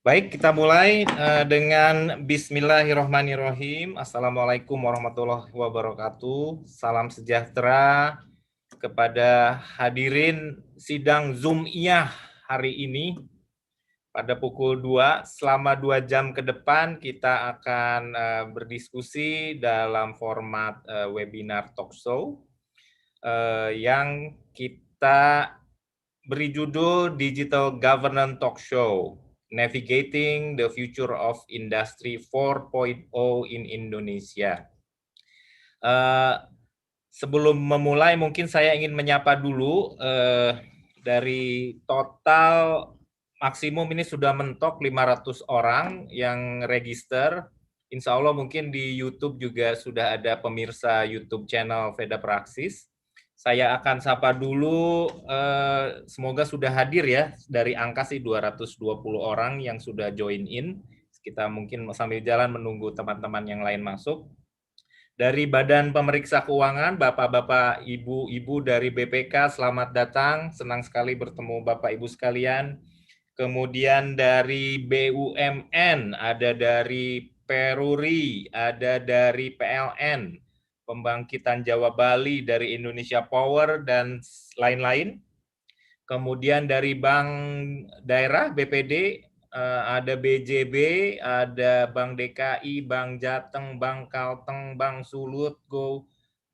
Baik, kita mulai dengan Bismillahirrahmanirrahim. Assalamualaikum warahmatullahi wabarakatuh. Salam sejahtera kepada hadirin sidang Zoom-iyah hari ini pada pukul 2. Selama 2 jam ke depan kita akan berdiskusi dalam format webinar talk show yang kita beri judul Digital Governance Talk Show. Navigating the Future of Industry 4.0 in Indonesia. Sebelum memulai, mungkin saya ingin menyapa dulu dari total maksimum ini sudah mentok 500 orang yang register. Insya Allah mungkin di YouTube juga sudah ada pemirsa YouTube channel Veda Praksis. Saya akan sapa dulu, semoga sudah hadir ya, dari angka sih 220 orang yang sudah join in. Kita mungkin sambil jalan menunggu teman-teman yang lain masuk. Dari Badan Pemeriksa Keuangan, Bapak-Bapak, Ibu-Ibu dari BPK, selamat datang. Senang sekali bertemu Bapak Ibu sekalian. Kemudian dari BUMN, ada dari Peruri, ada dari PLN, Pembangkitan Jawa Bali, dari Indonesia Power, dan lain-lain. Kemudian dari Bank Daerah, BPD, ada BJB, ada Bank DKI, Bank Jateng, Bank Kalteng, Bank Sulut,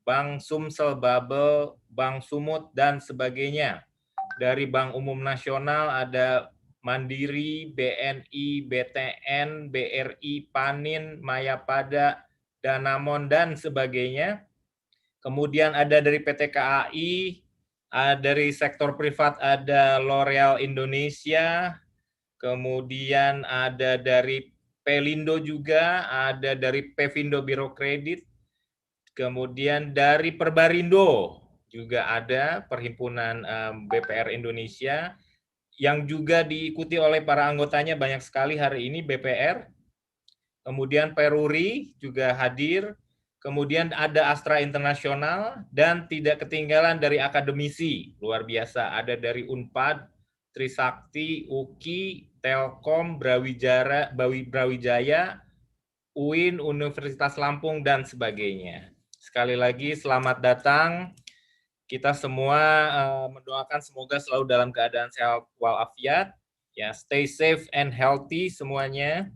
Bank Sumsel Babel, Bank Sumut, dan sebagainya. Dari Bank Umum Nasional ada Mandiri, BNI, BTN, BRI, Panin, Mayapada, Danamon, dan sebagainya. Kemudian ada dari PT KAI, dari sektor privat ada L'Oreal Indonesia, kemudian ada dari Pelindo juga, ada dari Pevindo Biro Kredit, kemudian dari Perbarindo juga ada Perhimpunan BPR Indonesia, yang juga diikuti oleh para anggotanya banyak sekali hari ini BPR. Kemudian Peruri juga hadir. Kemudian ada Astra Internasional, dan tidak ketinggalan dari akademisi luar biasa, ada dari Unpad, Trisakti, UKI, Telkom, Brawijaya, UIN, Universitas Lampung, dan sebagainya. Sekali lagi selamat datang. Kita semua mendoakan semoga selalu dalam keadaan sehat walafiat, ya, stay safe and healthy semuanya.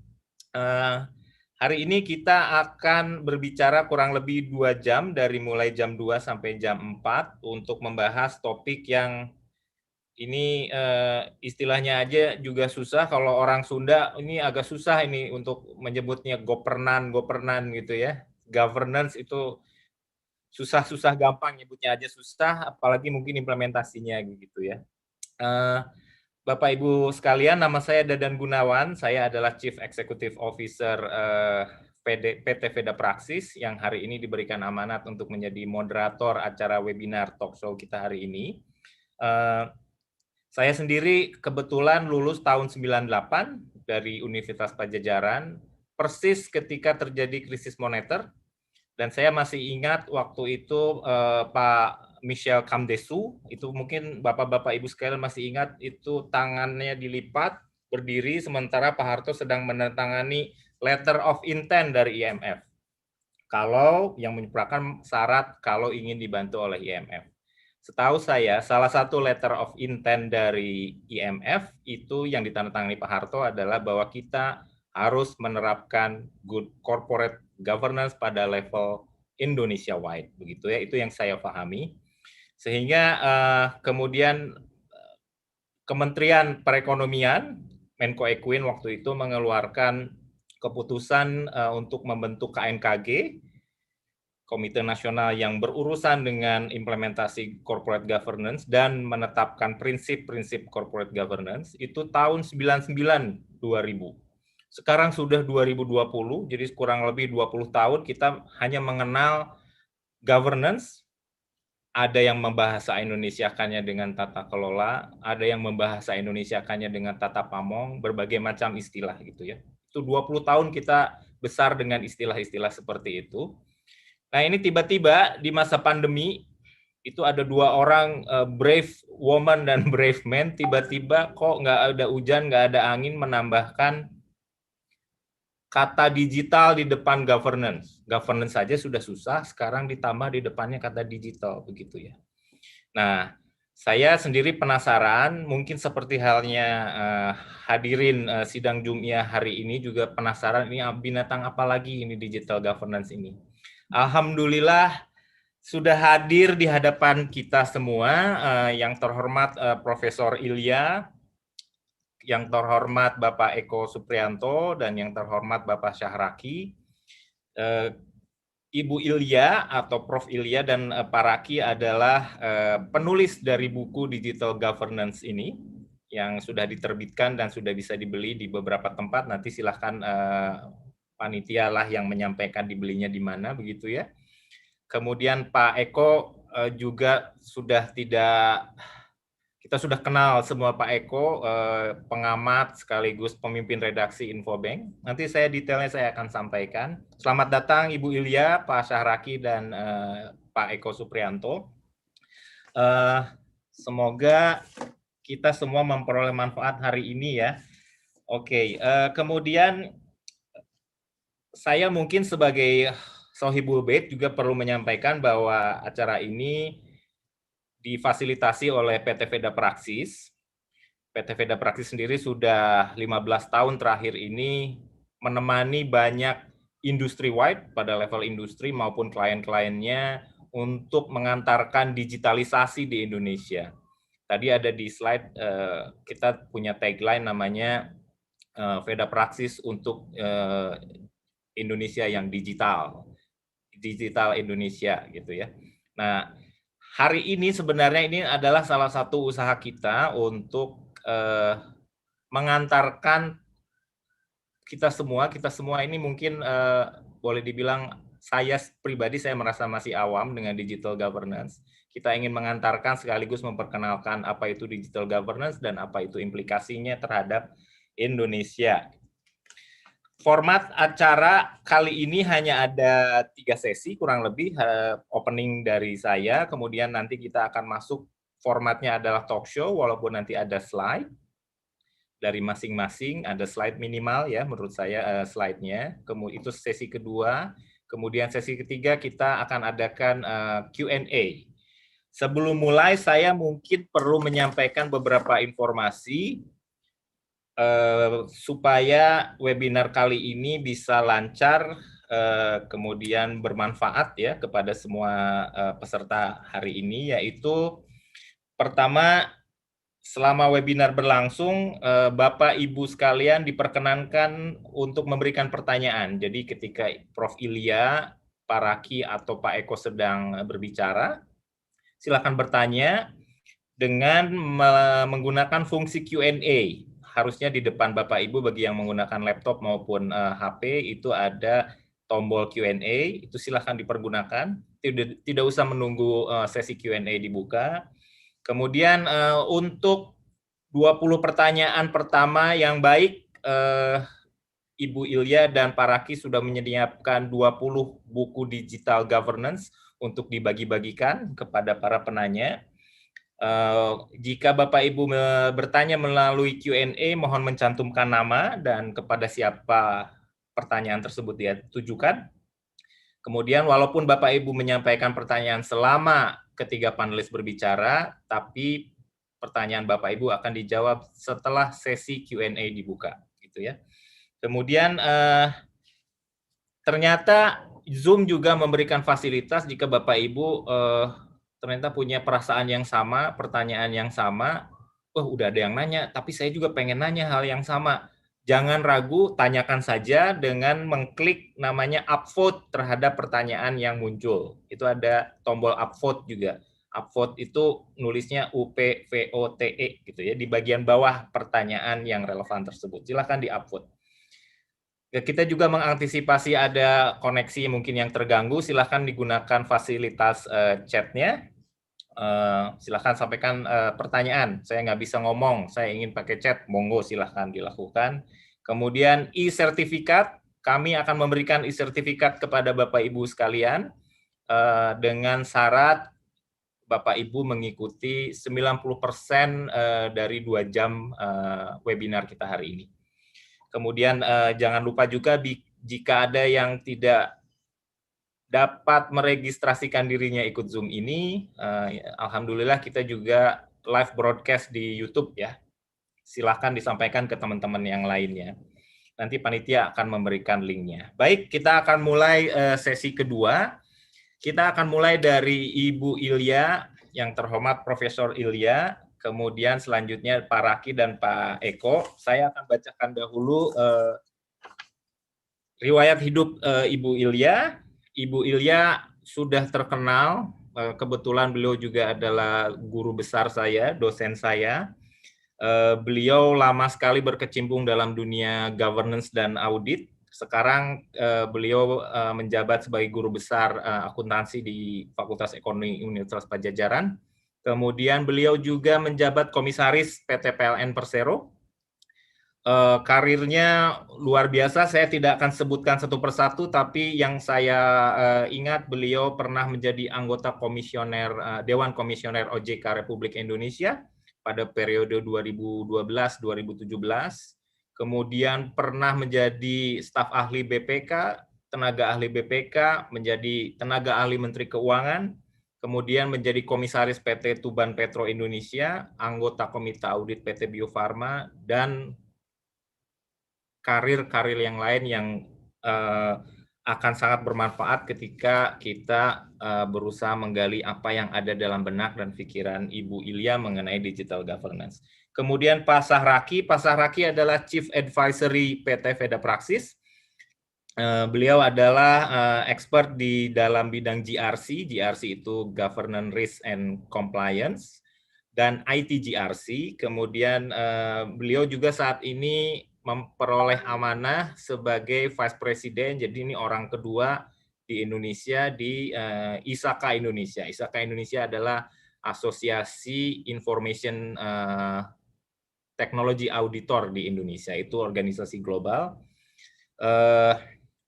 Hari ini kita akan berbicara kurang lebih 2 jam, dari mulai jam 2 sampai jam 4, untuk membahas topik yang ini istilahnya aja juga susah. Kalau orang Sunda ini agak susah ini untuk menyebutnya gopernan gitu ya. Governance itu susah gampang, nyebutnya aja susah, apalagi mungkin implementasinya gitu ya. Bapak Ibu sekalian, nama saya Dadan Gunawan, saya adalah Chief Executive Officer PT Veda Praxis yang hari ini diberikan amanat untuk menjadi moderator acara webinar talk show kita hari ini. Saya sendiri kebetulan lulus tahun 98 dari Universitas Padjadjaran, persis ketika terjadi krisis moneter, dan saya masih ingat waktu itu Pak Michel Kamdesu, itu mungkin Bapak-Bapak Ibu sekalian masih ingat, itu tangannya dilipat, berdiri, sementara Pak Harto sedang menandatangani letter of intent dari IMF. Kalau yang menyepakkan syarat kalau ingin dibantu oleh IMF. Setahu saya, salah satu letter of intent dari IMF itu yang ditandatangani Pak Harto adalah bahwa kita harus menerapkan good corporate governance pada level Indonesia wide, begitu ya. Itu yang saya pahami. Sehingga kemudian Kementerian Perekonomian, Menko Equin waktu itu mengeluarkan keputusan untuk membentuk KNKG, Komite Nasional yang berurusan dengan implementasi corporate governance dan menetapkan prinsip-prinsip corporate governance itu tahun 99-2000. Sekarang sudah 2020, jadi kurang lebih 20 tahun kita hanya mengenal governance. Ada yang membahasa Indonesiakannya dengan tata kelola, ada yang membahasa Indonesiakannya dengan tata pamong, berbagai macam istilah gitu ya. Itu 20 tahun kita besar dengan istilah-istilah seperti itu. Nah, ini tiba-tiba di masa pandemi itu ada dua orang brave woman dan brave man, tiba-tiba kok nggak ada hujan, nggak ada angin, menambahkan kata digital di depan governance. Governance saja sudah susah, sekarang ditambah di depannya kata digital, begitu ya. Nah, saya sendiri penasaran, mungkin seperti halnya hadirin sidang Jumiah hari ini juga penasaran, ini binatang apa lagi ini digital governance ini. Alhamdulillah sudah hadir di hadapan kita semua yang terhormat Profesor Ilya, yang terhormat Bapak Eko Suprianto, dan yang terhormat Bapak Syahraki. Ibu Ilya atau Prof. Ilya dan Pak Raki adalah penulis dari buku Digital Governance ini yang sudah diterbitkan dan sudah bisa dibeli di beberapa tempat. Nanti silahkan panitia lah yang menyampaikan dibelinya di mana, begitu ya. Kemudian Pak Eko juga sudah kita sudah kenal semua Pak Eko, pengamat sekaligus pemimpin redaksi Infobank. Nanti detailnya saya akan sampaikan. Selamat datang Ibu Ilya, Pak Syahraki, dan Pak Eko Suprianto. Semoga kita semua memperoleh manfaat hari ini ya. Oke, kemudian saya mungkin sebagai Sohibul Bait juga perlu menyampaikan bahwa acara ini difasilitasi oleh PT Veda Praxis. PT Veda Praxis sendiri sudah 15 tahun terakhir ini menemani banyak industri-wide pada level industri maupun klien-kliennya untuk mengantarkan digitalisasi di Indonesia. Tadi ada di slide, kita punya tagline namanya Veda Praxis untuk Indonesia yang digital Indonesia gitu ya. Nah, hari ini sebenarnya ini adalah salah satu usaha kita untuk mengantarkan kita semua ini mungkin boleh dibilang saya pribadi saya merasa masih awam dengan digital governance. Kita ingin mengantarkan sekaligus memperkenalkan apa itu digital governance dan apa itu implikasinya terhadap Indonesia. Format acara kali ini hanya ada 3 sesi, kurang lebih opening dari saya, kemudian nanti kita akan masuk, formatnya adalah talk show, walaupun nanti ada slide dari masing-masing, ada slide minimal ya menurut saya slide-nya, kemudian itu sesi kedua, kemudian sesi ketiga kita akan adakan Q&A. Sebelum mulai saya mungkin perlu menyampaikan beberapa informasi, supaya webinar kali ini bisa lancar, kemudian bermanfaat ya kepada semua peserta hari ini, yaitu pertama, selama webinar berlangsung, Bapak Ibu sekalian diperkenankan untuk memberikan pertanyaan. Jadi ketika Prof. Ilya, Pak Raki atau Pak Eko sedang berbicara, silakan bertanya dengan menggunakan fungsi Q&A. Harusnya di depan Bapak Ibu bagi yang menggunakan laptop maupun HP itu ada tombol Q&A, itu silahkan dipergunakan. Tidak usah menunggu sesi Q&A dibuka. Kemudian untuk 20 pertanyaan pertama yang baik, Ibu Ilya dan Pak Raki sudah menyiapkan 20 buku digital governance untuk dibagi-bagikan kepada para penanya. Jika Bapak Ibu bertanya melalui Q&A, mohon mencantumkan nama dan kepada siapa pertanyaan tersebut ditujukan. Kemudian walaupun Bapak Ibu menyampaikan pertanyaan selama ketiga panelis berbicara, tapi pertanyaan Bapak Ibu akan dijawab setelah sesi Q&A dibuka, gitu ya. Kemudian ternyata Zoom juga memberikan fasilitas jika Bapak Ibu ternyata punya perasaan yang sama, pertanyaan yang sama. Udah ada yang nanya, tapi saya juga pengen nanya hal yang sama. Jangan ragu, tanyakan saja dengan mengklik namanya upvote terhadap pertanyaan yang muncul. Itu ada tombol upvote juga. Upvote itu nulisnya UPVOTE gitu ya, di bagian bawah pertanyaan yang relevan tersebut. Silakan di-upvote. Kita juga mengantisipasi ada koneksi mungkin yang terganggu, silahkan digunakan fasilitas chatnya. Silahkan sampaikan pertanyaan, saya nggak bisa ngomong, saya ingin pakai chat, monggo silahkan dilakukan. Kemudian e-sertifikat, kami akan memberikan e-sertifikat kepada Bapak Ibu sekalian dengan syarat Bapak Ibu mengikuti 90% dari 2 jam webinar kita hari ini. Kemudian jangan lupa juga jika ada yang tidak dapat meregistrasikan dirinya ikut Zoom ini, alhamdulillah kita juga live broadcast di YouTube ya. Silahkan disampaikan ke teman-teman yang lainnya. Nanti panitia akan memberikan linknya. Baik, kita akan mulai sesi kedua. Kita akan mulai dari Ibu Ilya, yang terhormat Profesor Ilya. Kemudian selanjutnya Pak Raki dan Pak Eko. Saya akan bacakan dahulu riwayat hidup Ibu Ilya. Ibu Ilya sudah terkenal, kebetulan beliau juga adalah guru besar saya, dosen saya. Beliau lama sekali berkecimpung dalam dunia governance dan audit. Sekarang beliau menjabat sebagai guru besar akuntansi di Fakultas Ekonomi Universitas Padjadjaran. Kemudian beliau juga menjabat komisaris PT PLN Persero. Karirnya luar biasa, saya tidak akan sebutkan satu persatu, tapi yang saya ingat beliau pernah menjadi anggota komisioner Dewan Komisioner OJK Republik Indonesia pada periode 2012-2017, kemudian pernah menjadi staf ahli BPK, tenaga ahli BPK, menjadi tenaga ahli Menteri Keuangan, kemudian menjadi komisaris PT Tuban Petro Indonesia, anggota Komite Audit PT Bio Farma, dan karir-karir yang lain yang akan sangat bermanfaat ketika kita berusaha menggali apa yang ada dalam benak dan pikiran Ibu Ilya mengenai digital governance. Kemudian Pak Sahraki adalah Chief Advisory PT Veda Praxis. Beliau adalah expert di dalam bidang GRC. GRC itu Governance Risk and Compliance, dan IT GRC. Kemudian beliau juga saat ini memperoleh amanah sebagai Vice President, jadi ini orang kedua di Indonesia di ISAKA Indonesia. ISAKA Indonesia adalah Asosiasi Information Technology Auditor di Indonesia, itu organisasi global.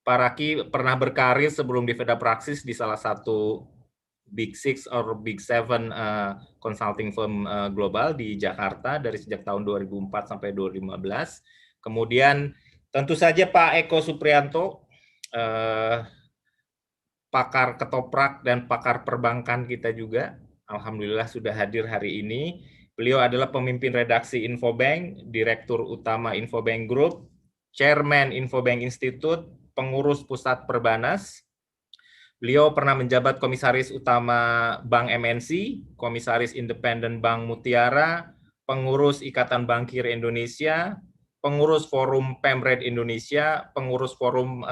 Pak Raki pernah berkarir sebelum di Veda Praxis di salah satu Big Six or Big Seven consulting firm global di Jakarta dari sejak tahun 2004 sampai 2015. Kemudian tentu saja Pak Eko Suprianto, pakar ketoprak dan pakar perbankan kita juga, alhamdulillah sudah hadir hari ini. Beliau adalah pemimpin redaksi Infobank, Direktur Utama Infobank Group, Chairman Infobank Institute, pengurus Pusat Perbanas. Beliau pernah menjabat komisaris utama Bank MNC, komisaris independen Bank Mutiara, pengurus Ikatan Bankir Indonesia, pengurus Forum Pemret Indonesia, pengurus Forum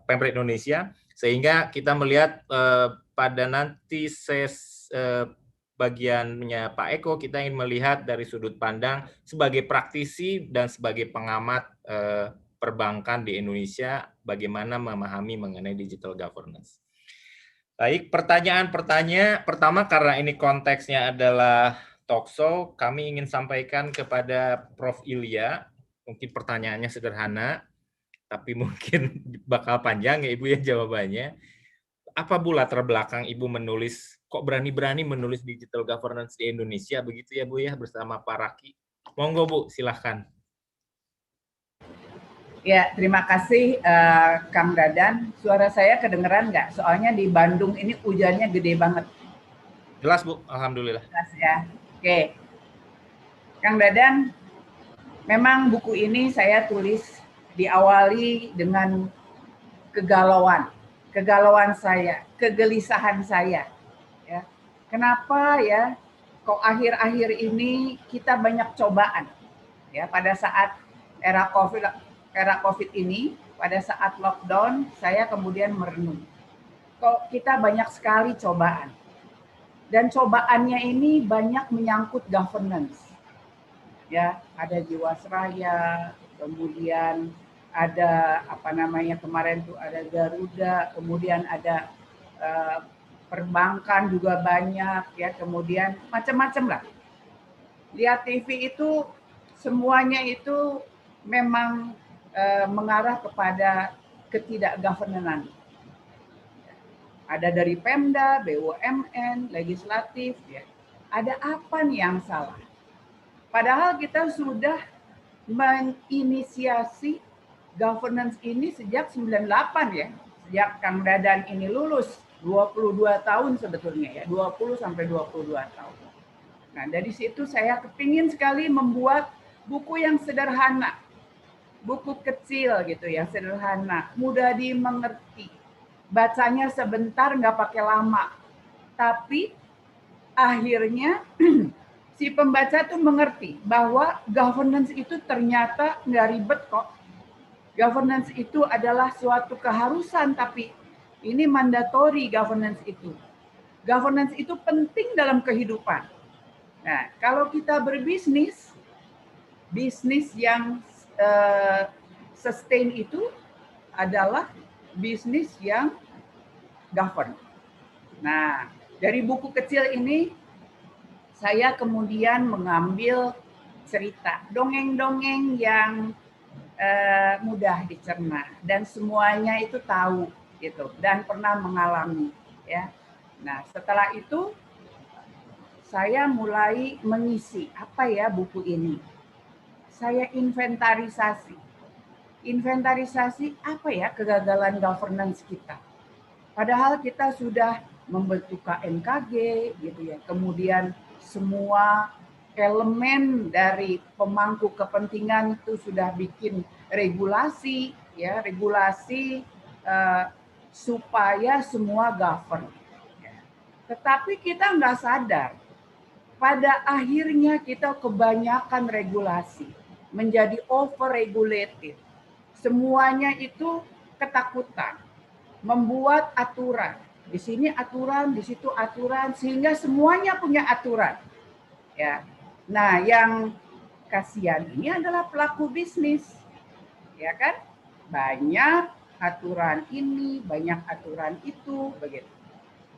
Pemret Indonesia, sehingga kita melihat pada nanti bagiannya Pak Eko, kita ingin melihat dari sudut pandang sebagai praktisi dan sebagai pengamat perbankan di Indonesia, bagaimana memahami mengenai digital governance. Baik, pertanyaan pertama, karena ini konteksnya adalah talkshow, kami ingin sampaikan kepada Prof. Ilya, mungkin pertanyaannya sederhana, tapi mungkin bakal panjang ya Ibu ya jawabannya. Apa Bu latar belakang Ibu menulis, kok berani-berani menulis digital governance di Indonesia, begitu ya Bu ya, bersama Pak Raki? Monggo Bu, silahkan. Ya, terima kasih Kang Dadan. Suara saya kedengeran nggak? Soalnya di Bandung ini hujannya gede banget. Jelas Bu, Alhamdulillah. Jelas ya. Oke. Kang Dadan, memang buku ini saya tulis diawali dengan kegalauan saya, kegelisahan saya. Ya. Kenapa ya kok akhir-akhir ini kita banyak cobaan? Ya, pada saat era COVID ini, pada saat lockdown, saya kemudian merenung. Kok kita banyak sekali cobaan. Dan cobaannya ini banyak menyangkut governance. Ya, ada Jiwasraya, kemudian ada kemarin tuh ada Garuda, kemudian ada perbankan juga banyak ya, kemudian macam-macam lah. Lihat TV itu semuanya itu memang mengarah kepada ketidakgovernansan. Ada dari Pemda, BUMN, legislatif, ya. Ada apa nih yang salah? Padahal kita sudah menginisiasi governance ini sejak 98 ya. Sejak Kang Dadan ini lulus, 22 tahun sebetulnya ya, 20 sampai 22 tahun. Nah, dari situ saya kepingin sekali membuat buku yang sederhana, buku kecil gitu ya, sederhana, mudah dimengerti. Bacanya sebentar, nggak pakai lama. Tapi akhirnya si pembaca tuh mengerti bahwa governance itu ternyata nggak ribet kok. Governance itu adalah suatu keharusan, tapi ini mandatory governance itu. Governance itu penting dalam kehidupan. Nah, kalau kita berbisnis, bisnis yang sustain itu adalah bisnis yang govern. Nah, dari buku kecil ini, saya kemudian mengambil cerita, dongeng-dongeng yang mudah dicerna dan semuanya itu tahu gitu dan pernah mengalami ya. Nah, setelah itu saya mulai mengisi apa ya buku ini. Saya inventarisasi. Inventarisasi apa ya kegagalan governance kita. Padahal kita sudah membentuk KMKG gitu ya. Kemudian semua elemen dari pemangku kepentingan itu sudah bikin regulasi ya, regulasi supaya semua govern. Tetapi kita nggak sadar pada akhirnya kita kebanyakan regulasi, menjadi over-regulated. Semuanya itu ketakutan, membuat aturan. Di sini aturan, di situ aturan, sehingga semuanya punya aturan. Ya. Nah, yang kasihan ini adalah pelaku bisnis. Ya kan? Banyak aturan ini, banyak aturan itu, begitu.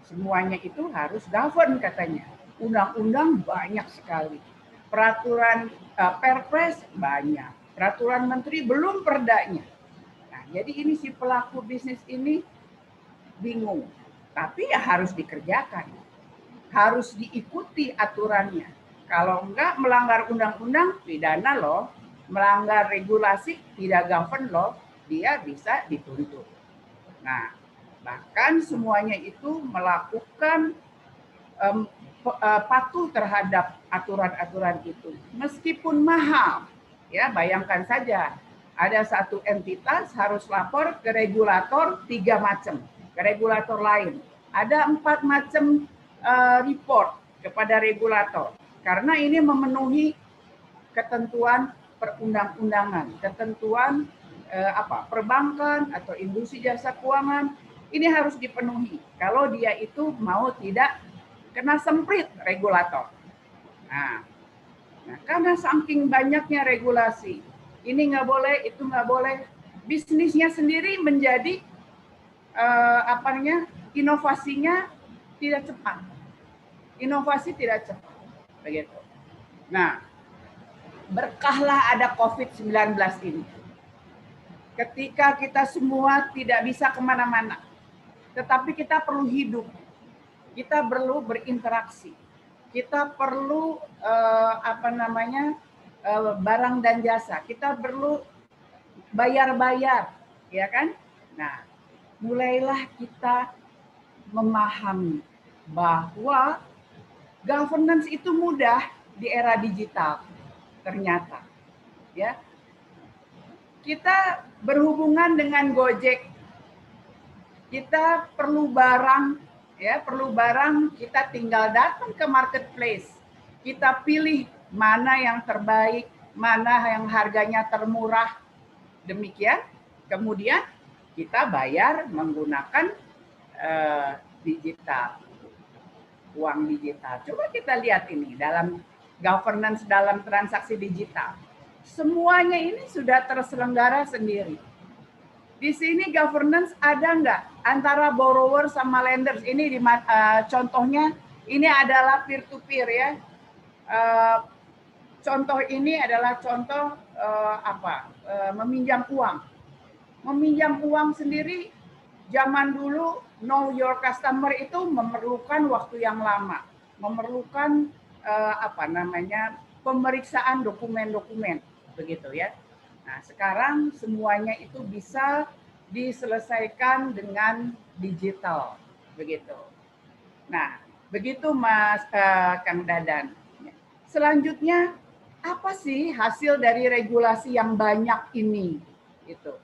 Semuanya itu harus govern katanya. Undang-undang banyak sekali. Peraturan Perpres banyak. Peraturan menteri belum perdanya. Nah, jadi ini si pelaku bisnis ini bingung. Tapi ya harus dikerjakan. Harus diikuti aturannya. Kalau enggak melanggar undang-undang, pidana loh. Melanggar regulasi, tidak govern loh, dia bisa dituntut. Nah, bahkan semuanya itu melakukan patuh terhadap aturan-aturan itu. Meskipun mahal, ya bayangkan saja, ada satu entitas harus lapor ke regulator 3 macam, ke regulator lain. Ada 4 macam report kepada regulator. Karena ini memenuhi ketentuan perundang-undangan, ketentuan perbankan atau industri jasa keuangan, ini harus dipenuhi. Kalau dia itu mau tidak kena semprit regulator. Nah, karena saking banyaknya regulasi, ini nggak boleh, itu nggak boleh, bisnisnya sendiri menjadi inovasinya tidak cepat. Inovasi tidak cepat. Begitu. Nah, berkahlah ada COVID-19 ini. Ketika kita semua tidak bisa kemana-mana, tetapi kita perlu hidup. Kita perlu berinteraksi. Kita perlu barang dan jasa. Kita perlu bayar-bayar, ya kan? Nah, mulailah kita memahami bahwa governance itu mudah di era digital. Ternyata, ya. Kita berhubungan dengan Gojek. Kita perlu barang, ya, kita tinggal datang ke marketplace. Kita pilih mana yang terbaik, mana yang harganya termurah. Demikian, kemudian kita bayar menggunakan digital, uang digital. Coba kita lihat ini dalam governance dalam transaksi digital. Semuanya ini sudah terselenggara sendiri. Di sini governance ada nggak antara borrower sama lenders? Ini contohnya ini adalah peer to peer ya. Contoh ini adalah contoh meminjam uang. Meminjam uang sendiri zaman dulu know your customer itu memerlukan waktu yang lama, memerlukan pemeriksaan dokumen-dokumen begitu ya. Nah, sekarang semuanya itu bisa diselesaikan dengan digital begitu. Nah, begitu Mas Kang Dadan. Selanjutnya apa sih hasil dari regulasi yang banyak ini? Gitu.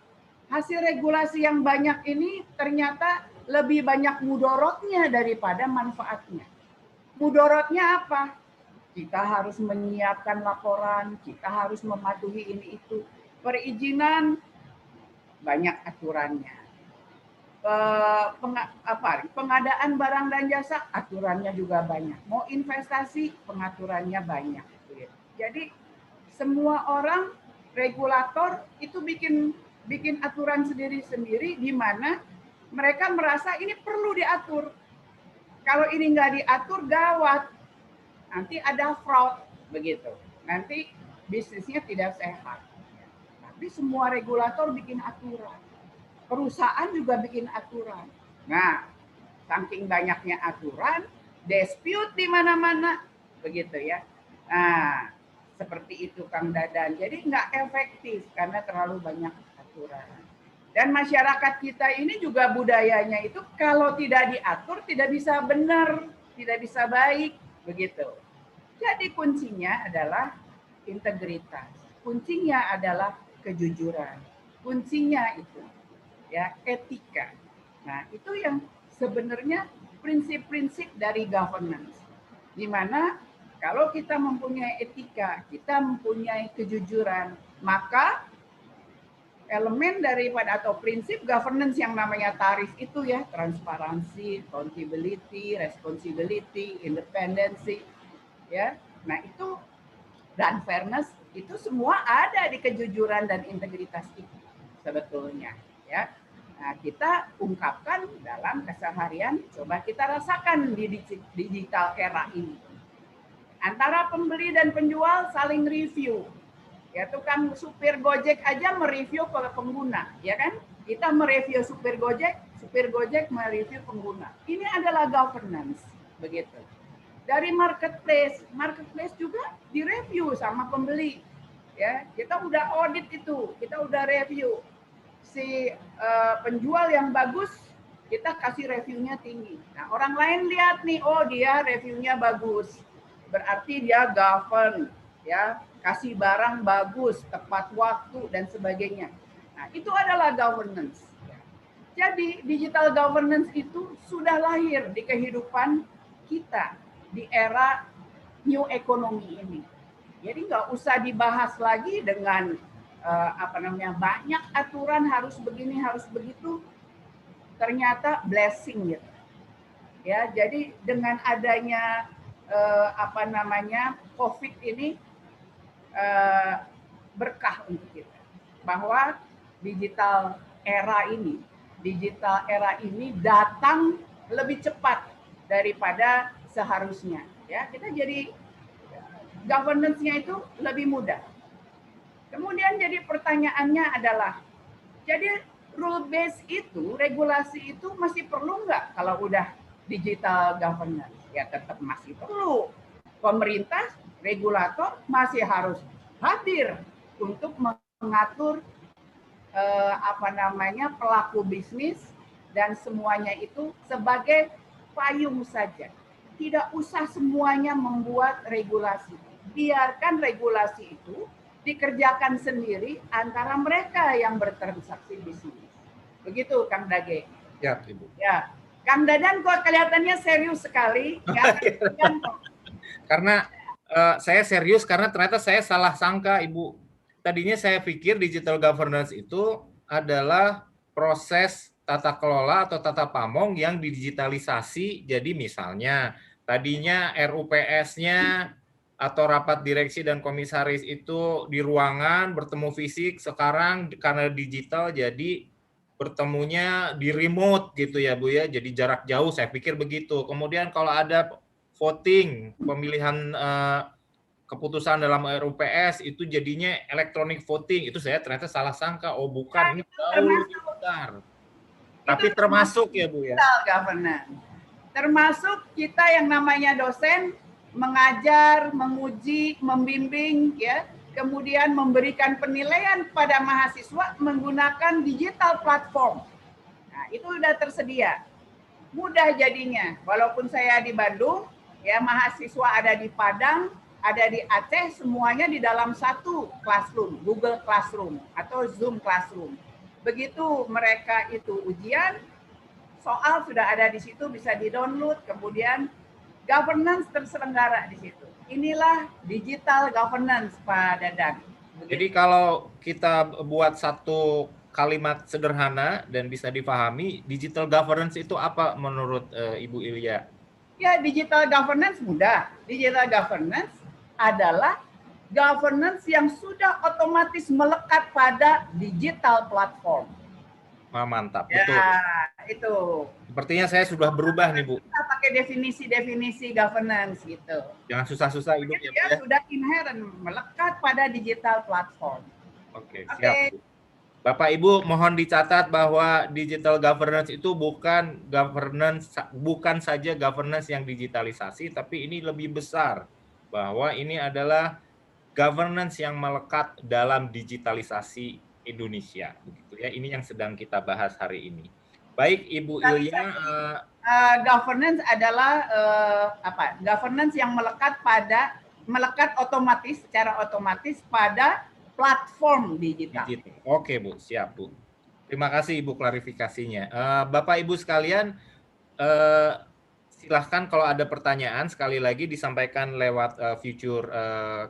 Hasil regulasi yang banyak ini ternyata lebih banyak mudorotnya daripada manfaatnya. Mudorotnya apa? Kita harus menyiapkan laporan, kita harus mematuhi ini itu. Perizinan banyak aturannya. Pengadaan barang dan jasa aturannya juga banyak. Mau investasi pengaturannya banyak. Jadi semua orang regulator itu bikin aturan sendiri-sendiri di mana mereka merasa ini perlu diatur. Kalau ini nggak diatur gawat, nanti ada fraud begitu. Nanti bisnisnya tidak sehat. Tapi semua regulator bikin aturan. Perusahaan juga bikin aturan. Nah, saking banyaknya aturan, dispute di mana-mana begitu ya. Nah, seperti itu Kang Dadan. Jadi nggak efektif karena terlalu banyak aturan. Dan masyarakat kita ini juga budayanya itu kalau tidak diatur tidak bisa benar, tidak bisa baik, begitu. Jadi kuncinya adalah integritas. Kuncinya adalah kejujuran. Kuncinya itu ya etika. Nah, itu yang sebenarnya prinsip-prinsip dari governance. Di mana kalau kita mempunyai etika, kita mempunyai kejujuran, maka elemen daripada atau prinsip governance yang namanya tarif itu ya, transparansi, accountability, responsibility, independency, ya. Nah, itu dan fairness itu semua ada di kejujuran dan integritas itu sebetulnya, ya. Nah, kita ungkapkan dalam keseharian, coba kita rasakan di digital era ini. Antara pembeli dan penjual saling review. Ya, tukang supir Gojek aja mereview pengguna, ya kan? Kita mereview supir Gojek mereview pengguna. Ini adalah governance, begitu. Dari marketplace juga direview sama pembeli. Ya, kita udah audit itu, kita udah review. Si penjual yang bagus, kita kasih reviewnya tinggi. Nah, orang lain lihat nih, oh dia reviewnya bagus. Berarti dia govern, ya. Kasih barang bagus, tepat waktu, dan sebagainya. Nah, itu adalah governance. Jadi, digital governance itu sudah lahir di kehidupan kita di era new economy ini. Jadi, nggak usah dibahas lagi dengan banyak aturan harus begini, harus begitu. Ternyata blessing gitu. Ya, jadi dengan adanya COVID ini, berkah untuk kita bahwa digital era ini datang lebih cepat daripada seharusnya. Ya, kita jadi governance-nya itu lebih mudah. Kemudian jadi pertanyaannya adalah, jadi rule base itu, regulasi itu masih perlu nggak kalau udah digital governance? Ya tetap masih perlu. Pemerintah, regulator masih harus hadir untuk mengatur pelaku bisnis dan semuanya itu sebagai payung saja. Tidak usah semuanya membuat regulasi. Biarkan regulasi itu dikerjakan sendiri antara mereka yang bertransaksi bisnis. Begitu, Kang Dage. Ya, Ibu. Ya, Kang Dadan kok kelihatannya serius sekali. Karena saya serius karena ternyata saya salah sangka, Ibu. Tadinya saya pikir digital governance itu adalah proses tata kelola atau tata pamong yang didigitalisasi. Jadi misalnya tadinya RUPS-nya atau rapat direksi dan komisaris itu di ruangan bertemu fisik, sekarang karena digital jadi bertemunya di remote gitu ya Bu ya, jadi jarak jauh, saya pikir begitu. Kemudian kalau ada voting, pemilihan keputusan dalam RUPS itu jadinya electronic voting, itu saya ternyata salah sangka, oh bukan, ini jauh lebih besar. Tapi termasuk ya Bu ya. Digital governance. Termasuk kita yang namanya dosen mengajar, menguji, membimbing ya, kemudian memberikan penilaian pada mahasiswa menggunakan digital platform. Nah, itu sudah tersedia. Mudah jadinya. Walaupun saya di Bandung, ya mahasiswa ada di Padang, ada di Aceh, semuanya di dalam satu classroom, Google Classroom atau Zoom Classroom. Begitu mereka itu ujian, soal sudah ada di situ, bisa di-download, kemudian governance terselenggara di situ. Inilah digital governance, Pak Dadan. Begitu. Jadi kalau kita buat satu kalimat sederhana dan bisa dipahami, digital governance itu apa menurut Ibu Ilya? Ya, digital governance mudah. Digital governance adalah governance yang sudah otomatis melekat pada digital platform. Mantap, ya, betul. Itu. Sepertinya saya sudah berubah nih Bu. Kita pakai definisi-definisi governance gitu. Jangan susah-susah Ibu ya. Dia sudah inherent melekat pada digital platform. Oke, siap. Bapak Ibu mohon dicatat bahwa digital governance itu bukan saja governance yang digitalisasi, tapi ini lebih besar bahwa ini adalah governance yang melekat dalam digitalisasi Indonesia, begitu ya. Ini yang sedang kita bahas hari ini. Baik, Ibu Ilya. Governance adalah governance yang melekat otomatis, secara otomatis pada platform digital. Oke Bu, siap Bu. Terima kasih Ibu klarifikasinya. Bapak Ibu sekalian, silahkan kalau ada pertanyaan sekali lagi disampaikan lewat future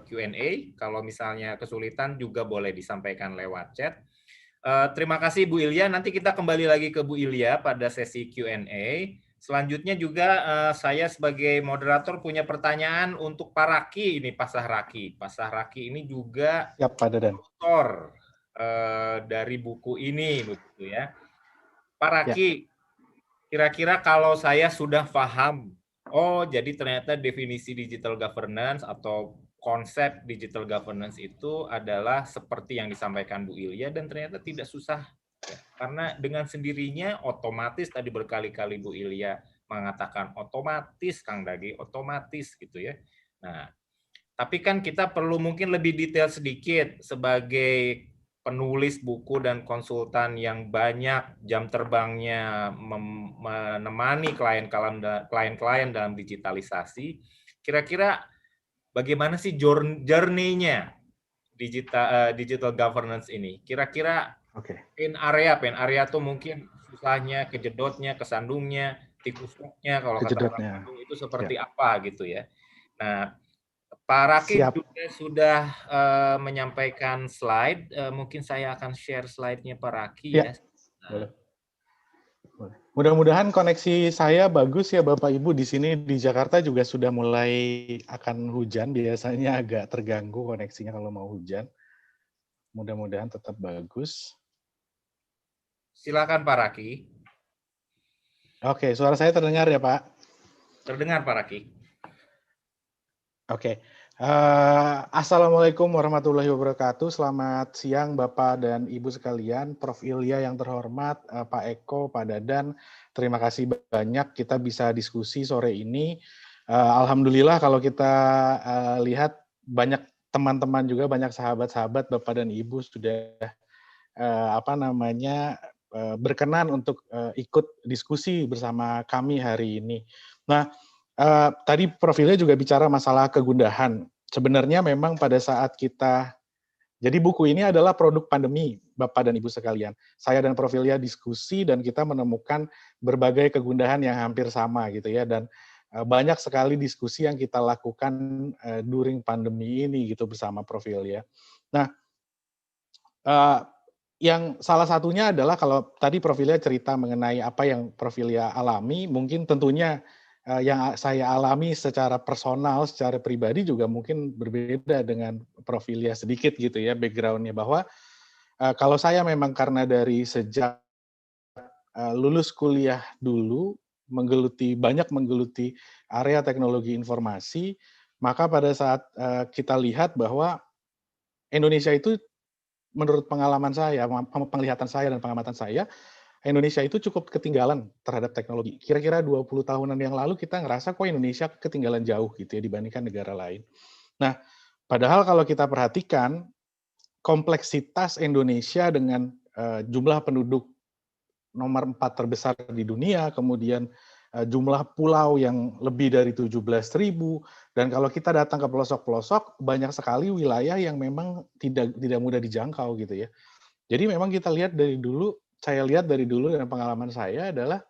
Q&A. Kalau misalnya kesulitan juga boleh disampaikan lewat chat. Terima kasih Bu Ilya. Nanti kita kembali lagi ke Bu Ilya pada sesi Q&A. Selanjutnya juga saya sebagai moderator punya pertanyaan untuk Pak Raki ini, Pak Sahraki. Pak Sahraki ini juga autor dari buku ini, begitu ya. Pak Raki, kira-kira kalau saya sudah paham, oh jadi ternyata definisi digital governance atau konsep digital governance itu adalah seperti yang disampaikan Bu Ilya dan ternyata tidak susah. Ya, karena dengan sendirinya otomatis tadi berkali-kali Bu Ilya mengatakan otomatis, Kang Dage, otomatis gitu ya. Nah, tapi kan kita perlu mungkin lebih detail sedikit sebagai penulis buku dan konsultan yang banyak jam terbangnya menemani klien-klien dalam digitalisasi. Kira-kira bagaimana sih journey-nya digital governance ini? Kira-kira pen area tuh mungkin susahnya, kejedotnya, kesandungnya, tikusnya kalau kata orang Bandung itu seperti apa gitu ya. Nah, Pak Raki juga sudah menyampaikan slide, mungkin saya akan share slide-nya Pak Raki ya. Boleh. Mudah-mudahan koneksi saya bagus ya Bapak Ibu. Di sini di Jakarta juga sudah mulai akan hujan, biasanya agak terganggu koneksinya kalau mau hujan. Mudah-mudahan tetap bagus. Silakan Pak Raki. Oke, suara saya terdengar ya Pak? Terdengar Pak Raki. Oke. Assalamualaikum warahmatullahi wabarakatuh. Selamat siang Bapak dan Ibu sekalian, Prof. Ilya yang terhormat, Pak Eko, Pak Dadan. Terima kasih banyak kita bisa diskusi sore ini. Alhamdulillah kalau kita lihat banyak teman-teman juga, banyak sahabat-sahabat Bapak dan Ibu sudah berkenan untuk ikut diskusi bersama kami hari ini. Nah, tadi Prof. Ilya juga bicara masalah kegundahan. Sebenarnya memang pada saat kita, jadi buku ini adalah produk pandemi, Bapak dan Ibu sekalian. Saya dan Prof. Ilya diskusi dan kita menemukan berbagai kegundahan yang hampir sama gitu ya, dan banyak sekali diskusi yang kita lakukan during pandemi ini gitu bersama Prof. Ilya. Nah, yang salah satunya adalah kalau tadi Prof. Ilya cerita mengenai apa yang Prof. Ilya alami, mungkin tentunya yang saya alami secara personal, secara pribadi juga mungkin berbeda dengan Prof. Ilya sedikit gitu ya background-nya, bahwa kalau saya memang karena dari sejak lulus kuliah dulu banyak menggeluti area teknologi informasi, maka pada saat kita lihat bahwa Indonesia itu menurut pengalaman saya, penglihatan saya dan pengamatan saya, Indonesia itu cukup ketinggalan terhadap teknologi. Kira-kira 20 tahunan yang lalu kita ngerasa kok Indonesia ketinggalan jauh gitu ya dibandingkan negara lain. Nah, padahal kalau kita perhatikan kompleksitas Indonesia dengan jumlah penduduk nomor 4 terbesar di dunia, kemudian jumlah pulau yang lebih dari 17.000, dan kalau kita datang ke pelosok-pelosok, banyak sekali wilayah yang memang tidak mudah dijangkau gitu ya. Jadi memang saya lihat dari dulu dan pengalaman saya adalah,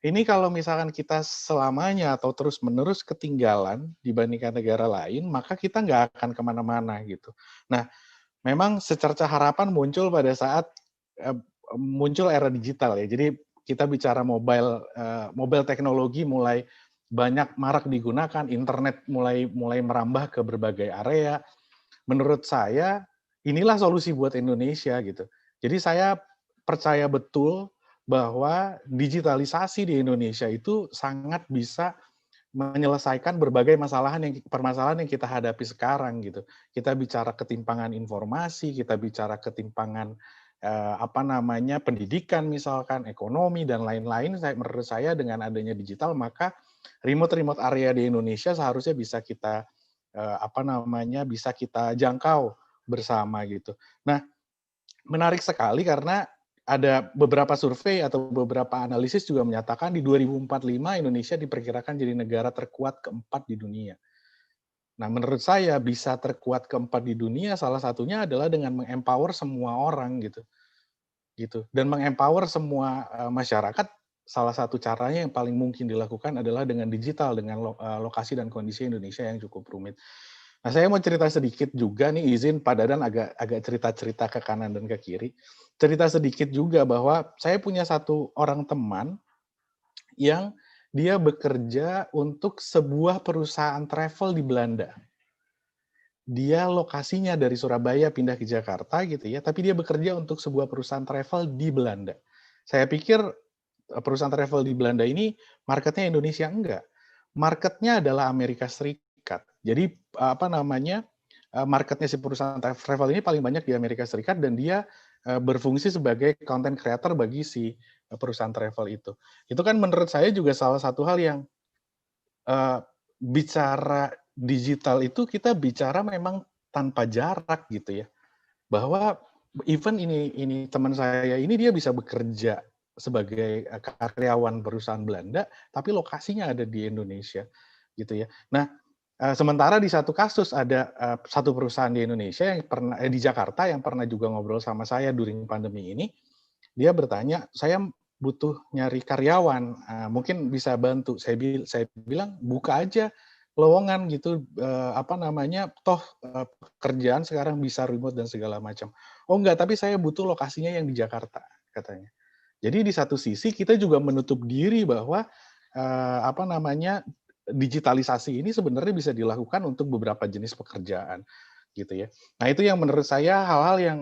ini kalau misalkan kita selamanya atau terus-menerus ketinggalan dibandingkan negara lain, maka kita nggak akan kemana-mana gitu. Nah, memang secerca harapan muncul pada saat muncul era digital ya. Jadi kita bicara mobile teknologi mulai banyak marak digunakan, internet mulai merambah ke berbagai area. Menurut saya inilah solusi buat Indonesia gitu. Jadi saya percaya betul bahwa digitalisasi di Indonesia itu sangat bisa menyelesaikan berbagai permasalahan yang kita hadapi sekarang gitu. Kita bicara ketimpangan informasi, kita bicara ketimpangan pendidikan misalkan, ekonomi dan lain-lain. Menurut saya dengan adanya digital, maka remote area di Indonesia seharusnya bisa kita bisa kita jangkau bersama gitu. Nah, menarik sekali karena ada beberapa survei atau beberapa analisis juga menyatakan di 2045 Indonesia diperkirakan jadi negara terkuat keempat di dunia. Nah, menurut saya bisa terkuat keempat di dunia salah satunya adalah dengan mengempower semua orang gitu. Dan mengempower semua masyarakat, salah satu caranya yang paling mungkin dilakukan adalah dengan digital, dengan lokasi dan kondisi Indonesia yang cukup rumit. Nah, saya mau cerita sedikit juga nih, izin Pak Dadan agak cerita-cerita ke kanan dan ke kiri. Cerita sedikit juga bahwa saya punya satu orang teman yang dia bekerja untuk sebuah perusahaan travel di Belanda. Dia lokasinya dari Surabaya pindah ke Jakarta gitu ya, tapi dia bekerja untuk sebuah perusahaan travel di Belanda. Saya pikir perusahaan travel di Belanda ini marketnya Indonesia, enggak. Marketnya adalah Amerika Serikat. Jadi marketnya si perusahaan travel ini paling banyak di Amerika Serikat, dan dia berfungsi sebagai content creator bagi si perusahaan travel itu. Itu kan menurut saya juga salah satu hal yang bicara digital itu kita bicara memang tanpa jarak gitu ya. Bahwa even ini teman saya ini dia bisa bekerja sebagai karyawan perusahaan Belanda, tapi lokasinya ada di Indonesia gitu ya. Nah, sementara di satu kasus ada satu perusahaan di Indonesia yang pernah di Jakarta yang pernah juga ngobrol sama saya during pandemi ini. Dia bertanya, saya butuh nyari karyawan, mungkin bisa bantu. Saya bilang buka aja lowongan gitu, toh pekerjaan sekarang bisa remote dan segala macam. Oh enggak, tapi saya butuh lokasinya yang di Jakarta, katanya. Jadi di satu sisi kita juga menutup diri bahwa digitalisasi ini sebenarnya bisa dilakukan untuk beberapa jenis pekerjaan gitu ya. Nah, itu yang menurut saya hal-hal yang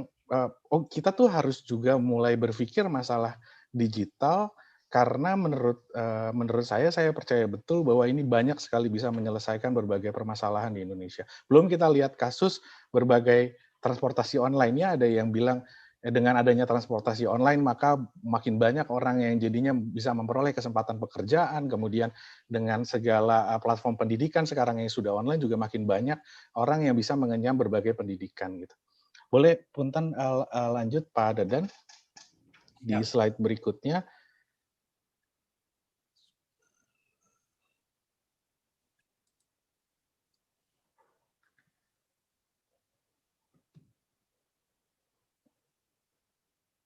kita tuh harus juga mulai berpikir masalah digital karena menurut saya percaya betul bahwa ini banyak sekali bisa menyelesaikan berbagai permasalahan di Indonesia. Belum kita lihat kasus berbagai transportasi online-nya, ada yang bilang dengan adanya transportasi online maka makin banyak orang yang jadinya bisa memperoleh kesempatan pekerjaan, kemudian dengan segala platform pendidikan sekarang yang sudah online juga makin banyak orang yang bisa mengenyam berbagai pendidikan gitu. Boleh punten lanjut Pak Dadan di slide berikutnya.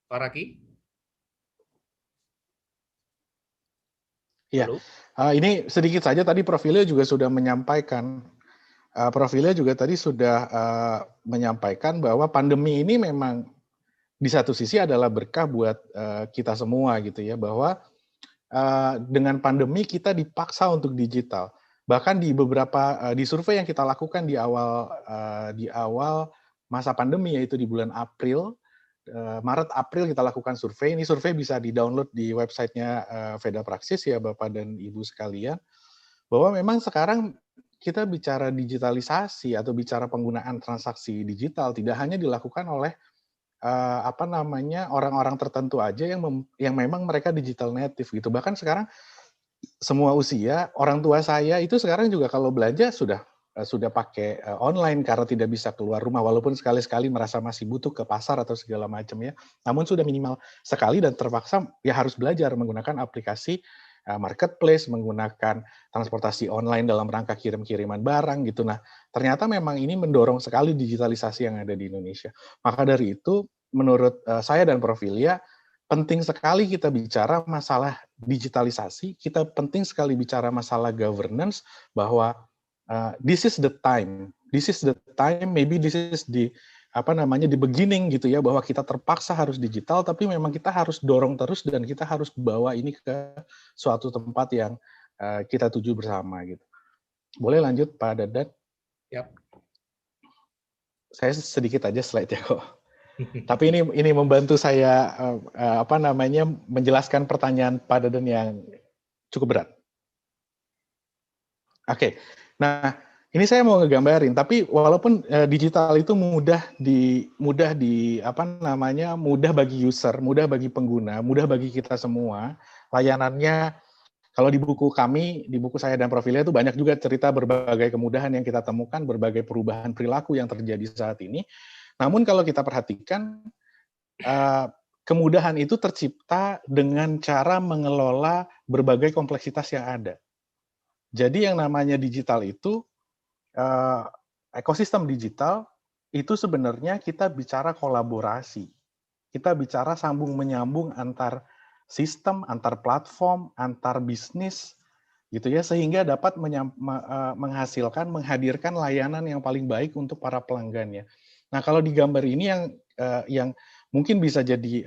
Pak Raki? Ya, ini sedikit saja tadi Prof. Ilya juga sudah menyampaikan. Prof. Ilya juga tadi sudah menyampaikan bahwa pandemi ini memang di satu sisi adalah berkah buat kita semua gitu ya, bahwa dengan pandemi kita dipaksa untuk digital. Bahkan di beberapa di survei yang kita lakukan di awal masa pandemi, yaitu di bulan April, Maret April kita lakukan survei. Ini survei bisa di-download di websitenya Veda Praksis ya Bapak dan Ibu sekalian, bahwa memang sekarang kita bicara digitalisasi atau bicara penggunaan transaksi digital tidak hanya dilakukan oleh orang-orang tertentu aja yang memang mereka digital native gitu. Bahkan sekarang semua usia, orang tua saya itu sekarang juga kalau belanja sudah pakai online karena tidak bisa keluar rumah, walaupun sekali-sekali merasa masih butuh ke pasar atau segala macam ya. Namun sudah minimal sekali dan terpaksa ya harus belajar menggunakan aplikasi marketplace, menggunakan transportasi online dalam rangka kirim-kiriman barang gitu. Nah, ternyata memang ini mendorong sekali digitalisasi yang ada di Indonesia. Maka dari itu, menurut saya dan Prof. Ilya, penting sekali kita bicara masalah digitalisasi, kita penting sekali bicara masalah governance, bahwa this is the time, maybe this is the beginning gitu ya, bahwa kita terpaksa harus digital, tapi memang kita harus dorong terus dan kita harus bawa ini ke suatu tempat yang kita tuju bersama gitu. Boleh lanjut Pak Dadan? Yap. Saya sedikit aja slide-nya kok. Tapi ini membantu saya menjelaskan pertanyaan Pak Dadan yang cukup berat. Oke. Nah, ini saya mau ngegambarin, tapi walaupun digital itu mudah bagi user, mudah bagi pengguna, mudah bagi kita semua. Layanannya kalau di buku saya dan Prof. Ilya itu banyak juga cerita berbagai kemudahan yang kita temukan, berbagai perubahan perilaku yang terjadi saat ini. Namun kalau kita perhatikan, kemudahan itu tercipta dengan cara mengelola berbagai kompleksitas yang ada. Jadi yang namanya digital itu, ekosistem digital itu sebenarnya kita bicara kolaborasi. Kita bicara sambung-menyambung antar sistem, antar platform, antar bisnis, gitu ya, sehingga dapat menghadirkan layanan yang paling baik untuk para pelanggannya. Nah, kalau di gambar ini yang mungkin bisa jadi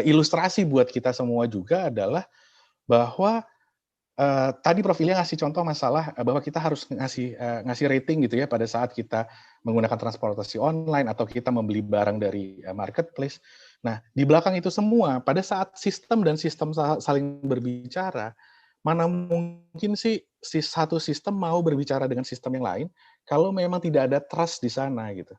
ilustrasi buat kita semua juga adalah bahwa tadi Prof. Ilya ngasih contoh masalah bahwa kita harus ngasih rating gitu ya pada saat kita menggunakan transportasi online atau kita membeli barang dari marketplace. Nah, di belakang itu semua, pada saat sistem dan sistem saling berbicara, mana mungkin sih satu sistem mau berbicara dengan sistem yang lain kalau memang tidak ada trust di sana gitu.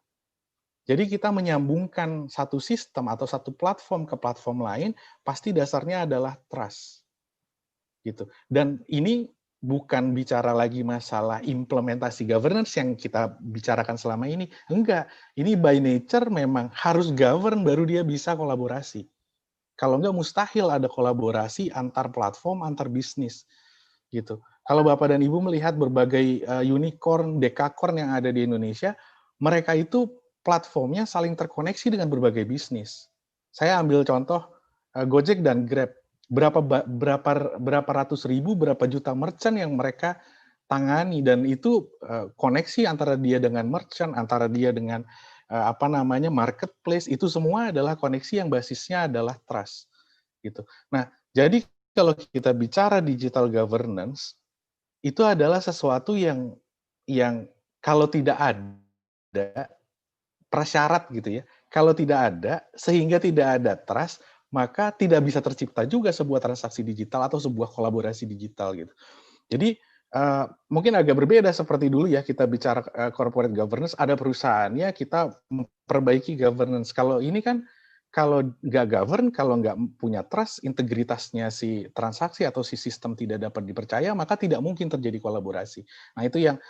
Jadi kita menyambungkan satu sistem atau satu platform ke platform lain, pasti dasarnya adalah trust. Gitu. Dan ini bukan bicara lagi masalah implementasi governance yang kita bicarakan selama ini. Enggak, ini by nature memang harus govern baru dia bisa kolaborasi. Kalau enggak mustahil ada kolaborasi antar platform, antar bisnis. Gitu. Kalau Bapak dan Ibu melihat berbagai unicorn, dekakorn yang ada di Indonesia, mereka itu platformnya saling terkoneksi dengan berbagai bisnis. Saya ambil contoh Gojek dan Grab. Berapa ratus ribu, berapa juta merchant yang mereka tangani, dan itu koneksi antara dia dengan merchant, antara dia dengan marketplace, itu semua adalah koneksi yang basisnya adalah trust gitu. Nah, jadi kalau kita bicara digital governance, itu adalah sesuatu yang kalau tidak ada, prasyarat gitu ya. Kalau tidak ada, sehingga tidak ada trust, maka tidak bisa tercipta juga sebuah transaksi digital atau sebuah kolaborasi digital gitu. Jadi mungkin agak berbeda seperti dulu ya kita bicara corporate governance, ada perusahaannya kita memperbaiki governance. Kalau ini kan kalau nggak govern, kalau nggak punya trust, integritasnya si transaksi atau si sistem tidak dapat dipercaya, maka tidak mungkin terjadi kolaborasi. Nah itu yang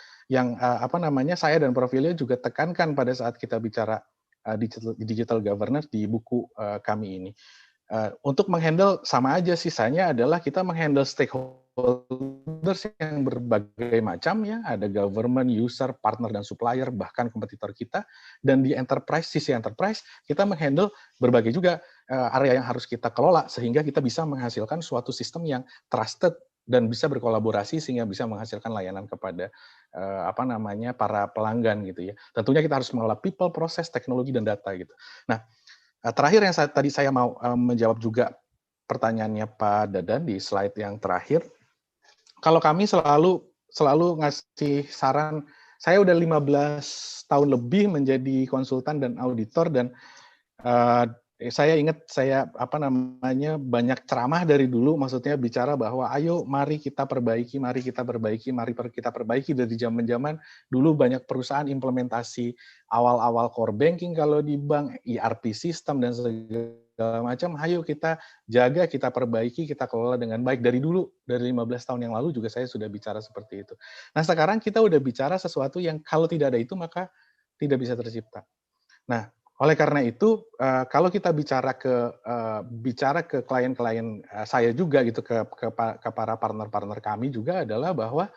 apa namanya saya dan Prof. Ilya juga tekankan pada saat kita bicara digital governance di buku kami ini. Untuk menghandle sama aja sisanya adalah kita menghandle stakeholders yang berbagai macam ya, ada government, user, partner dan supplier, bahkan kompetitor kita. Dan di enterprise, sisi enterprise, kita menghandle berbagai juga area yang harus kita kelola sehingga kita bisa menghasilkan suatu sistem yang trusted dan bisa berkolaborasi sehingga bisa menghasilkan layanan kepada apa namanya para pelanggan gitu ya. Tentunya kita harus mengelola people, proses, teknologi dan data gitu. Nah, terakhir yang tadi saya mau menjawab juga pertanyaannya Pak Dadan di slide yang terakhir. Kalau kami selalu ngasih saran, saya udah 15 tahun lebih menjadi konsultan dan auditor dan saya ingat saya apa namanya banyak ceramah dari dulu, maksudnya bicara bahwa ayo mari kita perbaiki, mari kita perbaiki dari zaman-zaman dulu banyak perusahaan implementasi awal-awal core banking kalau di bank, ERP system dan segala macam, ayo kita jaga, kita perbaiki, kita kelola dengan baik. Dari dulu, dari 15 tahun yang lalu juga saya sudah bicara seperti itu. Nah sekarang kita udah bicara sesuatu yang kalau tidak ada itu maka tidak bisa tercipta. Nah, oleh karena itu, kalau kita bicara ke klien-klien saya juga gitu, ke para partner-partner kami juga adalah bahwa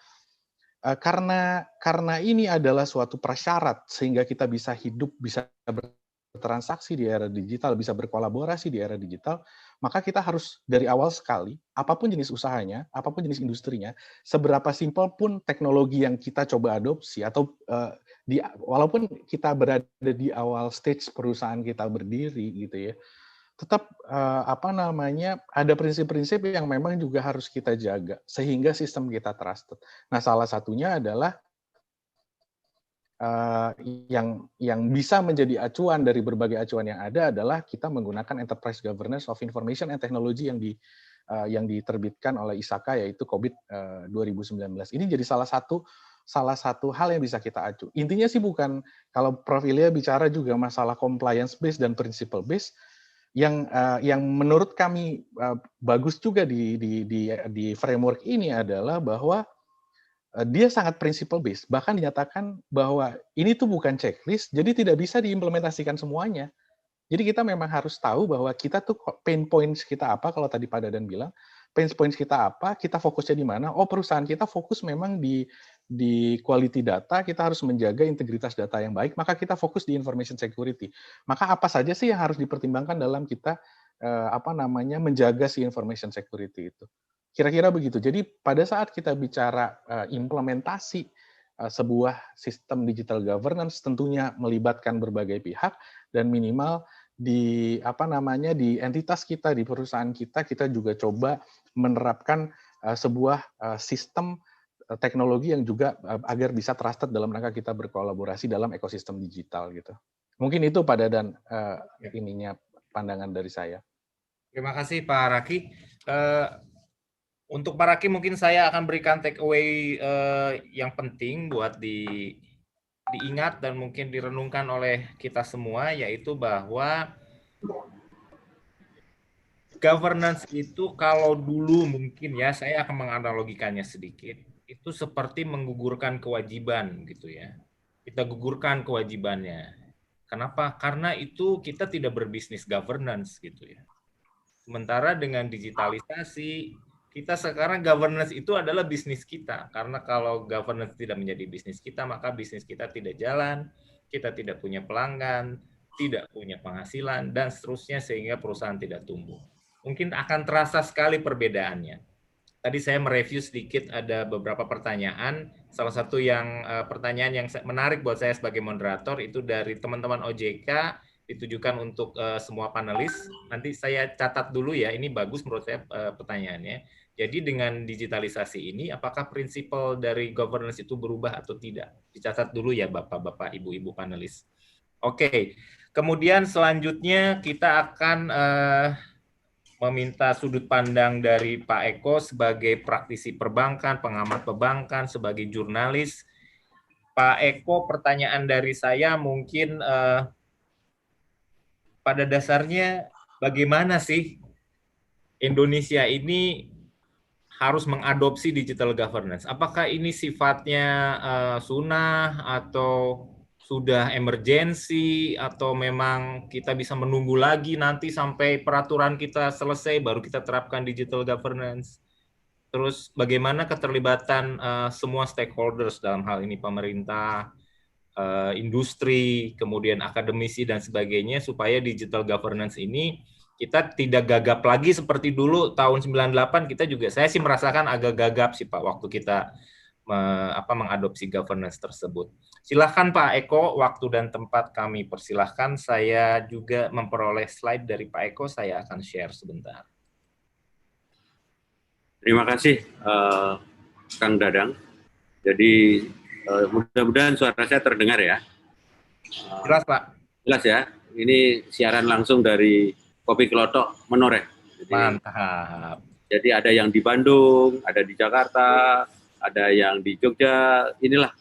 karena ini adalah suatu prasyarat sehingga kita bisa hidup, bisa bertransaksi di era digital, bisa berkolaborasi di era digital, maka kita harus dari awal sekali, apapun jenis usahanya, apapun jenis industrinya, seberapa simpel pun teknologi yang kita coba adopsi atau walaupun kita berada di awal stage perusahaan kita berdiri gitu ya, tetap apa namanya ada prinsip-prinsip yang memang juga harus kita jaga sehingga sistem kita trusted. Nah, salah satunya adalah yang bisa menjadi acuan dari berbagai acuan yang ada adalah kita menggunakan Enterprise Governance of Information and Technology yang diterbitkan oleh ISAKA yaitu COVID 2019. Ini jadi salah satu hal yang bisa kita acu. Intinya sih bukan kalau Prof. Ilya bicara juga masalah compliance based dan principle based yang menurut kami bagus juga di framework ini adalah bahwa dia sangat principle based, bahkan dinyatakan bahwa ini tuh bukan checklist, jadi tidak bisa diimplementasikan semuanya. Jadi kita memang harus tahu bahwa kita tuh pain points kita apa, kalau tadi Pak Dadan bilang, pain points kita apa, kita fokusnya di mana. Oh, perusahaan kita fokus memang di quality data, kita harus menjaga integritas data yang baik, maka kita fokus di information security. Maka apa saja sih yang harus dipertimbangkan dalam kita apa namanya menjaga si information security itu. Kira-kira begitu. Jadi pada saat kita bicara implementasi sebuah sistem digital governance tentunya melibatkan berbagai pihak dan minimal di apa namanya di entitas kita, di perusahaan kita juga coba menerapkan sebuah sistem teknologi yang juga agar bisa trusted dalam rangka kita berkolaborasi dalam ekosistem digital gitu. Mungkin itu Pak Dadan ininya pandangan dari saya. Terima kasih Pak Raki. Untuk Pak Raki mungkin saya akan berikan take away yang penting buat diingat dan mungkin direnungkan oleh kita semua, yaitu bahwa governance itu kalau dulu mungkin ya, saya akan menganalogikannya sedikit, itu seperti menggugurkan kewajiban gitu ya. Kita gugurkan kewajibannya. Kenapa? Karena itu kita tidak berbisnis governance gitu ya. Sementara dengan digitalisasi, kita sekarang governance itu adalah bisnis kita. Karena kalau governance tidak menjadi bisnis kita, maka bisnis kita tidak jalan, kita tidak punya pelanggan, tidak punya penghasilan, dan seterusnya sehingga perusahaan tidak tumbuh. Mungkin akan terasa sekali perbedaannya. Tadi saya mereview sedikit, ada beberapa pertanyaan. Salah satu pertanyaan yang menarik buat saya sebagai moderator itu dari teman-teman OJK, ditujukan untuk semua panelis. Nanti saya catat dulu ya, ini bagus menurut saya pertanyaannya. Jadi dengan digitalisasi ini, apakah prinsipal dari governance itu berubah atau tidak? Dicatat dulu ya Bapak-Bapak, Ibu-Ibu panelis. Oke. Kemudian selanjutnya kita akan meminta sudut pandang dari Pak Eko sebagai praktisi perbankan, pengamat perbankan, sebagai jurnalis. Pak Eko, pertanyaan dari saya mungkin pada dasarnya bagaimana sih Indonesia ini harus mengadopsi digital governance? Apakah ini sifatnya sunnah atau sudah emergensi atau memang kita bisa menunggu lagi nanti sampai peraturan kita selesai baru kita terapkan digital governance? Terus bagaimana keterlibatan semua stakeholders dalam hal ini pemerintah, industri, kemudian akademisi dan sebagainya supaya digital governance ini kita tidak gagap lagi seperti dulu tahun 98 kita juga, saya sih merasakan agak gagap sih Pak waktu kita mengadopsi governance tersebut. Silahkan Pak Eko, waktu dan tempat kami persilahkan. Saya juga memperoleh slide dari Pak Eko, saya akan share sebentar. Terima kasih Kang Dadang. Jadi mudah-mudahan suara saya terdengar ya. Jelas Pak. Jelas ya. Ini siaran langsung dari Kopi Klotok Menoreh. Jadi, mantap. Jadi ada yang di Bandung, ada di Jakarta, ada yang di Jogja. Inilah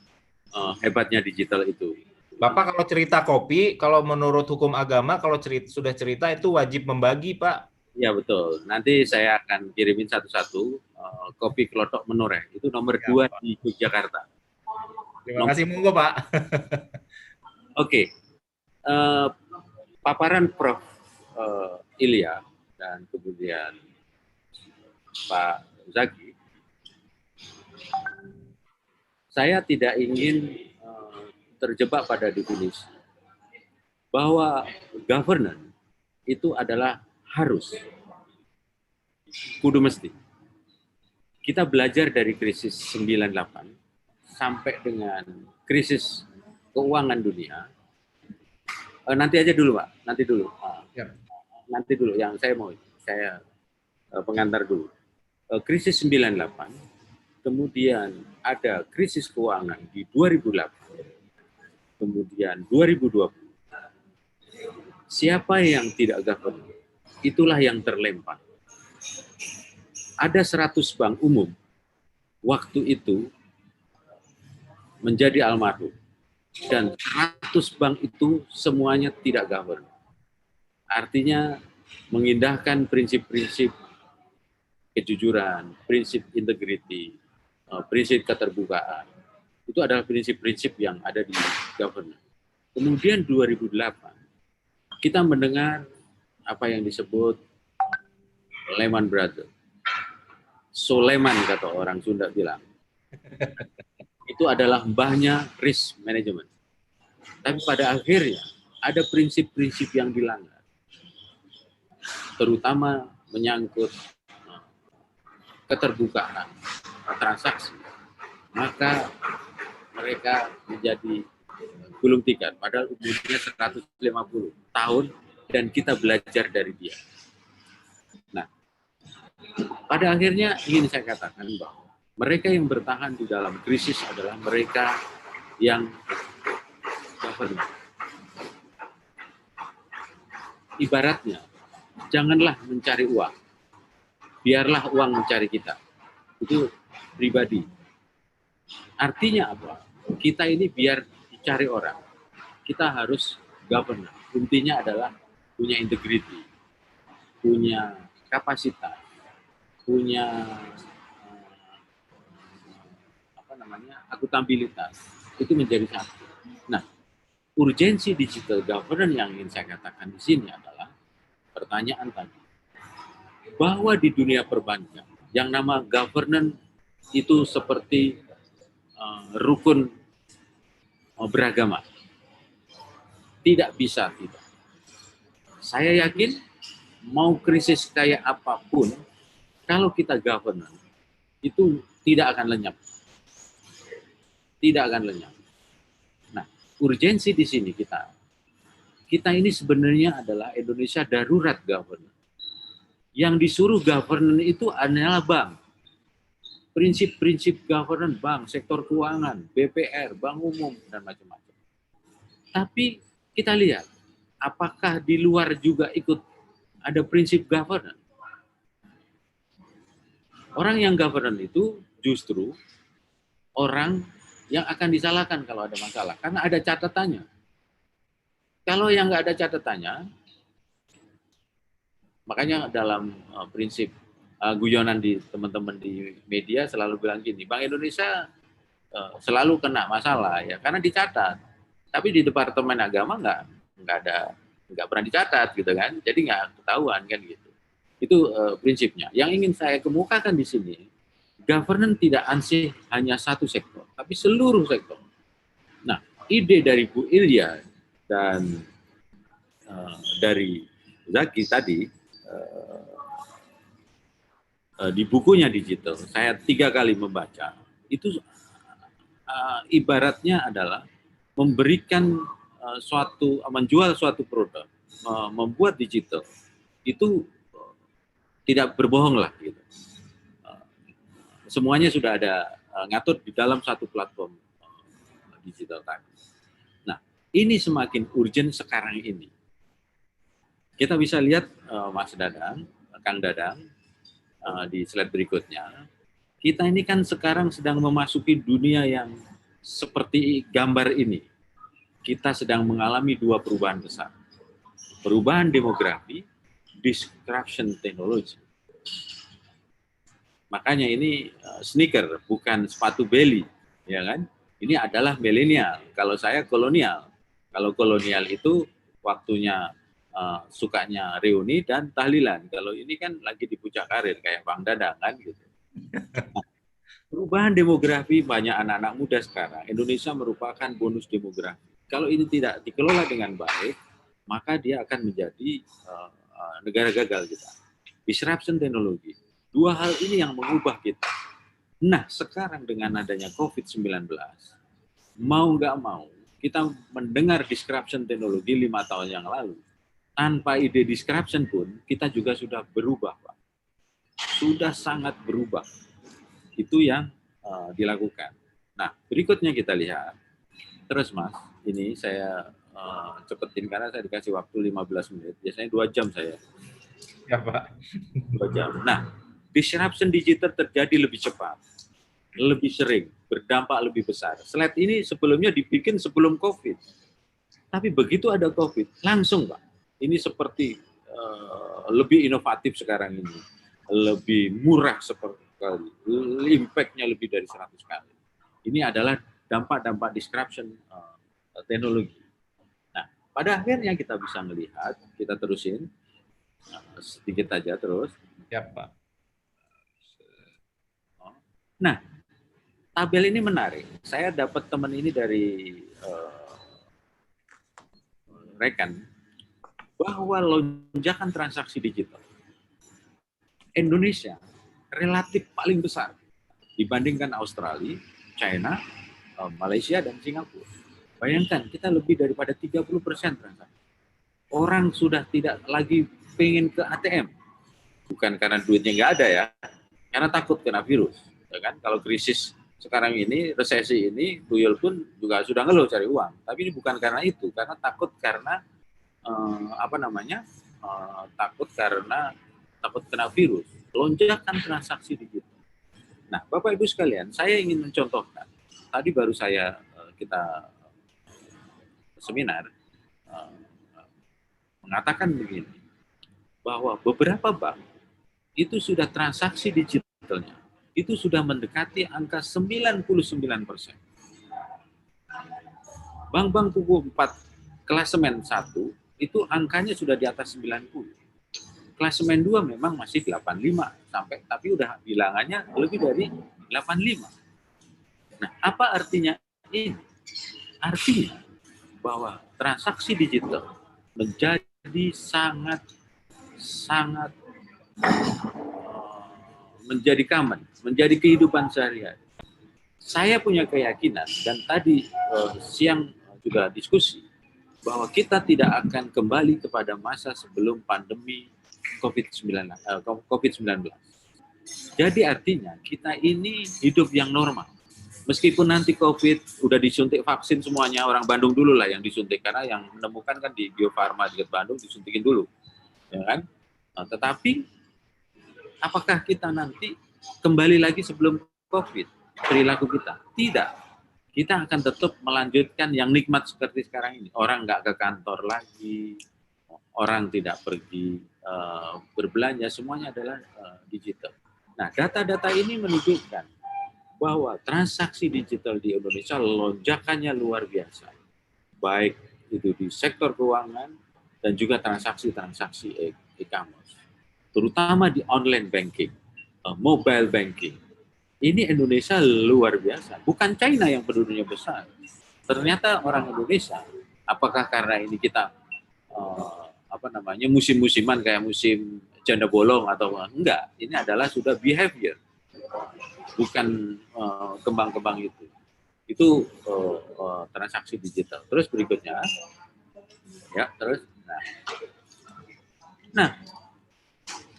hebatnya digital itu. Bapak kalau cerita kopi, kalau menurut hukum agama, kalau sudah cerita itu wajib membagi Pak. Ya betul. Nanti saya akan kirimin satu-satu Kopi Klotok Menoreh. Itu nomor 2 di Yogyakarta. Terima kasih, monggo Pak. Oke. Paparan Prof. Ilya dan kemudian Pak Zaki, saya tidak ingin terjebak pada definisi bahwa governance itu adalah harus, kudu mesti. Kita belajar dari krisis 98 sampai dengan krisis keuangan dunia. Nanti aja dulu Pak, nanti dulu. Nanti dulu yang saya pengantar dulu. Krisis 98, kemudian ada krisis keuangan di 2008, kemudian 2020. Siapa yang tidak govern, itulah yang terlempar. Ada 100 bank umum, waktu itu menjadi almarhum. Dan 100 bank itu semuanya tidak govern. Artinya mengindahkan prinsip-prinsip kejujuran, prinsip integriti, prinsip keterbukaan. Itu adalah prinsip-prinsip yang ada di governance. Kemudian 2008, kita mendengar apa yang disebut Lehman Brothers. Soleman kata orang Sunda bilang. Itu adalah mbahnya risk management. Tapi pada akhirnya ada prinsip-prinsip yang dilanggar. Terutama menyangkut keterbukaan transaksi. Maka mereka menjadi gulung tikar. Padahal umurnya 150 tahun dan kita belajar dari dia. Nah, pada akhirnya ingin saya katakan bahwa mereka yang bertahan di dalam krisis adalah mereka yang govern. Ibaratnya, janganlah mencari uang, biarlah uang mencari kita. Itu pribadi. Artinya apa? Kita ini biar dicari orang. Kita harus govern. Intinya adalah punya integriti, punya kapasitas, punya akuntabilitas. Itu menjadi satu. Nah, urgensi digital governance yang ingin saya katakan di sini adalah pertanyaan tadi. Bahwa di dunia perbankan, yang nama governance itu seperti rukun beragama. Tidak bisa tidak. Saya yakin mau krisis kayak apapun, kalau kita governance, itu tidak akan lenyap. Tidak akan lenyap. Nah, urgensi di sini kita ini sebenarnya adalah Indonesia darurat governance. Yang disuruh governance itu adalah bank. Prinsip-prinsip governance bank, sektor keuangan, BPR, bank umum, dan macam-macam. Tapi kita lihat apakah di luar juga ikut ada prinsip governance. Orang yang governance itu justru orang yang akan disalahkan kalau ada masalah, karena ada catatannya. Kalau yang nggak ada catatannya, makanya dalam prinsip guyonan di teman-teman di media selalu bilang gini, Bank Indonesia selalu kena masalah ya karena dicatat, tapi di Departemen Agama nggak pernah dicatat gitu kan, jadi nggak ketahuan kan gitu. Itu prinsipnya. Yang ingin saya kemukakan di sini, governance tidak ansih hanya satu sektor, tapi seluruh sektor. Nah, ide dari Bu Ilya dan dari Zaki tadi di bukunya digital, saya 3 kali membaca, itu ibaratnya adalah memberikan menjual suatu produk, membuat digital, itu tidak berbohong lah gitu. Semuanya sudah ada ngatur di dalam satu platform digital tadi. Nah, ini semakin urgent sekarang ini. Kita bisa lihat Mas Dadang, Kang Dadang, di slide berikutnya. Kita ini kan sekarang sedang memasuki dunia yang seperti gambar ini. Kita sedang mengalami 2 perubahan besar. Perubahan demografi, disruption teknologi. Makanya ini sneaker, bukan sepatu belly, ya kan? Ini adalah milenial. Kalau saya kolonial. Kalau kolonial itu waktunya sukanya reuni dan tahlilan. Kalau ini kan lagi di puncak karir kayak Bang Dadang kan gitu. Nah, perubahan demografi, banyak anak-anak muda sekarang. Indonesia merupakan bonus demografi. Kalau ini tidak dikelola dengan baik, maka dia akan menjadi negara gagal kita. Disruption teknologi. 2 hal ini yang mengubah kita. Nah, sekarang dengan adanya COVID-19, mau nggak mau, kita mendengar disruption teknologi 5 tahun yang lalu. Tanpa ide disruption pun, kita juga sudah berubah, Pak. Sudah sangat berubah. Itu yang dilakukan. Nah, berikutnya kita lihat. Terus, Mas, ini saya cepetin karena saya dikasih waktu 15 menit. Biasanya 2 jam saya. Ya, Pak. 2 jam. Nah, disruption digital terjadi lebih cepat, lebih sering, berdampak lebih besar. Slide ini sebelumnya dibikin sebelum COVID. Tapi begitu ada COVID, langsung, Pak. Ini seperti lebih inovatif sekarang ini. Lebih murah seperti kali. Impact-nya lebih dari 100 kali. Ini adalah dampak-dampak disruption teknologi. Nah, pada akhirnya kita bisa melihat, kita terusin, sedikit aja terus. Ya, Pak. Nah, tabel ini menarik. Saya dapat teman ini dari rekan, bahwa lonjakan transaksi digital Indonesia relatif paling besar dibandingkan Australia, China, Malaysia, dan Singapura. Bayangkan, kita lebih daripada 30% transaksi. Orang sudah tidak lagi pengen ke ATM. Bukan karena duitnya nggak ada ya, karena takut kena virus. Ya kan? Kalau krisis sekarang ini, resesi ini, Tuyul pun juga sudah ngeluh cari uang. Tapi ini bukan karena itu, karena takut karena takut kena virus. Lonjakan transaksi digital. Nah, Bapak Ibu sekalian, saya ingin mencontohkan. Tadi baru kita seminar mengatakan begini, bahwa beberapa bank itu sudah transaksi digitalnya itu sudah mendekati angka 99%. Bank-bank kuku 4 klasemen 1 itu angkanya sudah di atas 90. Klasemen 2 memang masih 85 tapi udah bilangannya lebih dari 85. Nah, apa artinya ini? Artinya bahwa transaksi digital menjadi sangat menjadi common, menjadi kehidupan sehari-hari. Saya punya keyakinan dan tadi siang juga diskusi bahwa kita tidak akan kembali kepada masa sebelum pandemi COVID-19. Jadi artinya kita ini hidup yang normal. Meskipun nanti COVID udah disuntik vaksin semuanya, orang Bandung dulu lah yang disuntik, karena yang menemukan kan di Bio Farma di Bandung disuntikin dulu, ya kan? Nah, tetapi apakah kita nanti kembali lagi sebelum COVID perilaku kita? Tidak. Kita akan tetap melanjutkan yang nikmat seperti sekarang ini. Orang nggak ke kantor lagi, orang tidak pergi berbelanja, semuanya adalah digital. Nah, data-data ini menunjukkan bahwa transaksi digital di Indonesia lonjakannya luar biasa. Baik itu di sektor keuangan dan juga transaksi-transaksi e-commerce. Terutama di online banking, mobile banking. Ini Indonesia luar biasa. Bukan China yang penduduknya besar. Ternyata orang Indonesia, apakah karena ini kita musim-musiman kayak musim janda bolong atau enggak? Ini adalah sudah behavior. Bukan kembang-kembang itu transaksi digital. Terus berikutnya, ya terus, nah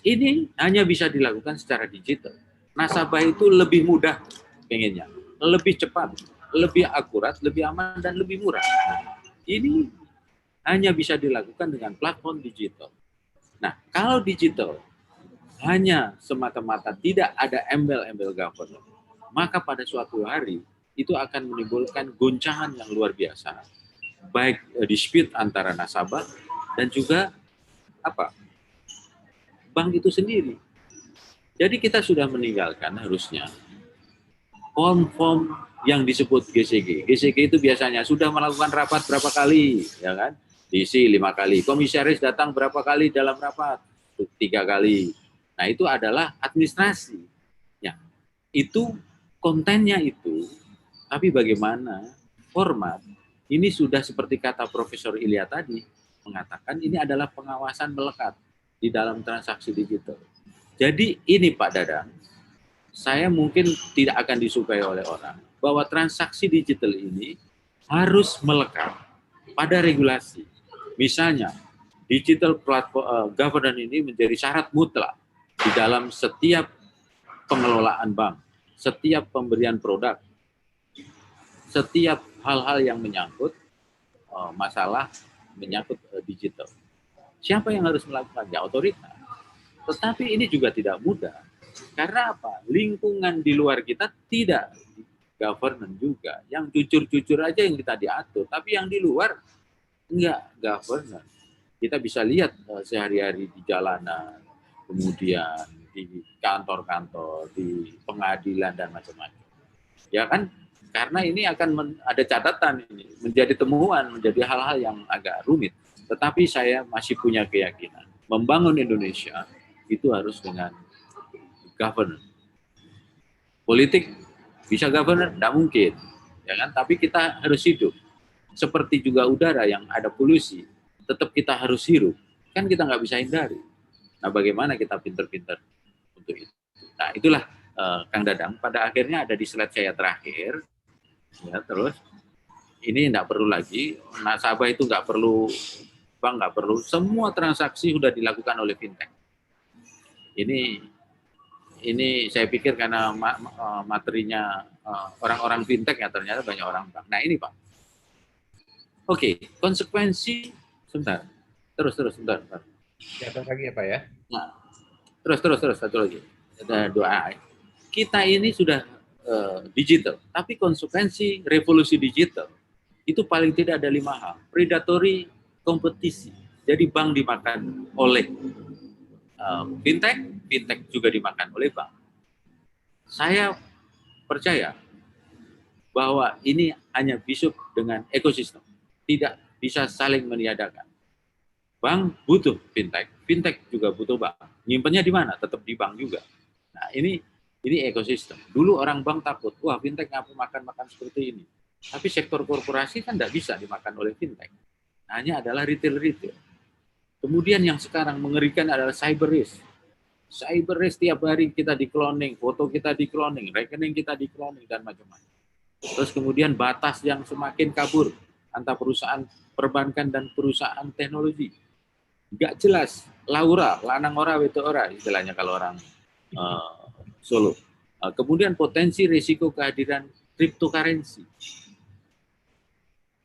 ini hanya bisa dilakukan secara digital. Nasabah itu lebih mudah pengennya, lebih cepat, lebih akurat, lebih aman dan lebih murah. Ini hanya bisa dilakukan dengan platform digital. Nah, kalau digital hanya semata-mata tidak ada embel-embel governance, maka pada suatu hari itu akan menimbulkan goncangan yang luar biasa, baik dispute antara nasabah dan juga bank itu sendiri. Jadi kita sudah meninggalkan harusnya form yang disebut GCG. GCG itu biasanya sudah melakukan rapat berapa kali, ya kan? Diisi 5 kali. Komisaris datang berapa kali dalam rapat? 3 kali. Nah, itu adalah administrasi. Ya, itu kontennya itu, tapi bagaimana format, ini sudah seperti kata Profesor Ilya tadi, mengatakan ini adalah pengawasan melekat di dalam transaksi digital. Jadi ini Pak Dadang, saya mungkin tidak akan disukai oleh orang, bahwa transaksi digital ini harus melekat pada regulasi. Misalnya, digital platform governance ini menjadi syarat mutlak di dalam setiap pengelolaan bank, setiap pemberian produk, setiap hal-hal yang menyangkut masalah menyangkut digital. Siapa yang harus melakukannya? Otoritas. Tetapi ini juga tidak mudah. Karena apa? Lingkungan di luar kita tidak governance juga. Yang jujur-jujur aja yang kita diatur, tapi yang di luar enggak governance. Kita bisa lihat sehari-hari di jalanan, kemudian di kantor-kantor, di pengadilan dan macam-macam. Ya kan? Karena ini akan ada catatan ini, menjadi temuan, menjadi hal-hal yang agak rumit. Tetapi saya masih punya keyakinan membangun Indonesia itu harus dengan governance. Politik bisa governance? Tidak mungkin, ya kan? Tapi kita harus hidup. Seperti juga udara yang ada polusi, tetap kita harus hirup. Kan kita nggak bisa hindari. Nah, bagaimana kita pinter-pinter untuk itu? Nah, itulah Kang Dadang. Pada akhirnya ada di slide saya terakhir. Ya, terus ini tidak perlu lagi. Nasabah itu nggak perlu, bank nggak perlu. Semua transaksi sudah dilakukan oleh fintech. Ini saya pikir karena materinya orang-orang fintech ya, ternyata banyak orang bank. Nah ini Pak. Oke, konsekuensi sebentar. Terus sebentar. Siapa lagi ya Pak ya? Nah, terus satu lagi. Ada 2A. Kita ini sudah digital, tapi konsekuensi revolusi digital itu paling tidak ada 5 hal. Predatory kompetisi. Jadi bank dimakan oleh fintech juga dimakan oleh bank. Saya percaya bahwa ini hanya bisa dengan ekosistem, tidak bisa saling meniadakan. Bank butuh fintech juga butuh bank. Nyimpennya di mana? Tetap di bank juga. Nah, ini ekosistem. Dulu orang bank takut, wah fintech ngapa makan seperti ini. Tapi sektor korporasi kan tidak bisa dimakan oleh fintech. Hanya adalah retail. Kemudian yang sekarang mengerikan adalah cyber risk. Cyber risk tiap hari kita di-cloning, foto kita di-cloning, rekening kita di-cloning, dan macam-macam. Terus kemudian batas yang semakin kabur antara perusahaan perbankan dan perusahaan teknologi. Nggak jelas, laura, lanang ora, wedo ora, istilahnya kalau orang Solo. Kemudian potensi risiko kehadiran cryptocurrency.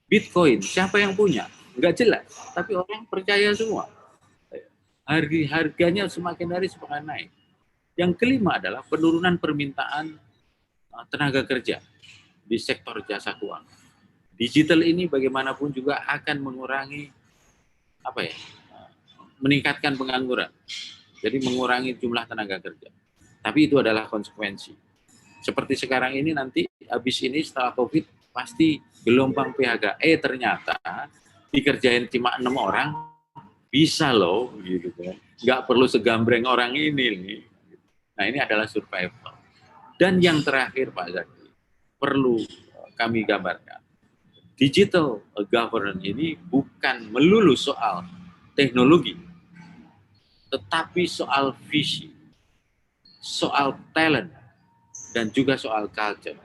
Bitcoin, siapa yang punya? Nggak jelas, tapi orang percaya semua. Harganya semakin hari semakin naik. Yang kelima adalah penurunan permintaan tenaga kerja di sektor jasa keuangan. Digital ini bagaimanapun juga akan mengurangi meningkatkan pengangguran. Jadi mengurangi jumlah tenaga kerja. Tapi itu adalah konsekuensi. Seperti sekarang ini nanti habis ini setelah Covid pasti gelombang PHK. Ternyata dikerjain cuma 6 orang bisa loh gitu kan. Nggak perlu segambreng orang ini nih. Nah, ini adalah survival. Dan yang terakhir Pak Zaki, perlu kami gambarkan. Digital governance ini bukan melulu soal teknologi, tetapi soal visi, soal talent, dan juga soal culture.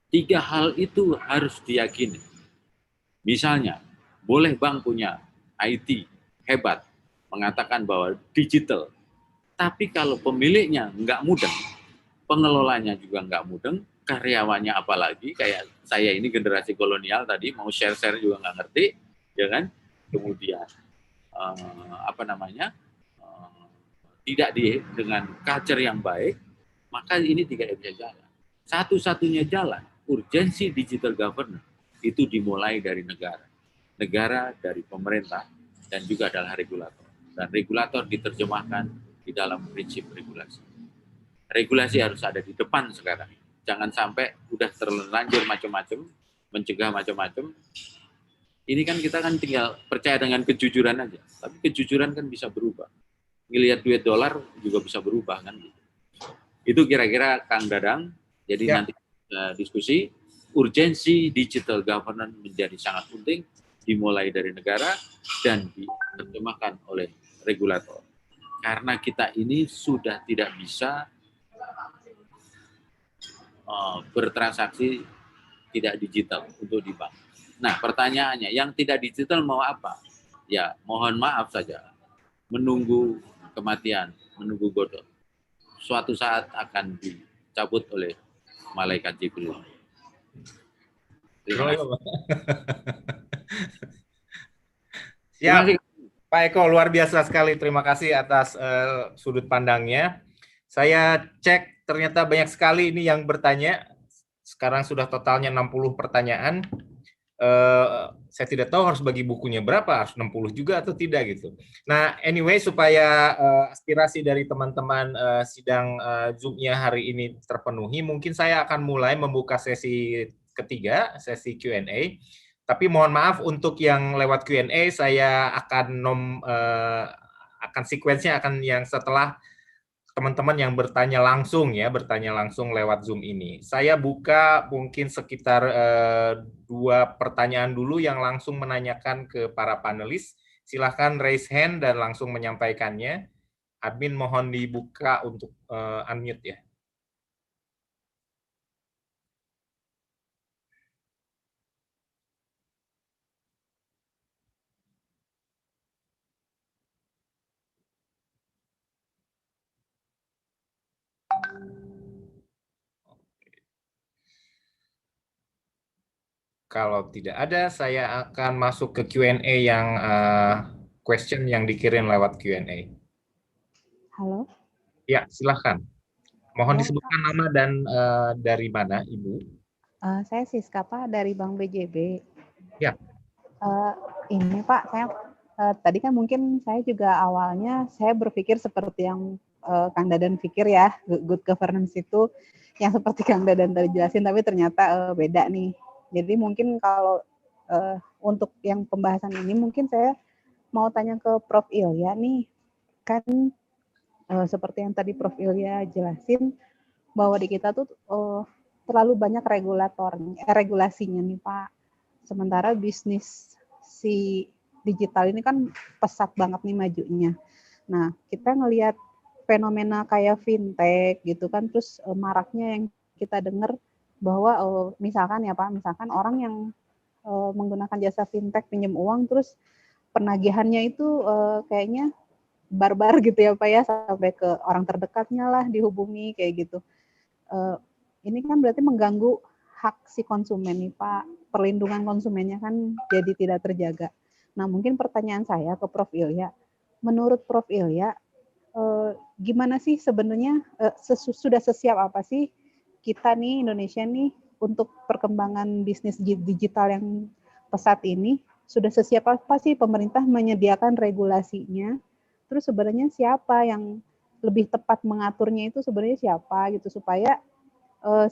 3 hal itu harus diyakini. Misalnya, boleh bank punya IT hebat, mengatakan bahwa digital, tapi kalau pemiliknya nggak mudeng, pengelolanya juga nggak mudeng, karyawannya apalagi, kayak saya ini generasi kolonial tadi, mau share-share juga nggak ngerti, ya kan? Kemudian, tidak dengan culture yang baik, maka ini tidak bisa jalan. Satu-satunya jalan, urgensi digital governance, itu dimulai dari negara. Negara dari pemerintah, dan juga adalah regulator. Dan regulator diterjemahkan di dalam prinsip regulasi. Regulasi harus ada di depan sekarang. Jangan sampai udah terlanjur macam-macam, mencegah macam-macam. Ini kan kita kan tinggal percaya dengan kejujuran aja. Tapi kejujuran kan bisa berubah. Ngelihat duit dolar juga bisa berubah kan. Itu kira-kira Kang Dadang. Jadi nanti diskusi. Urgensi digital governance menjadi sangat penting, dimulai dari negara dan diterjemahkan oleh regulator. Karena kita ini sudah tidak bisa bertransaksi tidak digital untuk di bank. Nah, pertanyaannya, yang tidak digital mau apa? Ya, mohon maaf saja, menunggu kematian, menunggu godot. Suatu saat akan dicabut oleh malaikat Jibril. Terima kasih. Siap, Pak Eko, luar biasa sekali. Terima kasih atas sudut pandangnya. Saya cek ternyata banyak sekali ini yang bertanya. Sekarang sudah totalnya 60 pertanyaan. Saya tidak tahu harus bagi bukunya berapa, harus 60 juga atau tidak gitu. Nah, anyway, supaya aspirasi dari teman-teman sidang Zoom-nya hari ini terpenuhi, mungkin saya akan mulai membuka sesi ketiga, sesi Q&A. Tapi mohon maaf untuk yang lewat Q&A, saya akan sekuensinya akan yang setelah teman-teman yang bertanya langsung lewat Zoom ini. Saya buka mungkin sekitar 2 pertanyaan dulu yang langsung menanyakan ke para panelis. Silahkan raise hand dan langsung menyampaikannya. Admin mohon dibuka untuk unmute ya. Kalau tidak ada, saya akan masuk ke Q&A yang question yang dikirim lewat Q&A. Halo. Ya, silahkan. Mohon disebutkan nama dan dari mana, Ibu? Saya Siska, Pak, dari Bank BJB. Ya. Ini Pak, saya tadi kan mungkin saya juga awalnya saya berpikir seperti yang Kang Dadan pikir ya, good governance itu yang seperti Kang Dadan tadi jelasin, tapi ternyata beda nih. Jadi mungkin kalau untuk yang pembahasan ini mungkin saya mau tanya ke Prof. Ilya nih, kan seperti yang tadi Prof. Ilya jelasin bahwa di kita tuh terlalu banyak regulasinya nih Pak. Sementara bisnis si digital ini kan pesat banget nih majunya. Nah, kita ngelihat fenomena kayak fintech gitu kan, terus maraknya yang kita dengar bahwa misalkan ya Pak, misalkan orang yang menggunakan jasa fintech pinjam uang, terus penagihannya itu kayaknya barbar gitu ya Pak ya, sampai ke orang terdekatnya lah dihubungi kayak gitu. Ini kan berarti mengganggu hak si konsumen nih Pak, perlindungan konsumennya kan jadi tidak terjaga. Nah mungkin pertanyaan saya ke Prof. Ilya, menurut Prof. Ilya, gimana sih sebenarnya sudah sesiap apa sih kita nih Indonesia nih untuk perkembangan bisnis digital yang pesat ini? Sudah sesiap apa sih pemerintah menyediakan regulasinya? Terus sebenarnya siapa yang lebih tepat mengaturnya itu sebenarnya siapa gitu supaya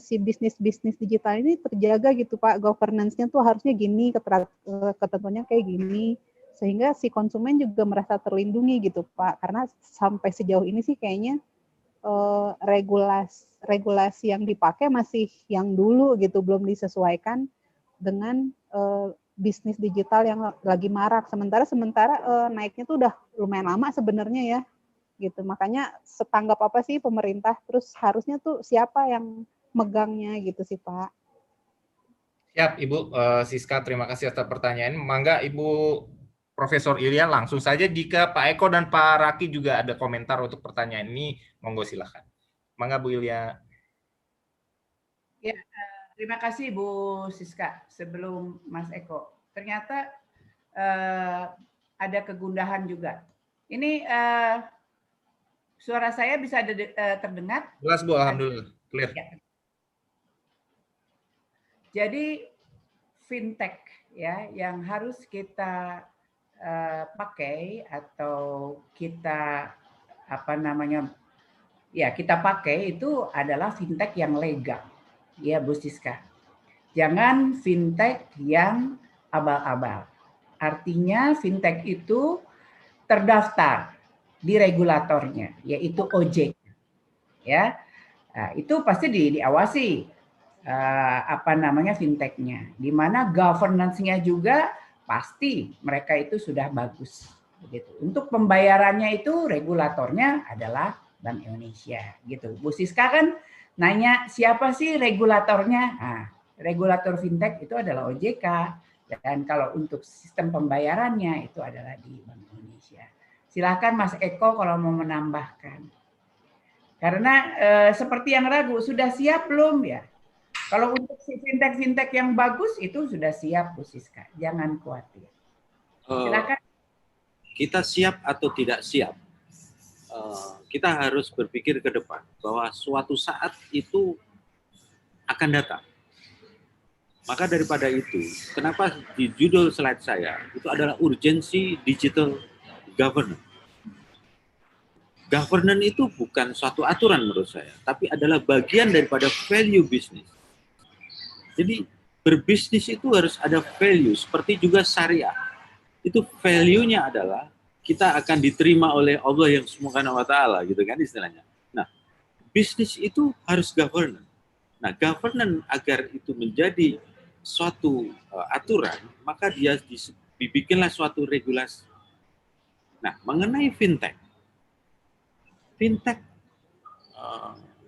si bisnis digital ini terjaga gitu Pak, governance-nya tuh harusnya gini, ketentuannya kayak gini, sehingga si konsumen juga merasa terlindungi gitu Pak, karena sampai sejauh ini sih kayaknya regulasi yang dipakai masih yang dulu gitu, belum disesuaikan dengan bisnis digital yang lagi marak. Sementara naiknya tuh udah lumayan lama sebenarnya ya, gitu. Makanya setanggap apa sih pemerintah? Terus harusnya tuh siapa yang megangnya gitu sih Pak? Siap Ibu Siska, terima kasih atas pertanyaan. Mangga Ibu Profesor Ilya langsung saja, jika Pak Eko dan Pak Raki juga ada komentar untuk pertanyaan ini, monggo silakan. Mangga Bu Ilya. Ya, terima kasih Bu Siska. Sebelum Mas Eko, ternyata ada kegundahan juga. Ini suara saya bisa terdengar? Jelas Bu, alhamdulillah, clear. Ya. Jadi fintech ya yang harus kita pakai atau kita kita pakai itu adalah fintech yang legal, ya Bu Siska. Jangan fintech yang abal-abal. Artinya fintech itu terdaftar di regulatornya, yaitu OJK. Ya, nah, itu pasti diawasi fintechnya, di mana governance-nya juga pasti mereka itu sudah bagus. Begitu. Untuk pembayarannya itu regulatornya adalah Bank Indonesia, gitu. Bu Siska kan nanya siapa sih regulatornya? Nah, regulator fintech itu adalah OJK, dan kalau untuk sistem pembayarannya itu adalah di Bank Indonesia. Silakan Mas Eko kalau mau menambahkan. Karena seperti yang ragu, sudah siap belum ya? Kalau untuk si fintech yang bagus itu sudah siap Bu Siska, jangan khawatir. Silakan. Kita siap atau tidak siap, kita harus berpikir ke depan bahwa suatu saat itu akan datang. Maka daripada itu, kenapa di judul slide saya itu adalah urgensi digital governance. Governance itu bukan suatu aturan menurut saya, tapi adalah bagian daripada value bisnis. Jadi berbisnis itu harus ada value, seperti juga syariah. Itu value-nya adalah kita akan diterima oleh Allah yang Subhanahu wa taala, gitu kan istilahnya. Nah, bisnis itu harus governance. Nah, governance agar itu menjadi suatu aturan, maka dia dibikinlah suatu regulasi. Nah, mengenai fintech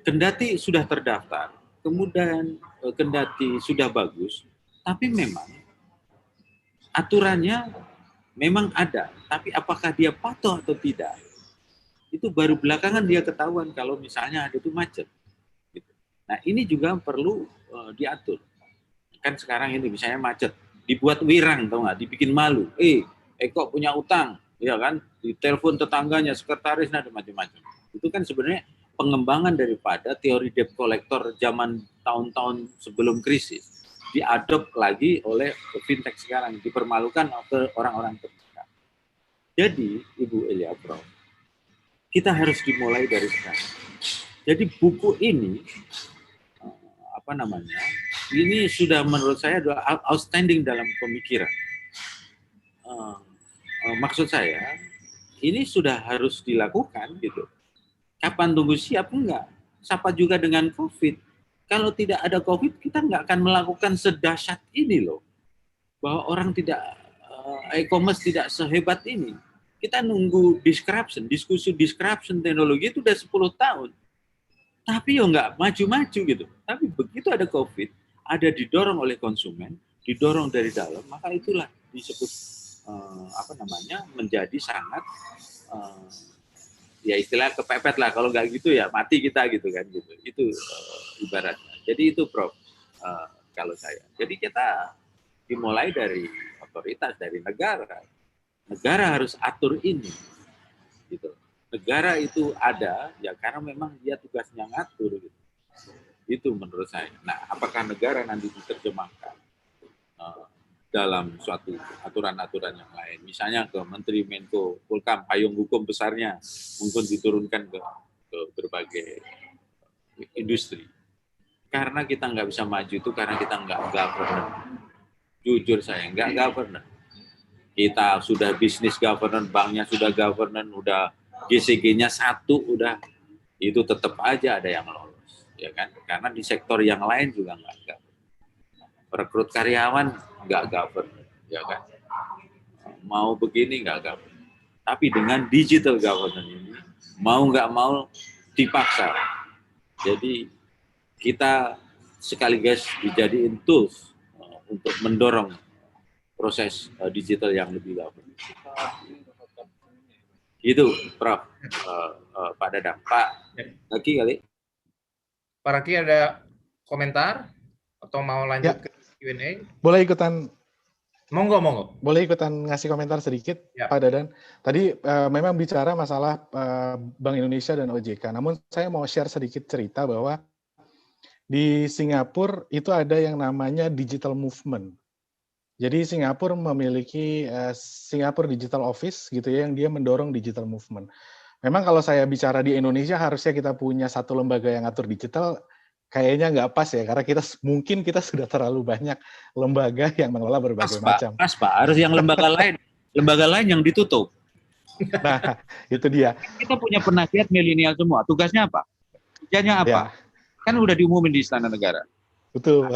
kendati sudah terdaftar, kemudian kendati sudah bagus, tapi memang aturannya memang ada, tapi apakah dia patuh atau tidak, itu baru belakangan dia ketahuan kalau misalnya ada itu macet. Gitu. Nah ini juga perlu diatur. Kan sekarang ini misalnya macet, dibuat wirang, tau nggak, dibikin malu. Eko punya utang, ya kan, ditelepon tetangganya, sekretarisnya, ada macam-macam. Itu kan sebenarnya pengembangan daripada teori debt collector zaman tahun-tahun sebelum krisis diadop lagi oleh fintech sekarang, dipermalukan ke orang-orang terdekat. Jadi Ibu Ilya, Prof, kita harus dimulai dari sekarang. Jadi buku ini ini sudah menurut saya adalah outstanding dalam pemikiran. Maksud saya ini sudah harus dilakukan gitu. Kapan tunggu siap? Enggak. Siapa juga dengan COVID. Kalau tidak ada COVID, kita enggak akan melakukan sedahsyat ini loh. Bahwa orang tidak, e-commerce tidak sehebat ini. Kita nunggu diskusi disruption teknologi itu udah 10 tahun. Tapi ya enggak maju-maju gitu. Tapi begitu ada COVID, ada didorong oleh konsumen, didorong dari dalam, maka itulah disebut menjadi sangat ya istilah kepepet lah, kalau nggak gitu ya mati kita gitu kan gitu. Itu ibaratnya. Jadi itu Prof. kalau saya. Jadi kita dimulai dari otoritas, dari negara. Negara harus atur ini. Gitu. Negara itu ada ya karena memang dia tugasnya ngatur. Gitu. Itu menurut saya. Nah, apakah negara nanti diterjemahkan dalam suatu aturan-aturan yang lain, misalnya ke Menteri Menko Polhukam, payung hukum besarnya mungkin diturunkan ke berbagai industri. Karena kita nggak bisa maju itu karena kita nggak governance. Jujur saya nggak governance. Kita sudah bisnis governance, banknya sudah governance, udah GCG-nya satu, udah itu tetap aja ada yang lolos, ya kan? Karena di sektor yang lain juga nggak governance. Rekrut karyawan nggak governance, ya kan? Mau begini nggak governance. Tapi dengan digital governance ini, mau nggak mau dipaksa. Jadi kita sekaligus dijadiin tools untuk mendorong proses digital yang lebih governance. Itu, Prof. Pak Dadang. Pak Raki kali. Pak Raki ada komentar atau mau lanjut ke Q&A? Boleh ikutan? Monggo. Boleh ikutan ngasih komentar sedikit, ya. Pak Dadan. Tadi memang bicara masalah Bank Indonesia dan OJK. Namun saya mau share sedikit cerita bahwa di Singapura itu ada yang namanya digital movement. Jadi Singapura memiliki Singapore Digital Office gitu ya, yang dia mendorong digital movement. Memang kalau saya bicara di Indonesia harusnya kita punya satu lembaga yang atur digital. Kayaknya nggak pas ya, karena mungkin kita sudah terlalu banyak lembaga yang mengelola berbagai macam. Pas, Pak. Harus yang lembaga lain yang ditutup. Nah, itu dia. Kita punya penasihat milenial semua. Tugasnya apa? Kerjanya apa? Ya. Kan udah diumumin di Istana Negara. Betul.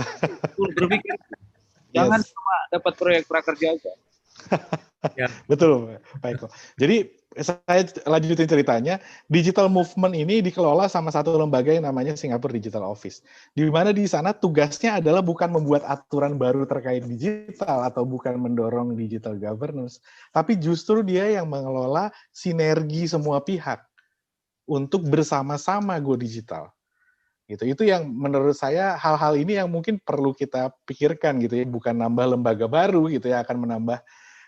Berpikir, jangan cuma dapat proyek prakerja aja. Ya. Betul, Pak Eko. Jadi saya lanjutin ceritanya, digital movement ini dikelola sama satu lembaga yang namanya Singapore Digital Office. Di mana di sana tugasnya adalah bukan membuat aturan baru terkait digital atau bukan mendorong digital governance, tapi justru dia yang mengelola sinergi semua pihak untuk bersama-sama go digital. Gitu. Itu yang menurut saya hal-hal ini yang mungkin perlu kita pikirkan gitu ya, bukan nambah lembaga baru gitu ya, akan menambah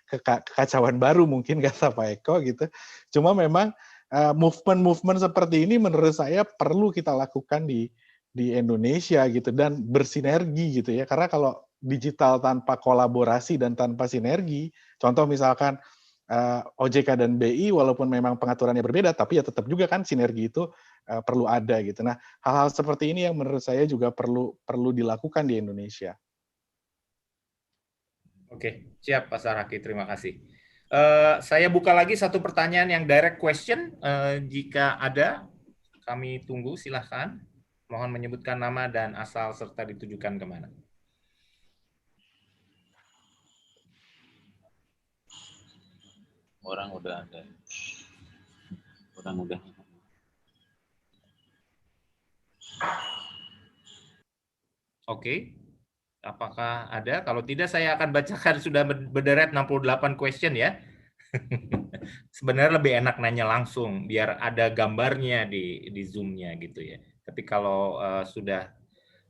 kekacauan baru mungkin kata Pak Eko gitu. Cuma memang movement-movement seperti ini menurut saya perlu kita lakukan di Indonesia gitu dan bersinergi gitu ya. Karena kalau digital tanpa kolaborasi dan tanpa sinergi, contoh misalkan OJK dan BI walaupun memang pengaturannya berbeda, tapi ya tetap juga kan sinergi itu perlu ada gitu. Nah, hal-hal seperti ini yang menurut saya juga perlu dilakukan di Indonesia. Oke, siap Pak Saraki, terima kasih. Saya buka lagi satu pertanyaan yang direct question. Jika ada, kami tunggu, silahkan. Mohon menyebutkan nama dan asal serta ditujukan kemana. Orang udah ada. Orang udah. Oke. Apakah ada? Kalau tidak, saya akan bacakan, sudah berderet 68 question ya. Sebenarnya lebih enak nanya langsung, biar ada gambarnya di Zoom-nya gitu ya. Tapi kalau sudah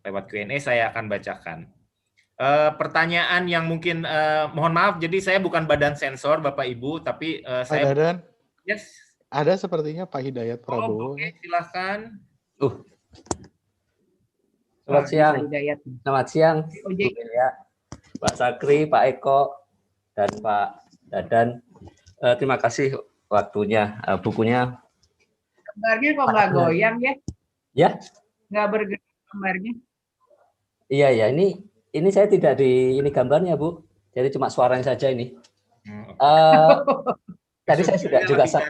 lewat Q&A, saya akan bacakan. Pertanyaan yang mungkin, mohon maaf, jadi saya bukan badan sensor, Bapak Ibu, tapi saya... Dadan, yes. Ada sepertinya Pak Hidayat Prabowo. Oke, silakan. Selamat siang, Pak Sakri, Pak Eko, dan Pak Dadan. Terima kasih waktunya. Bukunya. Gambarnya kok nggak goyang ya? Ya? Nggak bergerak gambarnya? Iya ya. Ini saya tidak ini gambarnya Bu. Jadi cuma suaranya saja ini. Tadi saya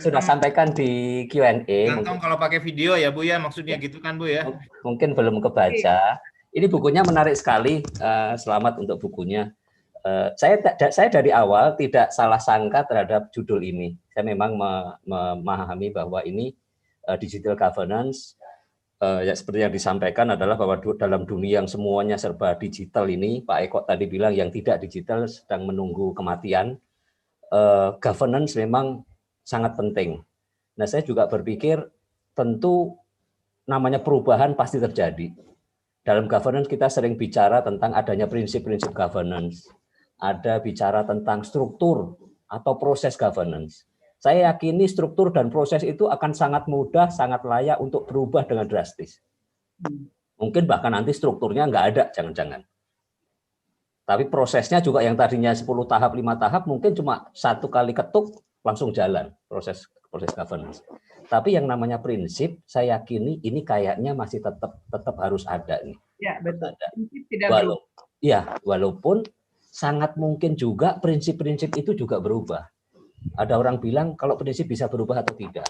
sudah sampaikan di Q&A. Gantung kalau pakai video ya Bu ya, maksudnya gitu kan Bu ya? Mungkin belum kebaca. Ini bukunya menarik sekali. Selamat untuk bukunya. Saya dari awal tidak salah sangka terhadap judul ini. Saya memang memahami bahwa ini digital governance. Ya seperti yang disampaikan adalah bahwa dalam dunia yang semuanya serba digital ini, Pak Eko tadi bilang yang tidak digital sedang menunggu kematian. Governance memang sangat penting. Nah, saya juga berpikir tentu namanya perubahan pasti terjadi. dalam governance kita sering bicara tentang adanya prinsip-prinsip governance, ada bicara tentang struktur atau proses governance. Saya yakini struktur dan proses itu akan sangat mudah, sangat layak untuk berubah dengan drastis. Mungkin bahkan nanti strukturnya nggak ada, jangan-jangan. Tapi prosesnya juga yang tadinya 10 tahap, 5 tahap, mungkin cuma 1 kali ketuk, langsung jalan proses governance. Tapi yang namanya prinsip, saya yakini ini kayaknya masih tetap harus ada nih. Ya, betul. Prinsip tidak berubah. Walaupun sangat mungkin juga prinsip-prinsip itu juga berubah. Ada orang bilang kalau prinsip bisa berubah atau tidak.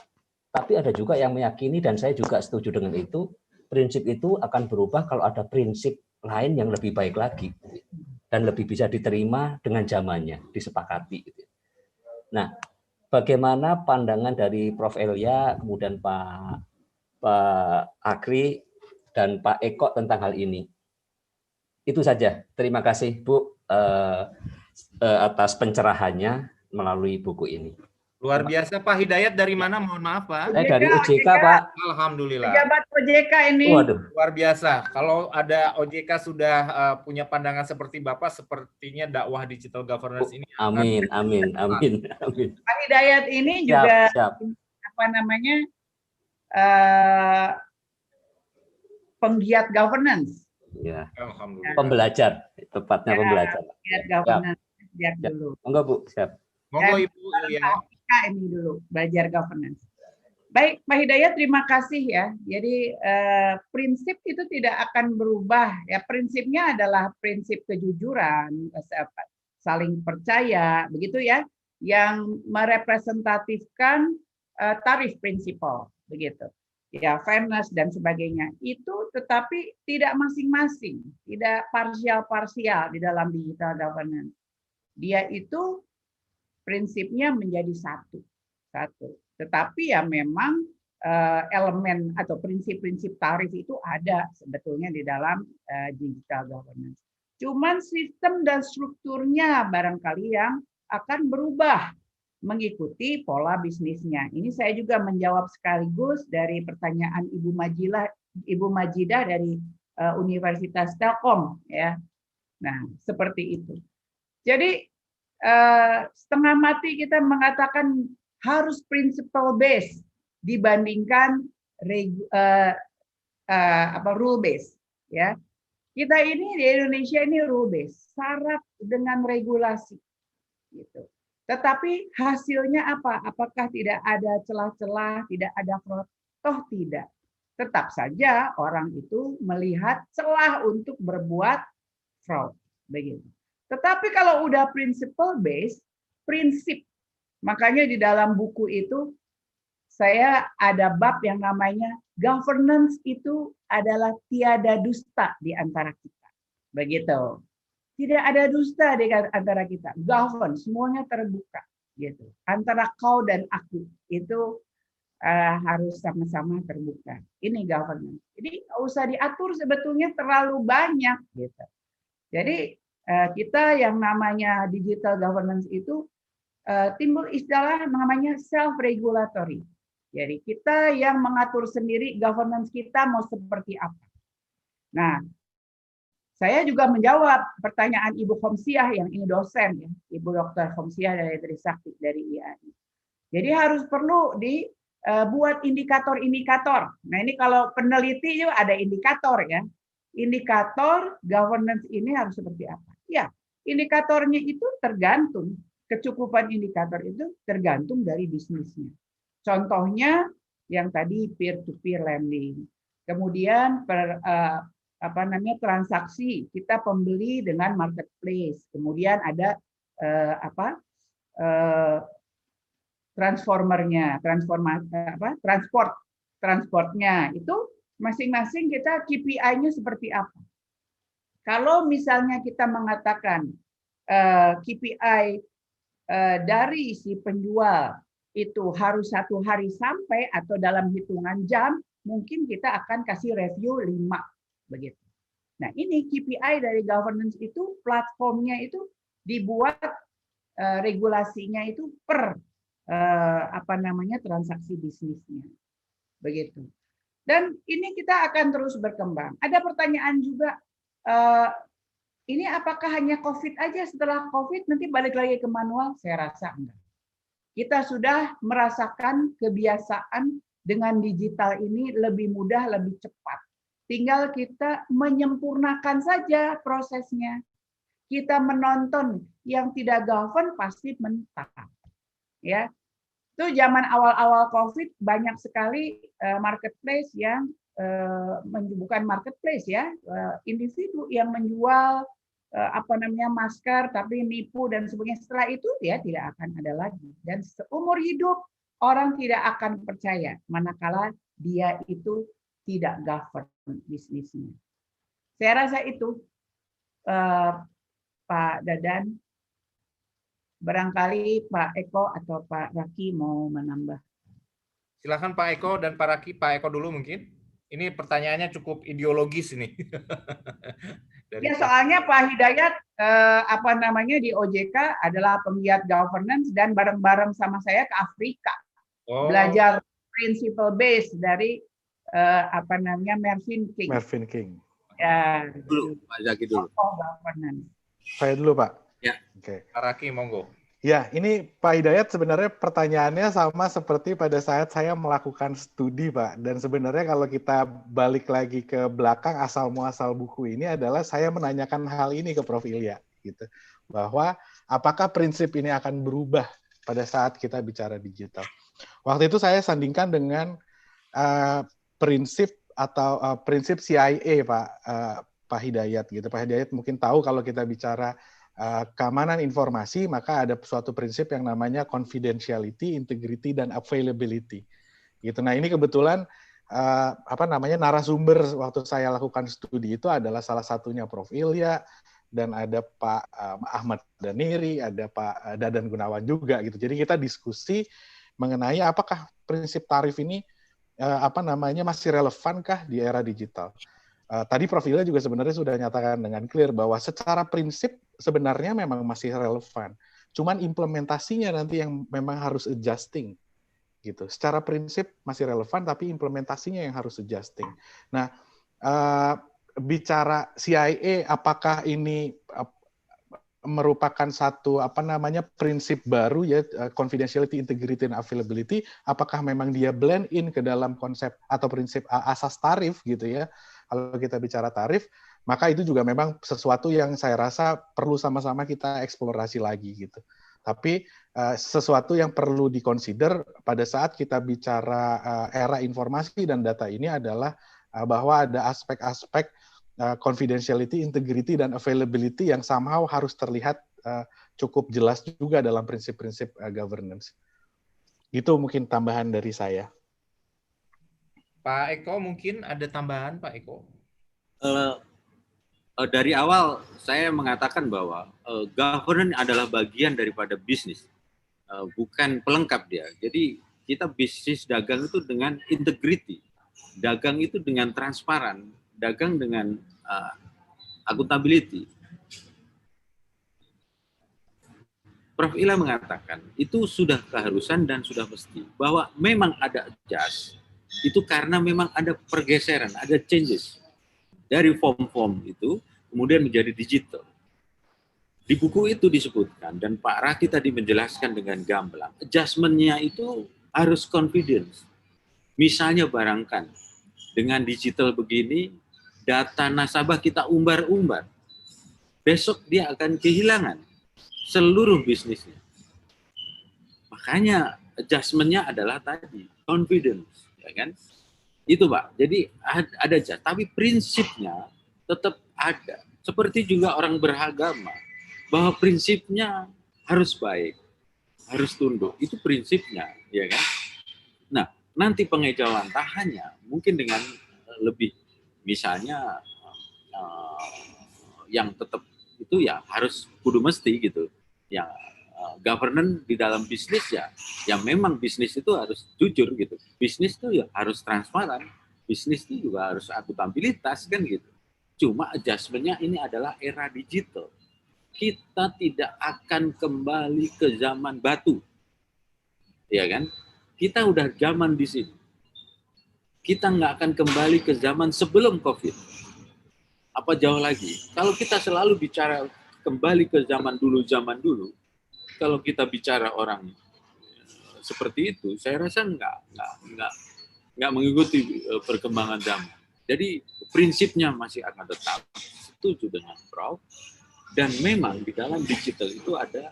Tapi ada juga yang meyakini, dan saya juga setuju dengan itu, prinsip itu akan berubah kalau ada prinsip lain yang lebih baik lagi dan lebih bisa diterima dengan zamannya, disepakati. Nah, bagaimana pandangan dari Prof. Elia, kemudian Pak Akri, dan Pak Eko tentang hal ini? Itu saja. Terima kasih, Bu, atas pencerahannya melalui buku ini. Luar biasa, Pak. Hidayat dari mana? Mohon maaf, Pak. Saya dari OJK, Pak. Alhamdulillah. Pejabat OJK ini. Waduh. Luar biasa. Kalau ada OJK sudah punya pandangan seperti Bapak, sepertinya dakwah digital governance ini. Amin. Pak Hidayat ini juga apa namanya penggiat governance. Ya. Alhamdulillah. Pembelajar, tepatnya pembelajar. Penggiat governance sejak dulu. Monggo, Bu, siap. Monggo Ibu Elia. Ini dulu belajar governance. Baik, Pak Hidayat, terima kasih ya. Jadi prinsip itu tidak akan berubah ya. Prinsipnya adalah prinsip kejujuran, saling percaya, begitu ya, yang merepresentatifkan tarif prinsipal, begitu. Ya, fairness dan sebagainya. Itu tetapi tidak masing-masing, tidak parsial-parsial di dalam digital governance. Dia itu prinsipnya menjadi satu. Tetapi ya memang elemen atau prinsip-prinsip tarif itu ada sebetulnya di dalam digital governance. Cuman sistem dan strukturnya barangkali yang akan berubah mengikuti pola bisnisnya. Ini saya juga menjawab sekaligus dari pertanyaan Ibu Majidah dari Universitas Telkom ya. Nah, seperti itu. Jadi setengah mati kita mengatakan harus principle based dibandingkan rule based ya. Kita ini di Indonesia ini rule based, syarat dengan regulasi gitu. Tetapi hasilnya apa? Apakah tidak ada celah-celah, tidak ada fraud? Toh tidak. Tetap saja orang itu melihat celah untuk berbuat fraud begitu. Tetapi kalau udah principle based, prinsip. Makanya di dalam buku itu saya ada bab yang namanya governance itu adalah tiada dusta di antara kita. Begitu. Tidak ada dusta di antara kita. Govern, semuanya terbuka. Gitu. Antara kau dan aku itu harus sama-sama terbuka. Ini governance. Jadi nggak usah diatur sebetulnya terlalu banyak. Gitu. Jadi kita yang namanya digital governance itu timbul istilah namanya self-regulatory. Jadi kita yang mengatur sendiri governance kita mau seperti apa. Nah, saya juga menjawab pertanyaan Ibu Khomsiah yang ini dosen ya, Ibu Dr. Khomsiah dari Trisakti dari IAI. Jadi harus perlu dibuat indikator-indikator. Nah ini kalau peneliti juga ada indikator ya. Indikator governance ini harus seperti apa? Ya, indikatornya itu tergantung, kecukupan indikator itu tergantung dari bisnisnya. Contohnya yang tadi peer-to-peer lending. Kemudian transaksi kita pembeli dengan marketplace. Kemudian ada transportnya itu masing-masing kita KPI-nya seperti apa. Kalau misalnya kita mengatakan KPI dari si penjual itu harus 1 hari sampai atau dalam hitungan jam, mungkin kita akan kasih review 5 begitu. Nah, ini KPI dari governance itu platformnya itu dibuat regulasinya itu per transaksi bisnisnya. Begitu. Dan ini kita akan terus berkembang. Ada pertanyaan juga, ini apakah hanya COVID aja, setelah COVID nanti balik lagi ke manual? Saya rasa enggak. Kita sudah merasakan kebiasaan dengan digital ini lebih mudah, lebih cepat. Tinggal kita menyempurnakan saja prosesnya. Kita menonton yang tidak govern pasti mentah. Ya, itu zaman awal-awal COVID banyak sekali marketplace yang bukan marketplace ya, individu yang menjual masker tapi nipu dan sebagainya. Setelah itu dia tidak akan ada lagi, dan seumur hidup orang tidak akan percaya manakala dia itu tidak govern bisnisnya. Saya rasa itu Pak Dadan. Barangkali Pak Eko atau Pak Raki mau menambah. Silakan Pak Eko dan Pak Raki. Pak Eko dulu mungkin. Ini pertanyaannya cukup ideologis ini. Ya, soalnya Pak Hidayat di OJK adalah penggiat governance dan bareng-bareng sama saya ke Afrika. Belajar principle base dari Mervyn King. Mervyn King. Ya, dulu Pak Zaki dulu. Governance. Saya dulu, Pak. Ya. Oke. Pak Raki, monggo. Ya, ini Pak Hidayat sebenarnya pertanyaannya sama seperti pada saat saya melakukan studi, Pak. Dan sebenarnya kalau kita balik lagi ke belakang, asal muasal buku ini adalah saya menanyakan hal ini ke Prof. Ilya, gitu. Bahwa apakah prinsip ini akan berubah pada saat kita bicara digital. Waktu itu saya sandingkan dengan prinsip prinsip CIA, Pak Hidayat, gitu. Pak Hidayat mungkin tahu kalau kita bicara keamanan informasi, maka ada suatu prinsip yang namanya confidentiality, integrity, dan availability. Gitu. Nah, ini kebetulan narasumber waktu saya lakukan studi itu adalah salah satunya Prof. Ilya, dan ada Pak Ahmad Daniri, ada Pak Dadan Gunawan juga gitu. Jadi kita diskusi mengenai apakah prinsip tarif ini masih relevankah di era digital. Tadi Prof. Ilya juga sebenarnya sudah nyatakan dengan clear bahwa secara prinsip sebenarnya memang masih relevan. Cuman implementasinya nanti yang memang harus adjusting. Gitu. Secara prinsip masih relevan, tapi implementasinya yang harus adjusting. Nah, bicara CIA, apakah ini merupakan satu prinsip baru ya, confidentiality, integrity, and availability, apakah memang dia blend in ke dalam konsep atau prinsip asas tarif gitu ya. Kalau kita bicara tarif, maka itu juga memang sesuatu yang saya rasa perlu sama-sama kita eksplorasi lagi gitu. Tapi sesuatu yang perlu dikonsider pada saat kita bicara era informasi dan data ini adalah bahwa ada aspek-aspek confidentiality, integrity, dan availability yang somehow harus terlihat cukup jelas juga dalam prinsip-prinsip governance. Itu mungkin tambahan dari saya. Pak Eko, mungkin ada tambahan, Pak Eko? Dari awal saya mengatakan bahwa governance adalah bagian daripada bisnis, bukan pelengkap dia. Jadi kita bisnis dagang itu dengan integrity, dagang itu dengan transparan, dagang dengan accountability. Prof. Ilya mengatakan itu sudah keharusan dan sudah mesti, bahwa memang ada adjust, itu karena memang ada pergeseran, ada changes dari form-form itu kemudian menjadi digital. Di buku itu disebutkan, dan Pak Raki tadi menjelaskan dengan gamblang, adjustment-nya itu harus confidence. Misalnya barangkan, dengan digital begini, data nasabah kita umbar-umbar. Besok dia akan kehilangan seluruh bisnisnya. Makanya adjustment-nya adalah tadi, confidence. Ya kan? Itu Pak, jadi ada aja, tapi prinsipnya tetap ada. Seperti juga orang beragama, bahwa prinsipnya harus baik, harus tunduk, itu prinsipnya, ya kan? Nah, nanti pengejawantahannya mungkin dengan lebih, misalnya yang tetap itu ya harus kudu mesti gitu, yang governance di dalam bisnis ya memang bisnis itu harus jujur gitu. Bisnis itu ya harus transparan. Bisnis itu juga harus akuntabilitas kan gitu. Cuma adjustment-nya ini adalah era digital. Kita tidak akan kembali ke zaman batu. Ya kan? Kita udah zaman di sini. kita nggak akan kembali ke zaman sebelum COVID. Apa jauh lagi? Kalau kita selalu bicara kembali ke zaman dulu, kalau kita bicara orang seperti itu, saya rasa nggak mengikuti perkembangan zaman. Jadi prinsipnya masih akan tetap. Setuju dengan Prof. Dan memang di dalam digital itu ada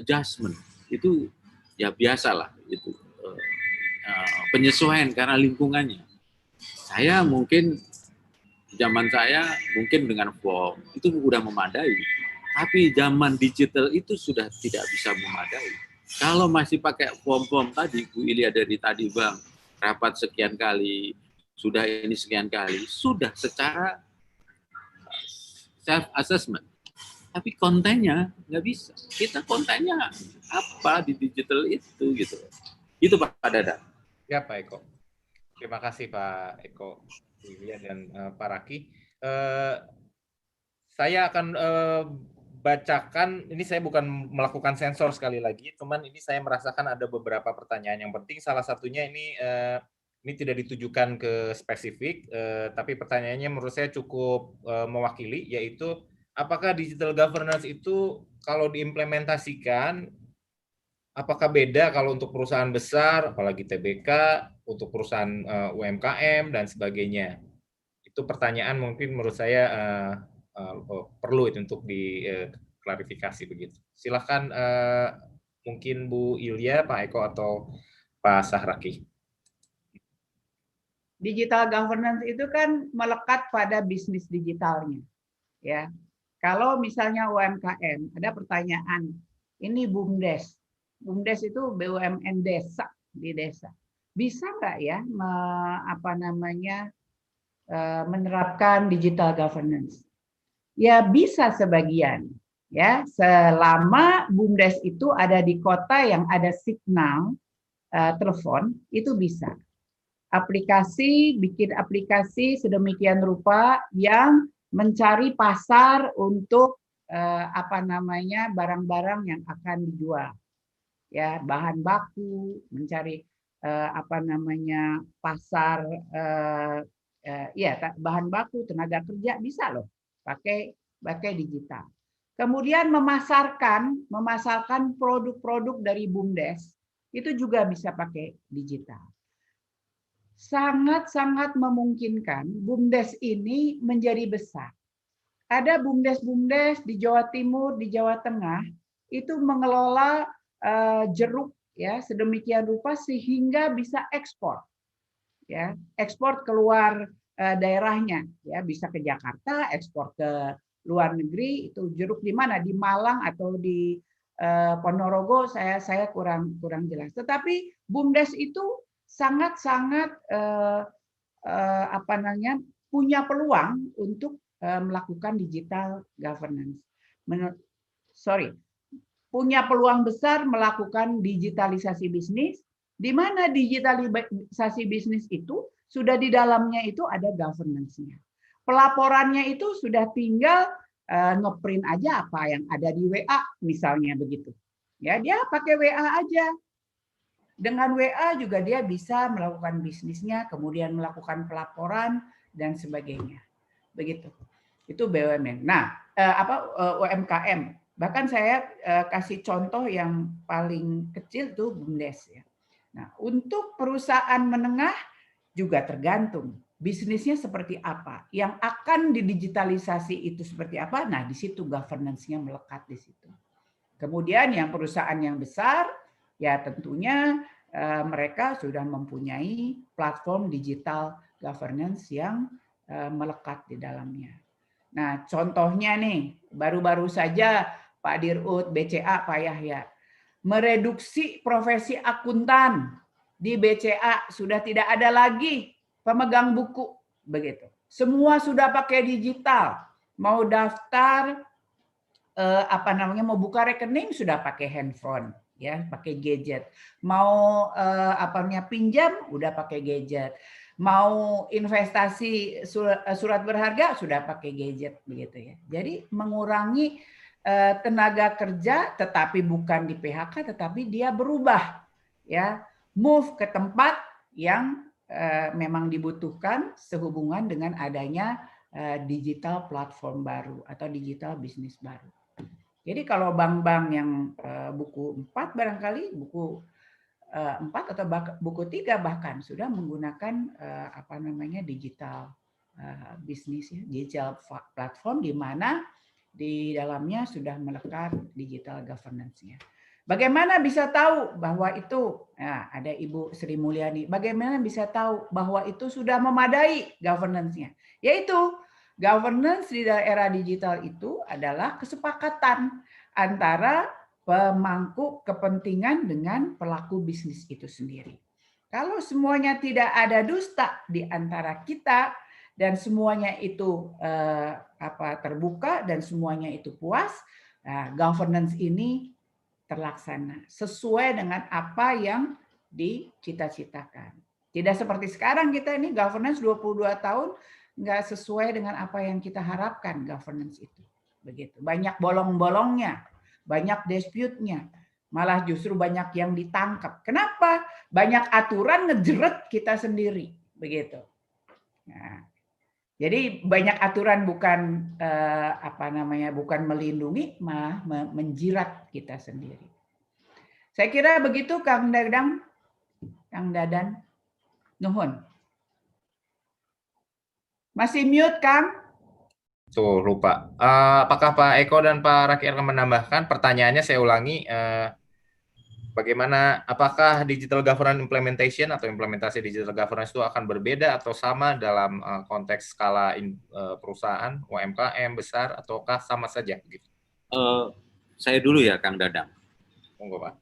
adjustment. Itu ya biasalah itu penyesuaian karena lingkungannya. Saya mungkin zaman saya mungkin dengan form itu udah memadai. Tapi zaman digital itu sudah tidak bisa memadai. Kalau masih pakai form-form tadi, Bu Ilya dari tadi Bang, rapat sekian kali, sudah ini sekian kali, sudah secara self-assessment. Tapi kontennya nggak bisa. Kita kontennya apa di digital itu gitu. Itu Pak Dadan. Ya Pak Eko. Terima kasih Pak Eko, Bu Ilya dan Pak Raki. Saya akan bacakan, ini saya bukan melakukan sensor sekali lagi, cuman ini saya merasakan ada beberapa pertanyaan yang penting. Salah satunya ini tidak ditujukan ke spesifik, tapi pertanyaannya menurut saya cukup mewakili, yaitu apakah digital governance itu kalau diimplementasikan, apakah beda kalau untuk perusahaan besar, apalagi TBK, untuk perusahaan UMKM, dan sebagainya? Itu pertanyaan mungkin menurut saya perlu itu untuk diklarifikasi begitu. Silakan mungkin Bu Ilya, Pak Eko atau Pak Sahraki. Digital governance itu kan melekat pada bisnis digitalnya, ya. Kalau misalnya UMKM, ada pertanyaan, ini BUMDes. BUMDes itu BUMN desa di desa. Bisa nggak ya menerapkan digital governance? Ya bisa sebagian, ya selama BUMDes itu ada di kota yang ada signal telepon, itu bisa. Bikin aplikasi sedemikian rupa yang mencari pasar untuk barang-barang yang akan dijual, ya bahan baku, mencari pasar, bahan baku, tenaga kerja bisa loh. Pakai digital. Kemudian memasarkan produk-produk dari BUMDes itu juga bisa pakai digital. Sangat-sangat memungkinkan BUMDes ini menjadi besar. Ada BUMDes di Jawa Timur, di Jawa Tengah itu mengelola jeruk ya sedemikian rupa sehingga bisa ekspor. Ya, ekspor keluar daerahnya, ya bisa ke Jakarta, ekspor ke luar negeri. Itu jeruk di mana, di Malang atau di Ponorogo, saya kurang jelas. Tetapi BUMDes itu sangat-sangat punya peluang untuk melakukan digital governance. Punya peluang besar melakukan digitalisasi bisnis, di mana digitalisasi bisnis itu sudah di dalamnya itu ada governance-nya. Pelaporannya itu sudah tinggal ngeprint aja apa yang ada di WA misalnya begitu. Ya, dia pakai WA aja. Dengan WA juga dia bisa melakukan bisnisnya, kemudian melakukan pelaporan dan sebagainya. Begitu. Itu BUMN. Nah, UMKM. Bahkan saya kasih contoh yang paling kecil tuh BUMDes ya. Nah, untuk perusahaan menengah juga tergantung bisnisnya seperti apa, yang akan didigitalisasi itu seperti apa. Nah, di situ governance-nya melekat di situ. Kemudian yang perusahaan yang besar, ya tentunya mereka sudah mempunyai platform digital governance yang melekat di dalamnya. Nah, contohnya nih, baru-baru saja Pak Dirut, BCA, Pak Yahya, mereduksi profesi akuntan di BCA, sudah tidak ada lagi pemegang buku, begitu. Semua sudah pakai digital, mau daftar, mau buka rekening sudah pakai handphone, ya, pakai gadget. Mau pinjam udah pakai gadget. Mau investasi surat berharga sudah pakai gadget, begitu ya. Jadi mengurangi tenaga kerja, tetapi bukan di PHK, tetapi dia berubah, ya, move ke tempat yang memang dibutuhkan sehubungan dengan adanya digital platform baru atau digital bisnis baru. Jadi kalau bank-bank yang buku 4 barangkali, buku 4 atau buku 3 bahkan sudah menggunakan digital bisnis, digital platform di mana di dalamnya sudah melekat digital governance-nya. Bagaimana bisa tahu bahwa itu, nah, ada Ibu Sri Mulyani, bagaimana bisa tahu bahwa itu sudah memadai governance-nya? Yaitu governance di era digital itu adalah kesepakatan antara pemangku kepentingan dengan pelaku bisnis itu sendiri. Kalau semuanya tidak ada dusta di antara kita dan semuanya itu terbuka dan semuanya itu puas, nah, governance ini terlaksana sesuai dengan apa yang dicita-citakan. Tidak seperti sekarang kita ini governance 22 tahun nggak sesuai dengan apa yang kita harapkan governance itu. Begitu. Banyak bolong-bolongnya, banyak dispute-nya, malah justru banyak yang ditangkap. Kenapa? Banyak aturan ngejeret kita sendiri, begitu. Nah, jadi banyak aturan bukan bukan melindungi, malah menjirat kita sendiri. Saya kira begitu, Kang Dadan. Nuhun. Masih mute, Kang? Tuh, lupa. Apakah Pak Eko dan Pak Raki akan menambahkan? Pertanyaannya saya ulangi. Bagaimana, apakah digital governance implementation atau implementasi digital governance itu akan berbeda atau sama dalam konteks skala perusahaan, UMKM, besar, ataukah sama saja? Gitu. Saya dulu ya, Kang Dadang. Monggo, Pak.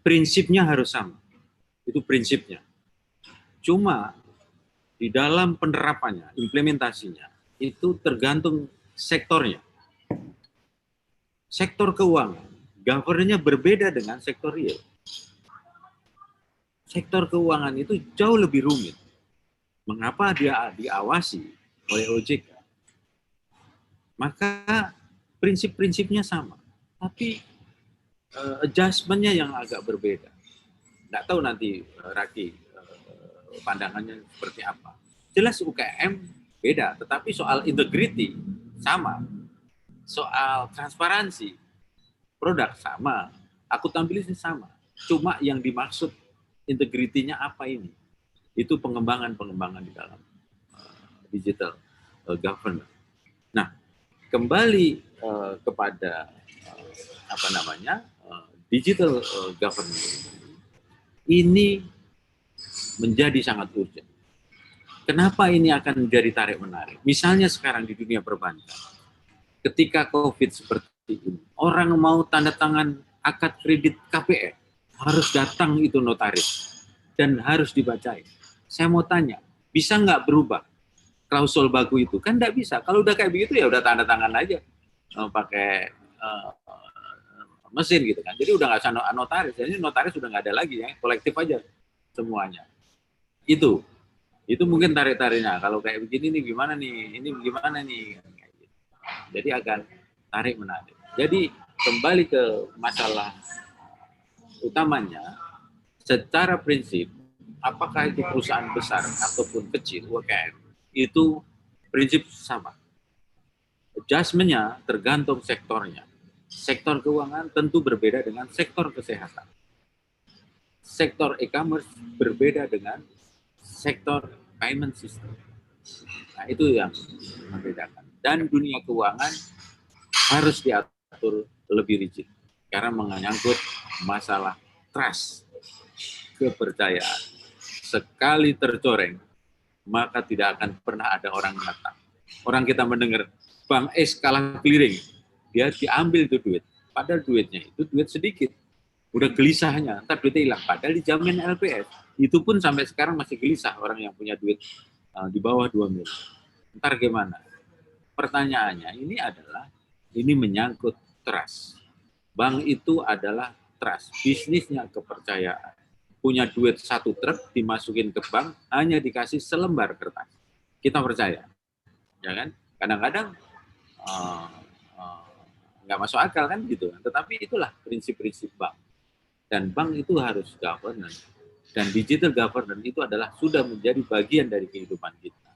Prinsipnya harus sama. Itu prinsipnya. Cuma di dalam penerapannya, implementasinya, itu tergantung sektornya. Sektor keuangan, governance-nya berbeda dengan sektor real. Sektor keuangan itu jauh lebih rumit. Mengapa dia diawasi oleh OJK? Maka prinsip-prinsipnya sama, tapi adjustment-nya yang agak berbeda. Nggak tahu nanti Raki pandangannya seperti apa. Jelas UKM beda, tetapi soal integrity sama. Soal transparansi produk sama, akuntabilitas sama. Cuma yang dimaksud integritinya apa ini? Itu pengembangan di dalam digital governance. Nah, kembali kepada digital governance ini menjadi sangat urgent. Kenapa ini akan menjadi tarik-menarik? Misalnya sekarang di dunia perbankan, ketika COVID seperti ini, orang mau tanda tangan akad kredit KPR, harus datang itu notaris dan harus dibacain. Saya mau tanya, bisa nggak berubah klausul baku itu? Kan nggak bisa. Kalau udah kayak begitu ya udah tanda tangan aja pakai mesin gitu kan. Jadi udah nggak usah notaris. Jadi notaris udah nggak ada lagi ya, kolektif aja semuanya. Itu mungkin tarik-tariknya. Kalau kayak begini nih gimana nih? Ini gimana nih? Jadi akan tarik-menarik. Jadi kembali ke masalah utamanya, secara prinsip, apakah itu perusahaan besar ataupun kecil, UMKM, itu prinsip sama. Adjustment-nya tergantung sektornya. Sektor keuangan tentu berbeda dengan sektor kesehatan. Sektor e-commerce berbeda dengan sektor payment system. Nah, itu yang membedakan. Dan dunia keuangan harus diatur lebih rigid karena menyangkut masalah trust, kepercayaan. Sekali tercoreng, maka tidak akan pernah ada orang datang. Orang kita mendengar Bank S kalah clearing, dia diambil itu duit. Padahal duitnya itu duit sedikit. Udah gelisahnya, ntar duitnya hilang. Padahal dijamin LPS. Itu pun sampai sekarang masih gelisah orang yang punya duit di bawah 2 miliar. Ntar gimana? Pertanyaannya ini menyangkut trust. Bank itu adalah trust. Bisnisnya kepercayaan. Punya duit 1 truk dimasukin ke bank, hanya dikasih selembar kertas. Kita percaya. Ya kan? Kadang-kadang nggak masuk akal kan gitu. Tetapi itulah prinsip-prinsip bank. Dan bank itu harus governance. Dan digital governance itu adalah sudah menjadi bagian dari kehidupan kita.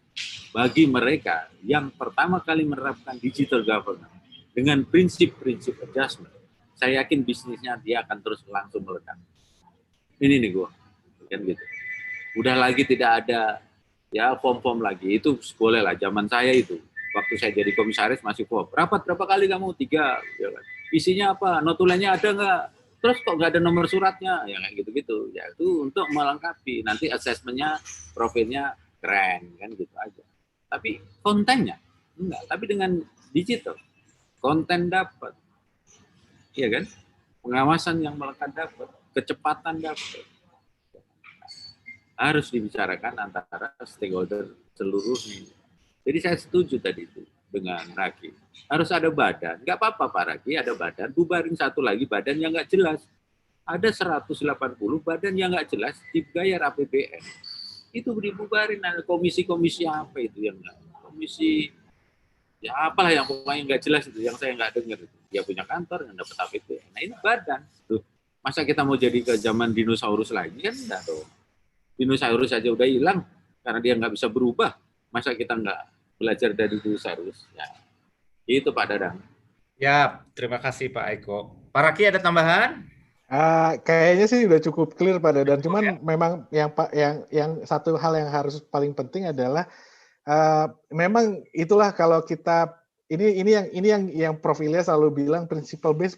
Bagi mereka yang pertama kali menerapkan digital governance dengan prinsip-prinsip adjustment, saya yakin bisnisnya dia akan terus langsung meledak. Ini nih gue, kan gitu. Udah lagi tidak ada ya form-form lagi, itu boleh lah. Zaman saya itu, waktu saya jadi komisaris masih form. Rapat berapa kali kamu? 3. Ya kan? Isinya apa? Notulennya ada nggak? Terus kok nggak ada nomor suratnya? Ya kayak gitu-gitu. Ya itu untuk melengkapi. Nanti asesmennya, profilnya keren, kan gitu aja. Tapi kontennya enggak. Tapi dengan digital, konten dapat, iya kan? Pengawasan yang melekat dapat, kecepatan dapat. Harus dibicarakan antara stakeholder seluruhnya. Jadi saya setuju tadi itu dengan Raki. Harus ada badan. Nggak apa-apa Pak Raki, ada badan. Bubarin satu lagi badan yang nggak jelas. Ada 180 badan yang nggak jelas dibayar APBN. Itu dibubarin. Ada komisi-komisi apa itu yang nggak? Komisi ya apalah yang pokoknya nggak jelas itu, yang saya nggak dengar itu. Dia punya kantor yang dapat APBN. Nah ini badan. Tuh. Masa kita mau jadi ke zaman dinosaurus lagi kan enggak dong. Dinosaurus aja udah hilang karena dia nggak bisa berubah. Masa kita nggak belajar dari dinosaurus? Ya, itu Pak Dadang. Ya, terima kasih Pak Eko. Pak Raki ada tambahan? Kayaknya sih udah cukup clear Pak Dadan. Cuman memang yang satu hal yang harus paling penting adalah memang itulah kalau kita ini yang Prof Ilya selalu bilang principle based.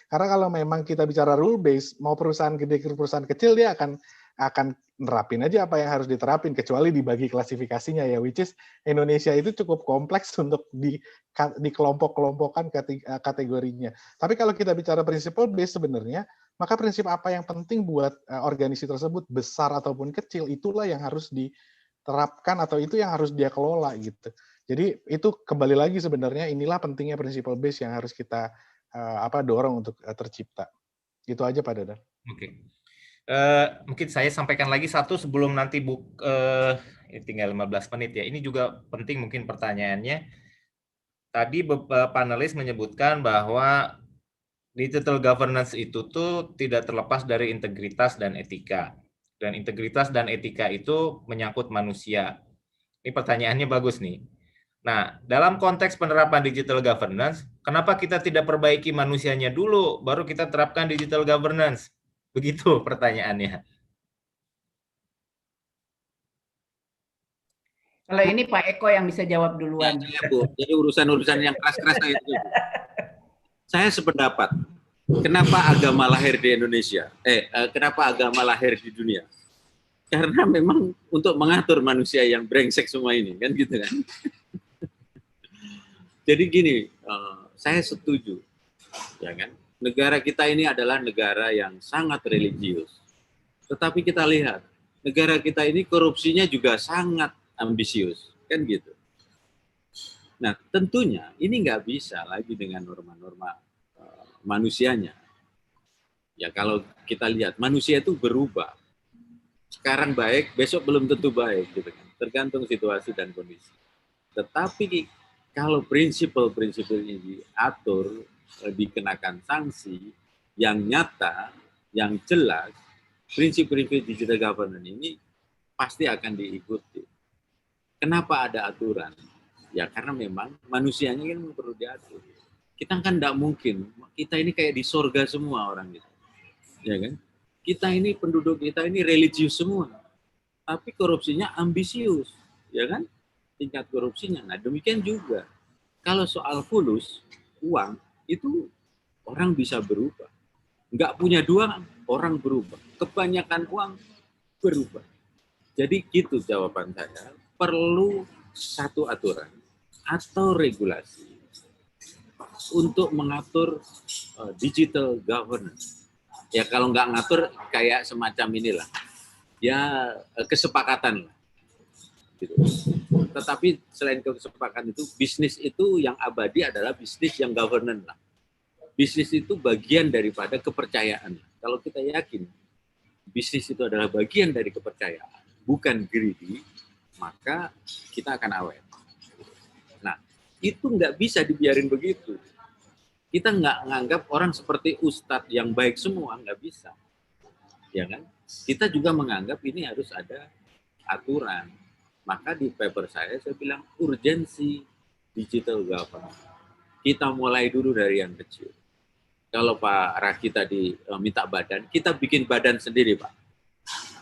Karena kalau memang kita bicara rule based, mau perusahaan gede ke perusahaan kecil dia akan nerapin aja apa yang harus diterapin, kecuali dibagi klasifikasinya ya, which is Indonesia itu cukup kompleks untuk dikelompok-kelompokkan kategorinya. Tapi kalau kita bicara principle based sebenarnya, maka prinsip apa yang penting buat organisasi tersebut, besar ataupun kecil, itulah yang harus diterapkan atau itu yang harus dia kelola gitu. Jadi itu kembali lagi sebenarnya inilah pentingnya principle based yang harus kita dorong untuk tercipta. Itu aja Pak Dadan. Oke. Mungkin saya sampaikan lagi satu sebelum nanti tinggal 15 menit ya. Ini juga penting mungkin pertanyaannya. Tadi panelis menyebutkan bahwa digital governance itu tuh tidak terlepas dari integritas dan etika. Dan integritas dan etika itu menyangkut manusia. Ini pertanyaannya bagus nih. Nah, dalam konteks penerapan digital governance, kenapa kita tidak perbaiki manusianya dulu, baru kita terapkan digital governance? Begitu pertanyaannya. Kalau ini Pak Eko yang bisa jawab duluan. Ya, Bu. Jadi urusan-urusan yang keras-keras itu. Saya sependapat. Kenapa agama lahir di Indonesia? Kenapa agama lahir di dunia? Karena memang untuk mengatur manusia yang brengsek semua ini, kan gitu kan? Jadi gini, saya setuju, ya kan? Negara kita ini adalah negara yang sangat religius. Tetapi kita lihat, negara kita ini korupsinya juga sangat ambisius, kan gitu. Nah, tentunya ini nggak bisa lagi dengan norma-norma manusianya. Ya kalau kita lihat, manusia itu berubah. Sekarang baik, besok belum tentu baik, gitu kan. Tergantung situasi dan kondisi. Tetapi kalau prinsip-prinsip ini diatur, dikenakan sanksi yang nyata, yang jelas, prinsip-prinsip digital governance ini pasti akan diikuti. Kenapa ada aturan? Ya karena memang manusianya kan perlu diatur. Kita kan tidak mungkin, kita ini kayak di surga semua orang gitu. Ya kan? Kita ini penduduk kita ini religius semua. Tapi korupsinya ambisius, ya kan? Tingkat korupsinya. Nah, demikian juga kalau soal fulus uang itu orang bisa berubah. Nggak punya dua, orang berubah. Kebanyakan uang berubah. Jadi gitu jawaban saya. Perlu satu aturan atau regulasi untuk mengatur digital governance. Ya kalau nggak ngatur kayak semacam inilah. Ya kesepakatan lah. Gitu. Tetapi selain kesepakatan itu, bisnis itu yang abadi adalah bisnis yang governance lah. Bisnis itu bagian daripada kepercayaan. Kalau kita yakin bisnis itu adalah bagian dari kepercayaan, bukan greedy, maka kita akan awet. Nah, itu nggak bisa dibiarin begitu. Kita nggak nganggap orang seperti ustadz yang baik semua, nggak bisa. ya kan? Kita juga menganggap ini harus ada aturan. Maka di paper saya bilang urgensi digital government. Kita mulai dulu dari yang kecil. Kalau Pak Raki tadi minta badan, kita bikin badan sendiri, Pak.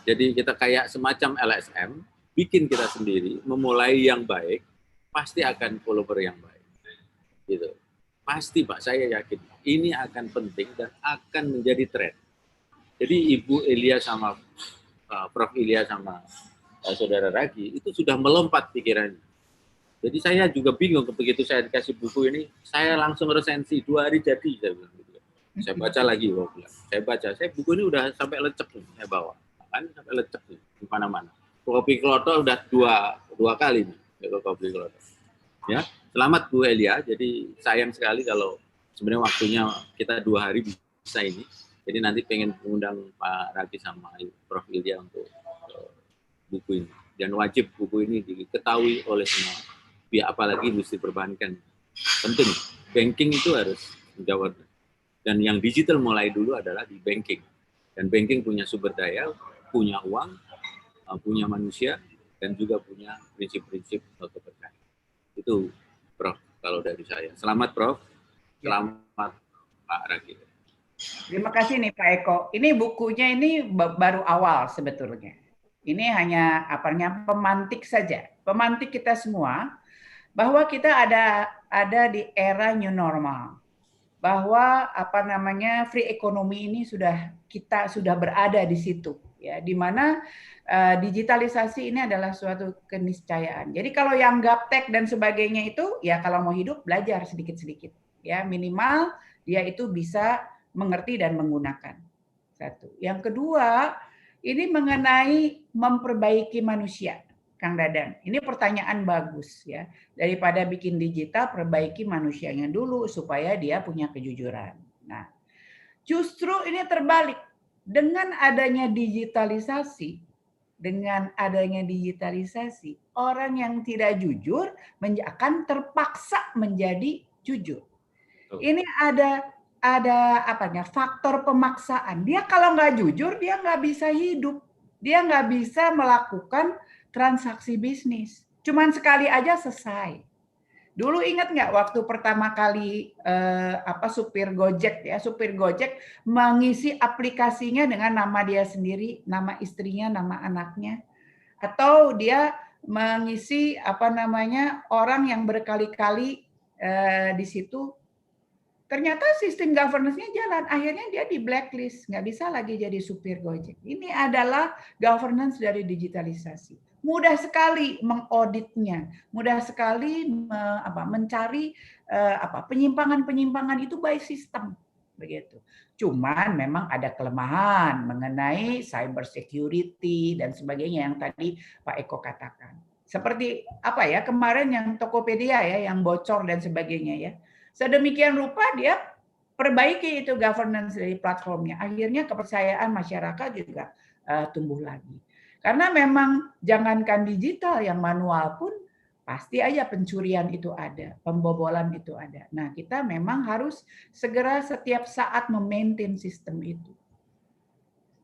Jadi kita kayak semacam LSM, bikin kita sendiri, memulai yang baik, pasti akan follower yang baik. Gitu. Pasti, Pak, saya yakin. Ini akan penting dan akan menjadi tren. Jadi Ibu Elia sama Prof. Ilya sama Saudara Raki itu sudah melompat pikirannya. Jadi saya juga bingung begitu saya dikasih buku ini, saya langsung resensi 2 hari jadi. Saya bilang gitu. Saya baca lagi, saya buku ini udah sampai lecek nih, saya bawa. Kan sampai lecek nih, di mana-mana. Kopi Kloto udah dua kali nih, Kopi Kloto. Ya, selamat Bu Elia. Jadi sayang sekali kalau sebenarnya waktunya kita 2 hari bisa ini. Jadi nanti pengen mengundang Pak Raki sama Prof. Ilya untuk buku ini. Dan wajib buku ini diketahui oleh semua pihak, apalagi industri perbankan. Penting, banking itu harus menjawab. Dan yang digital mulai dulu adalah di banking. Dan banking punya sumber daya, punya uang, punya manusia, dan juga punya prinsip-prinsip kepercayaan. Itu, Prof, kalau dari saya. Selamat, Prof. Selamat, Pak Raki. Terima kasih nih Pak Eko. Ini bukunya ini baru awal sebetulnya. Ini hanya pemantik saja. Pemantik kita semua bahwa kita ada di era new normal. Bahwa free economy ini kita sudah berada di situ, ya, di mana digitalisasi ini adalah suatu keniscayaan. Jadi kalau yang gaptek dan sebagainya itu, ya kalau mau hidup belajar sedikit-sedikit, ya minimal dia itu bisa mengerti dan menggunakan. Satu. Yang kedua, ini mengenai memperbaiki manusia. Kang Dadan, ini pertanyaan bagus ya. Daripada bikin digital, perbaiki manusianya dulu supaya dia punya kejujuran. Nah, justru ini terbalik. Dengan adanya digitalisasi, orang yang tidak jujur akan terpaksa menjadi jujur. Ini ada faktor pemaksaan. Dia kalau nggak jujur, dia nggak bisa hidup. Dia nggak bisa melakukan transaksi bisnis. Cuman sekali aja selesai. Dulu ingat nggak waktu pertama kali supir Gojek mengisi aplikasinya dengan nama dia sendiri, nama istrinya, nama anaknya, atau dia mengisi orang yang berkali-kali di situ. Ternyata sistem governance-nya jalan, akhirnya dia di blacklist, nggak bisa lagi jadi supir Gojek. Ini adalah governance dari digitalisasi. Mudah sekali mengauditnya, mudah sekali mencari penyimpangan-penyimpangan itu by system, begitu. Cuman memang ada kelemahan mengenai cyber security dan sebagainya yang tadi Pak Eko katakan. Seperti kemarin yang Tokopedia ya, yang bocor dan sebagainya ya. Sedemikian rupa dia perbaiki itu governance dari platformnya. Akhirnya kepercayaan masyarakat juga tumbuh lagi. Karena memang jangankan digital, yang manual pun pasti aja pencurian itu ada, pembobolan itu ada. Nah, kita memang harus segera setiap saat memaintain sistem itu.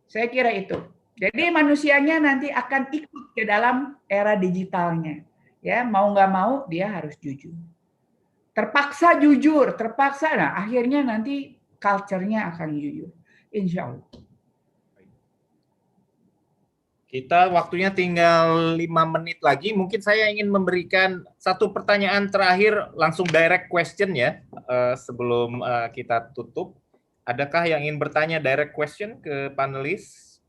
Saya kira itu. Jadi manusianya nanti akan ikut ke dalam era digitalnya. Ya, mau nggak mau dia harus jujur. Terpaksa jujur, nah akhirnya nanti culture-nya akan jujur. Insya Allah. Kita waktunya tinggal 5 menit lagi. Mungkin saya ingin memberikan satu pertanyaan terakhir, langsung direct question ya, sebelum kita tutup. Adakah yang ingin bertanya direct question ke panelis?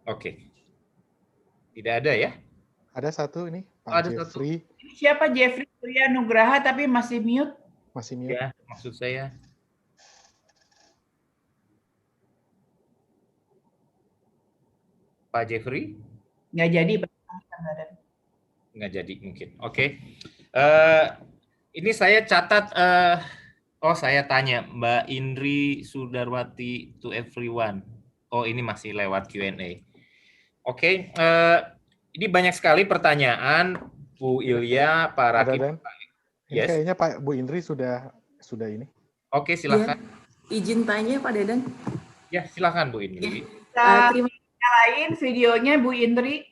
Oke. Tidak ada ya? Ada satu ini, Pak Jeffrey. Ini siapa Jeffrey Surya Nugraha tapi masih mute? Masih mute. Ya, maksud saya. Pak Jeffrey? Nggak jadi. Nggak jadi mungkin. Oke. Ini saya catat, saya tanya Mbak Indri Sudarwati to everyone. Oh, ini masih lewat Q&A. Oke, ini banyak sekali pertanyaan, Bu Ilya, Pak Raki. Ini kayaknya Pak Bu Indri sudah ini. Oke, silakan. Ya, izin tanya Pak Dadan. Ya, silakan Bu Indri. Terima kasih. Videonya Bu Indri.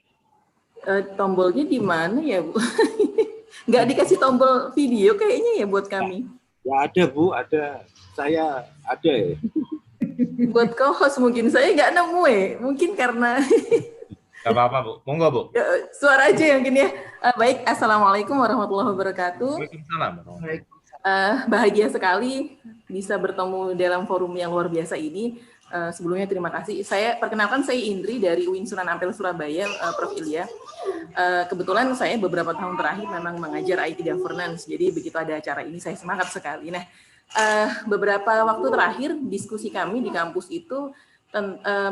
Tombolnya di mana ya Bu? Nggak dikasih tombol video kayaknya ya buat kami. Ya ada Bu, ada. Saya ada ya. Buat co-host mungkin saya nggak nemu ya. Mungkin karena Gak apa-apa Bu, monggo Bu. Suara aja yang gini ya. Baik, Assalamualaikum warahmatullahi wabarakatuh. Waalaikumsalam. Bahagia sekali bisa bertemu dalam forum yang luar biasa ini. Sebelumnya terima kasih. Perkenalkan saya Indri dari UIN Sunan Ampel Surabaya, Prof. Ilya. Kebetulan saya beberapa tahun terakhir memang mengajar IT Governance, jadi begitu ada acara ini saya semangat sekali. Nah, beberapa waktu terakhir diskusi kami di kampus itu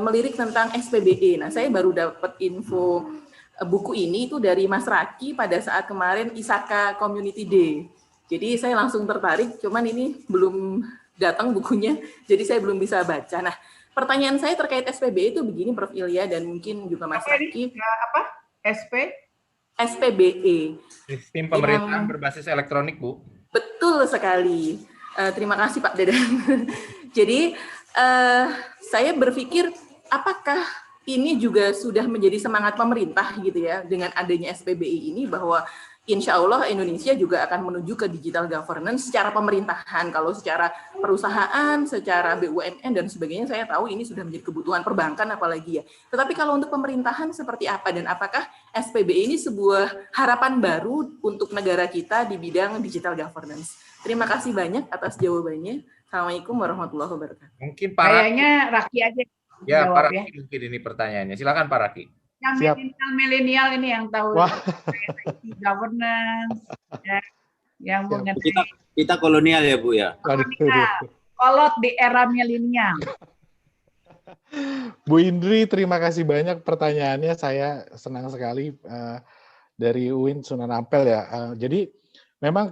melirik tentang SPBE. Nah, saya baru dapat info buku ini itu dari Mas Raki pada saat kemarin ISAKA Community Day. Jadi saya langsung tertarik, cuman ini belum datang bukunya, jadi saya belum bisa baca. Nah, pertanyaan saya terkait SPBE itu begini, Prof. Ilya dan mungkin juga Mas Raki. Apa? SPBE. Sistem pemerintahan berbasis elektronik, Bu. Betul sekali. Terima kasih Pak Dadan. Jadi saya berpikir apakah ini juga sudah menjadi semangat pemerintah gitu ya dengan adanya SPBE ini, bahwa insya Allah Indonesia juga akan menuju ke digital governance secara pemerintahan. Kalau secara perusahaan, secara BUMN dan sebagainya, saya tahu ini sudah menjadi kebutuhan perbankan apalagi ya. Tetapi kalau untuk pemerintahan seperti apa, dan apakah SPBE ini sebuah harapan baru untuk negara kita di bidang digital governance? Terima kasih banyak atas jawabannya. Assalamualaikum warahmatullahi wabarakatuh. Mungkin Pak Kayaknya Raki aja. Ya, jawab, Pak Raki mungkin ini pertanyaannya. Silakan Pak Raki. Yang milenial ini yang tahu IT governance, ya, yang mengenai kita kolonial ya Bu ya. kolot di era milenial. Bu Indri, terima kasih banyak pertanyaannya. Saya senang sekali dari UIN Sunan Ampel ya. Jadi memang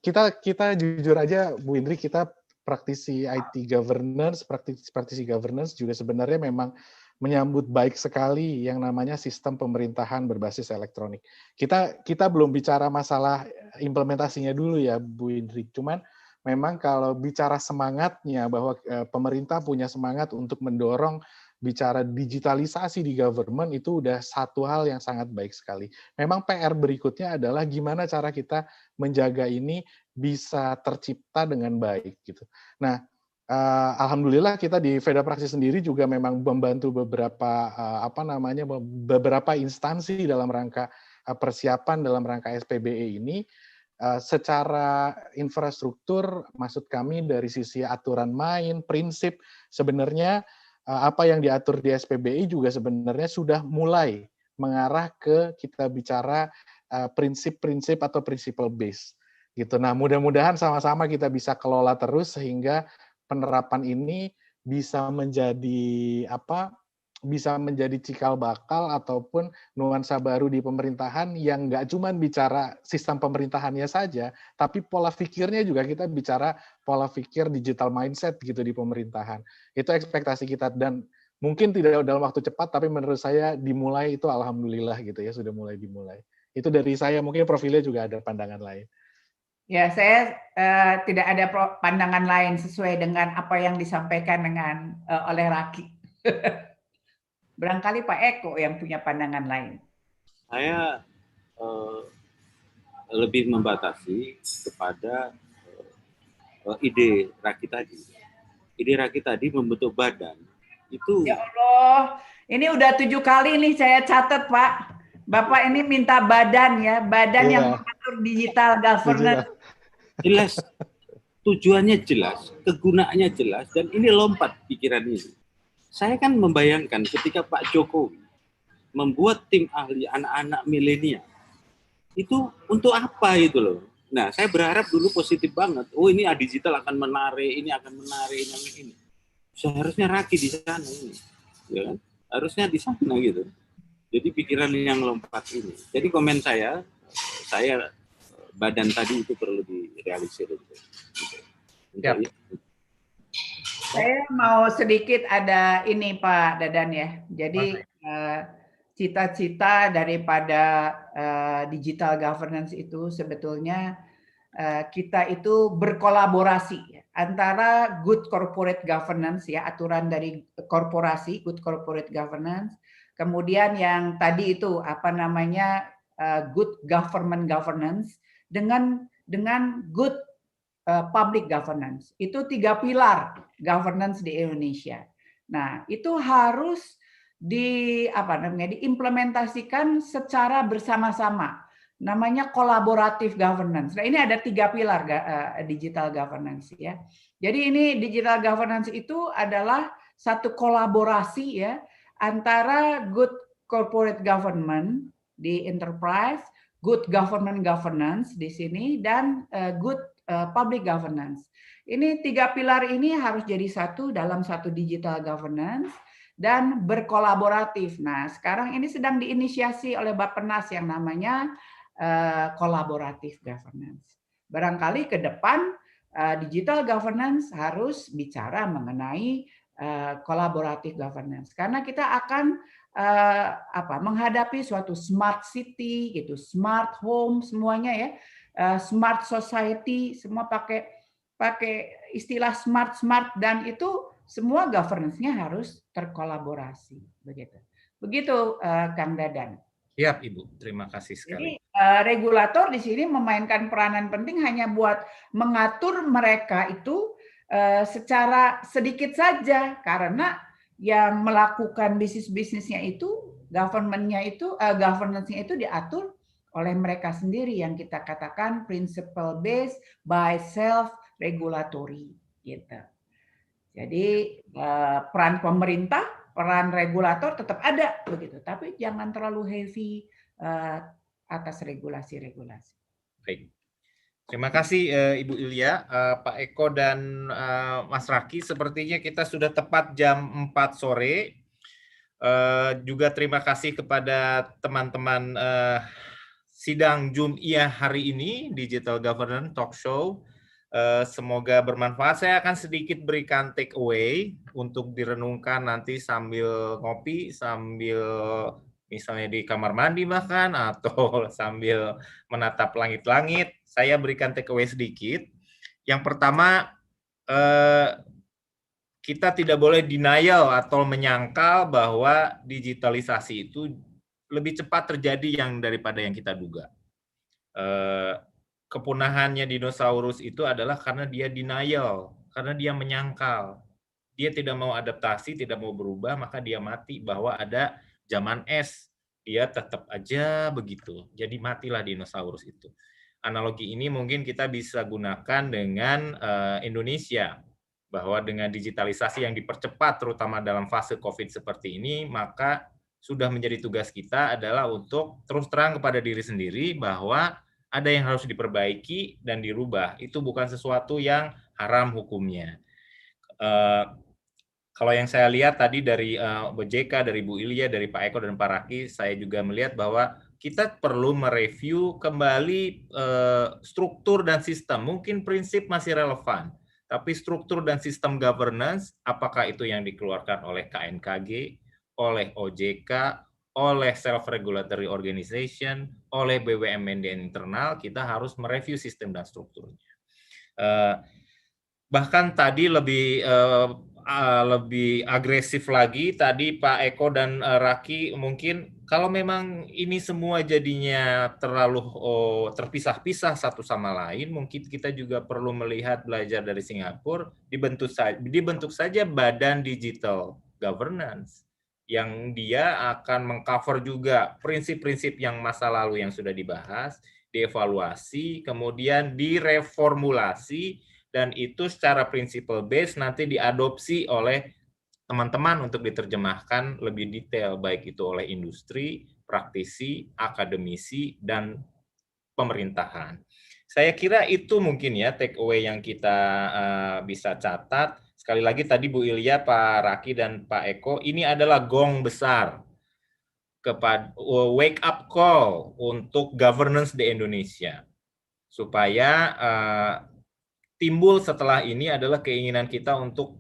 kita jujur aja Bu Indri, kita praktisi IT governance, praktisi governance juga sebenarnya memang menyambut baik sekali yang namanya sistem pemerintahan berbasis elektronik. Kita belum bicara masalah implementasinya dulu ya Bu Indri. Cuman memang kalau bicara semangatnya bahwa pemerintah punya semangat untuk mendorong bicara digitalisasi di government, itu udah satu hal yang sangat baik sekali. Memang PR berikutnya adalah gimana cara kita menjaga ini bisa tercipta dengan baik gitu. Nah, alhamdulillah kita di Veda Praksi sendiri juga memang membantu beberapa instansi dalam rangka persiapan dalam rangka SPBE ini. Secara infrastruktur, maksud kami dari sisi aturan main, prinsip, sebenarnya apa yang diatur di SPBE juga sebenarnya sudah mulai mengarah ke kita bicara prinsip-prinsip atau principle base gitu. Nah, mudah-mudahan sama-sama kita bisa kelola terus sehingga penerapan ini bisa menjadi bisa menjadi cikal bakal ataupun nuansa baru di pemerintahan yang nggak cuma bicara sistem pemerintahannya saja, tapi pola pikirnya juga kita bicara pola pikir digital mindset gitu di pemerintahan. Itu ekspektasi kita dan mungkin tidak dalam waktu cepat, tapi menurut saya dimulai itu alhamdulillah gitu ya, sudah mulai dimulai. Itu dari saya, mungkin Prof. Ilya juga ada pandangan lain. Ya, saya tidak ada pandangan lain sesuai dengan apa yang disampaikan oleh Raki. Barangkali Pak Eko yang punya pandangan lain. Saya lebih membatasi kepada ide Raki tadi. Ide Raki tadi membentuk badan. Itu. Ya Allah, ini udah 7 kali nih saya catat Pak. Bapak ini minta badan ya, badan yang mengatur digital governance. Jelas, tujuannya jelas, kegunaannya jelas, dan ini lompat pikiran ini. Saya kan membayangkan ketika Pak Jokowi membuat tim ahli anak-anak milenial, itu untuk apa itu loh. Nah, saya berharap dulu positif banget. Oh, ini digital akan menarik, ini akan menarik, ini. Seharusnya Raki di sana ini, ya kan? Harusnya di sana gitu. Jadi pikiran yang lompat ini. Jadi komen saya badan tadi itu perlu direalisir. Saya mau sedikit ada ini Pak Dadan ya. Jadi cita-cita daripada digital governance itu sebetulnya kita itu berkolaborasi ya, antara good corporate governance ya, aturan dari korporasi, good corporate governance, kemudian yang tadi itu apa namanya good government governance dengan good public governance. Itu 3 pilar governance di Indonesia. Nah, itu harus diimplementasikan secara bersama-sama. Namanya collaborative governance. Nah, ini ada 3 pilar digital governance ya. Jadi ini digital governance itu adalah satu kolaborasi ya antara good corporate government di enterprise, good government governance di sini, dan good public governance. Ini 3 pilar ini harus jadi satu dalam satu digital governance dan berkolaboratif. Nah, sekarang ini sedang diinisiasi oleh Bappenas yang namanya collaborative governance. Barangkali ke depan digital governance harus bicara mengenai collaborative governance karena kita akan menghadapi suatu smart city gitu, smart home semuanya ya. Smart society, semua pakai istilah smart dan itu semua governance-nya harus terkolaborasi begitu Kang Dadan. Siap Ibu, terima kasih sekali. Jadi regulator di sini memainkan peranan penting hanya buat mengatur mereka itu secara sedikit saja karena yang melakukan bisnisnya itu governance-nya itu diatur oleh mereka sendiri yang kita katakan principle based by self regulatory gitu. Jadi peran pemerintah, peran regulator tetap ada begitu, tapi jangan terlalu heavy atas regulasi-regulasi. Baik. Terima kasih Ibu Ilya, Pak Eko dan Mas Raki. Sepertinya kita sudah tepat jam 4 sore. Juga terima kasih kepada teman-teman sidang Jum'iyah hari ini, Digital Governance Talk Show. Semoga bermanfaat. Saya akan sedikit berikan take away untuk direnungkan nanti sambil ngopi, sambil misalnya di kamar mandi bahkan, atau sambil menatap langit-langit. Saya berikan take away sedikit. Yang pertama, kita tidak boleh denial atau menyangkal bahwa digitalisasi itu lebih cepat terjadi daripada yang kita duga. Kepunahannya dinosaurus itu adalah karena dia denial, karena dia menyangkal. Dia tidak mau adaptasi, tidak mau berubah, maka dia mati bahwa ada zaman es. Dia tetap aja begitu. Jadi matilah dinosaurus itu. Analogi ini mungkin kita bisa gunakan dengan Indonesia, bahwa dengan digitalisasi yang dipercepat terutama dalam fase COVID seperti ini, maka sudah menjadi tugas kita adalah untuk terus terang kepada diri sendiri bahwa ada yang harus diperbaiki dan dirubah. Itu bukan sesuatu yang haram hukumnya. Kalau yang saya lihat tadi dari BJK, dari Bu Ilya, dari Pak Eko dan Pak Raki, saya juga melihat bahwa kita perlu mereview kembali struktur dan sistem. Mungkin prinsip masih relevan, tapi struktur dan sistem governance, apakah itu yang dikeluarkan oleh KNKG, oleh OJK, oleh self-regulatory organization, oleh BUMN di internal, kita harus mereview sistem dan strukturnya. Bahkan tadi lebih agresif lagi, tadi Pak Eko dan Raki mungkin kalau memang ini semua jadinya terlalu terpisah-pisah satu sama lain, mungkin kita juga perlu melihat belajar dari Singapura, dibentuk saja Badan Digital Governance yang dia akan mengcover juga prinsip-prinsip yang masa lalu yang sudah dibahas, dievaluasi, kemudian direformulasi, dan itu secara principle based nanti diadopsi oleh teman-teman untuk diterjemahkan lebih detail, baik itu oleh industri, praktisi, akademisi, dan pemerintahan. Saya kira itu mungkin ya take away yang kita bisa catat. Sekali lagi tadi Bu Ilya, Pak Raki, dan Pak Eko, ini adalah gong besar kepada wake up call untuk governance di Indonesia. Supaya timbul setelah ini adalah keinginan kita untuk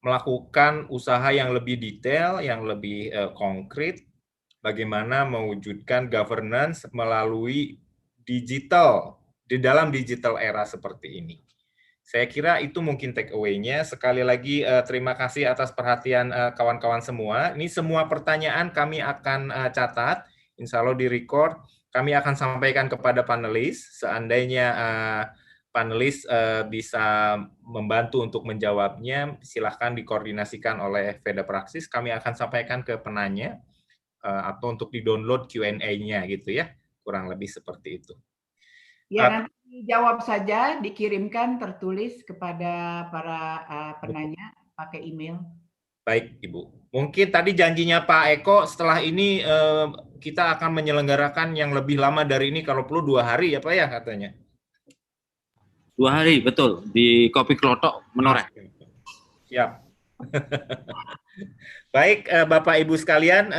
melakukan usaha yang lebih detail, yang lebih konkret, bagaimana mewujudkan governance melalui digital, di dalam digital era seperti ini. Saya kira itu mungkin take away-nya. Sekali lagi terima kasih atas perhatian kawan-kawan semua. Ini semua pertanyaan kami akan catat, insya Allah di-record. Kami akan sampaikan kepada panelis, seandainya panelis bisa membantu untuk menjawabnya, silahkan dikoordinasikan oleh Veda Praksis. Kami akan sampaikan ke penanya, atau untuk di-download Q&A-nya gitu ya, kurang lebih seperti itu. Ya, nanti dijawab saja, dikirimkan tertulis kepada para penanya pakai email. Baik, Ibu. Mungkin tadi janjinya Pak Eko, setelah ini kita akan menyelenggarakan yang lebih lama dari ini, kalau perlu 2 hari ya Pak ya katanya. 2 hari, betul. Di Kopi Klotok Menoreh. Siap. Baik, Bapak Ibu sekalian,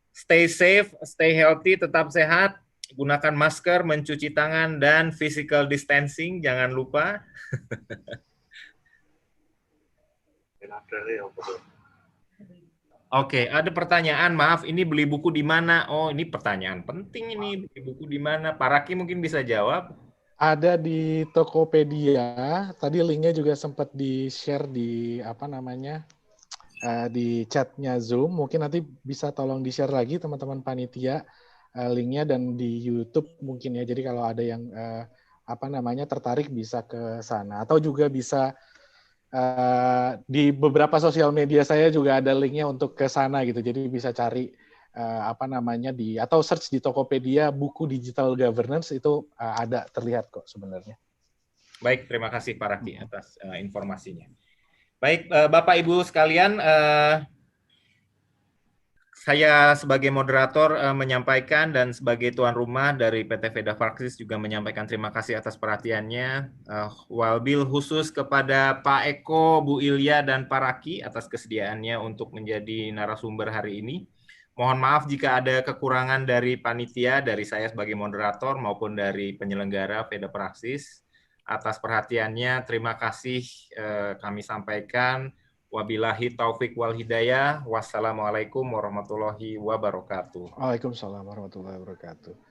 stay safe, stay healthy, tetap sehat, gunakan masker, mencuci tangan, dan physical distancing, jangan lupa. Oke, ada pertanyaan, maaf, ini beli buku di mana? Oh, ini pertanyaan penting ini, beli buku di mana? Pak Raki mungkin bisa jawab. Ada di Tokopedia, tadi linknya juga sempat di-share di apa namanya, di chatnya Zoom, mungkin nanti bisa tolong di-share lagi teman-teman panitia linknya, dan di YouTube mungkin ya, jadi kalau ada yang apa namanya tertarik bisa ke sana, atau juga bisa di beberapa sosial media saya juga ada linknya untuk ke sana gitu, jadi bisa cari apa namanya atau search di Tokopedia buku digital governance, itu ada terlihat kok sebenarnya. Baik, terima kasih Pak Raki atas informasinya. Baik, Bapak Ibu sekalian, saya sebagai moderator menyampaikan, dan sebagai tuan rumah dari PT Veda Praksis juga menyampaikan terima kasih atas perhatiannya. Wabil khusus kepada Pak Eko, Bu Ilya, dan Pak Raki atas kesediaannya untuk menjadi narasumber hari ini. Mohon maaf jika ada kekurangan dari panitia, dari saya sebagai moderator maupun dari penyelenggara Veda Praksis. Atas perhatiannya, terima kasih kami sampaikan. Wabillahi taufik wal hidayah. Wassalamualaikum warahmatullahi wabarakatuh. Waalaikumsalam warahmatullahi wabarakatuh.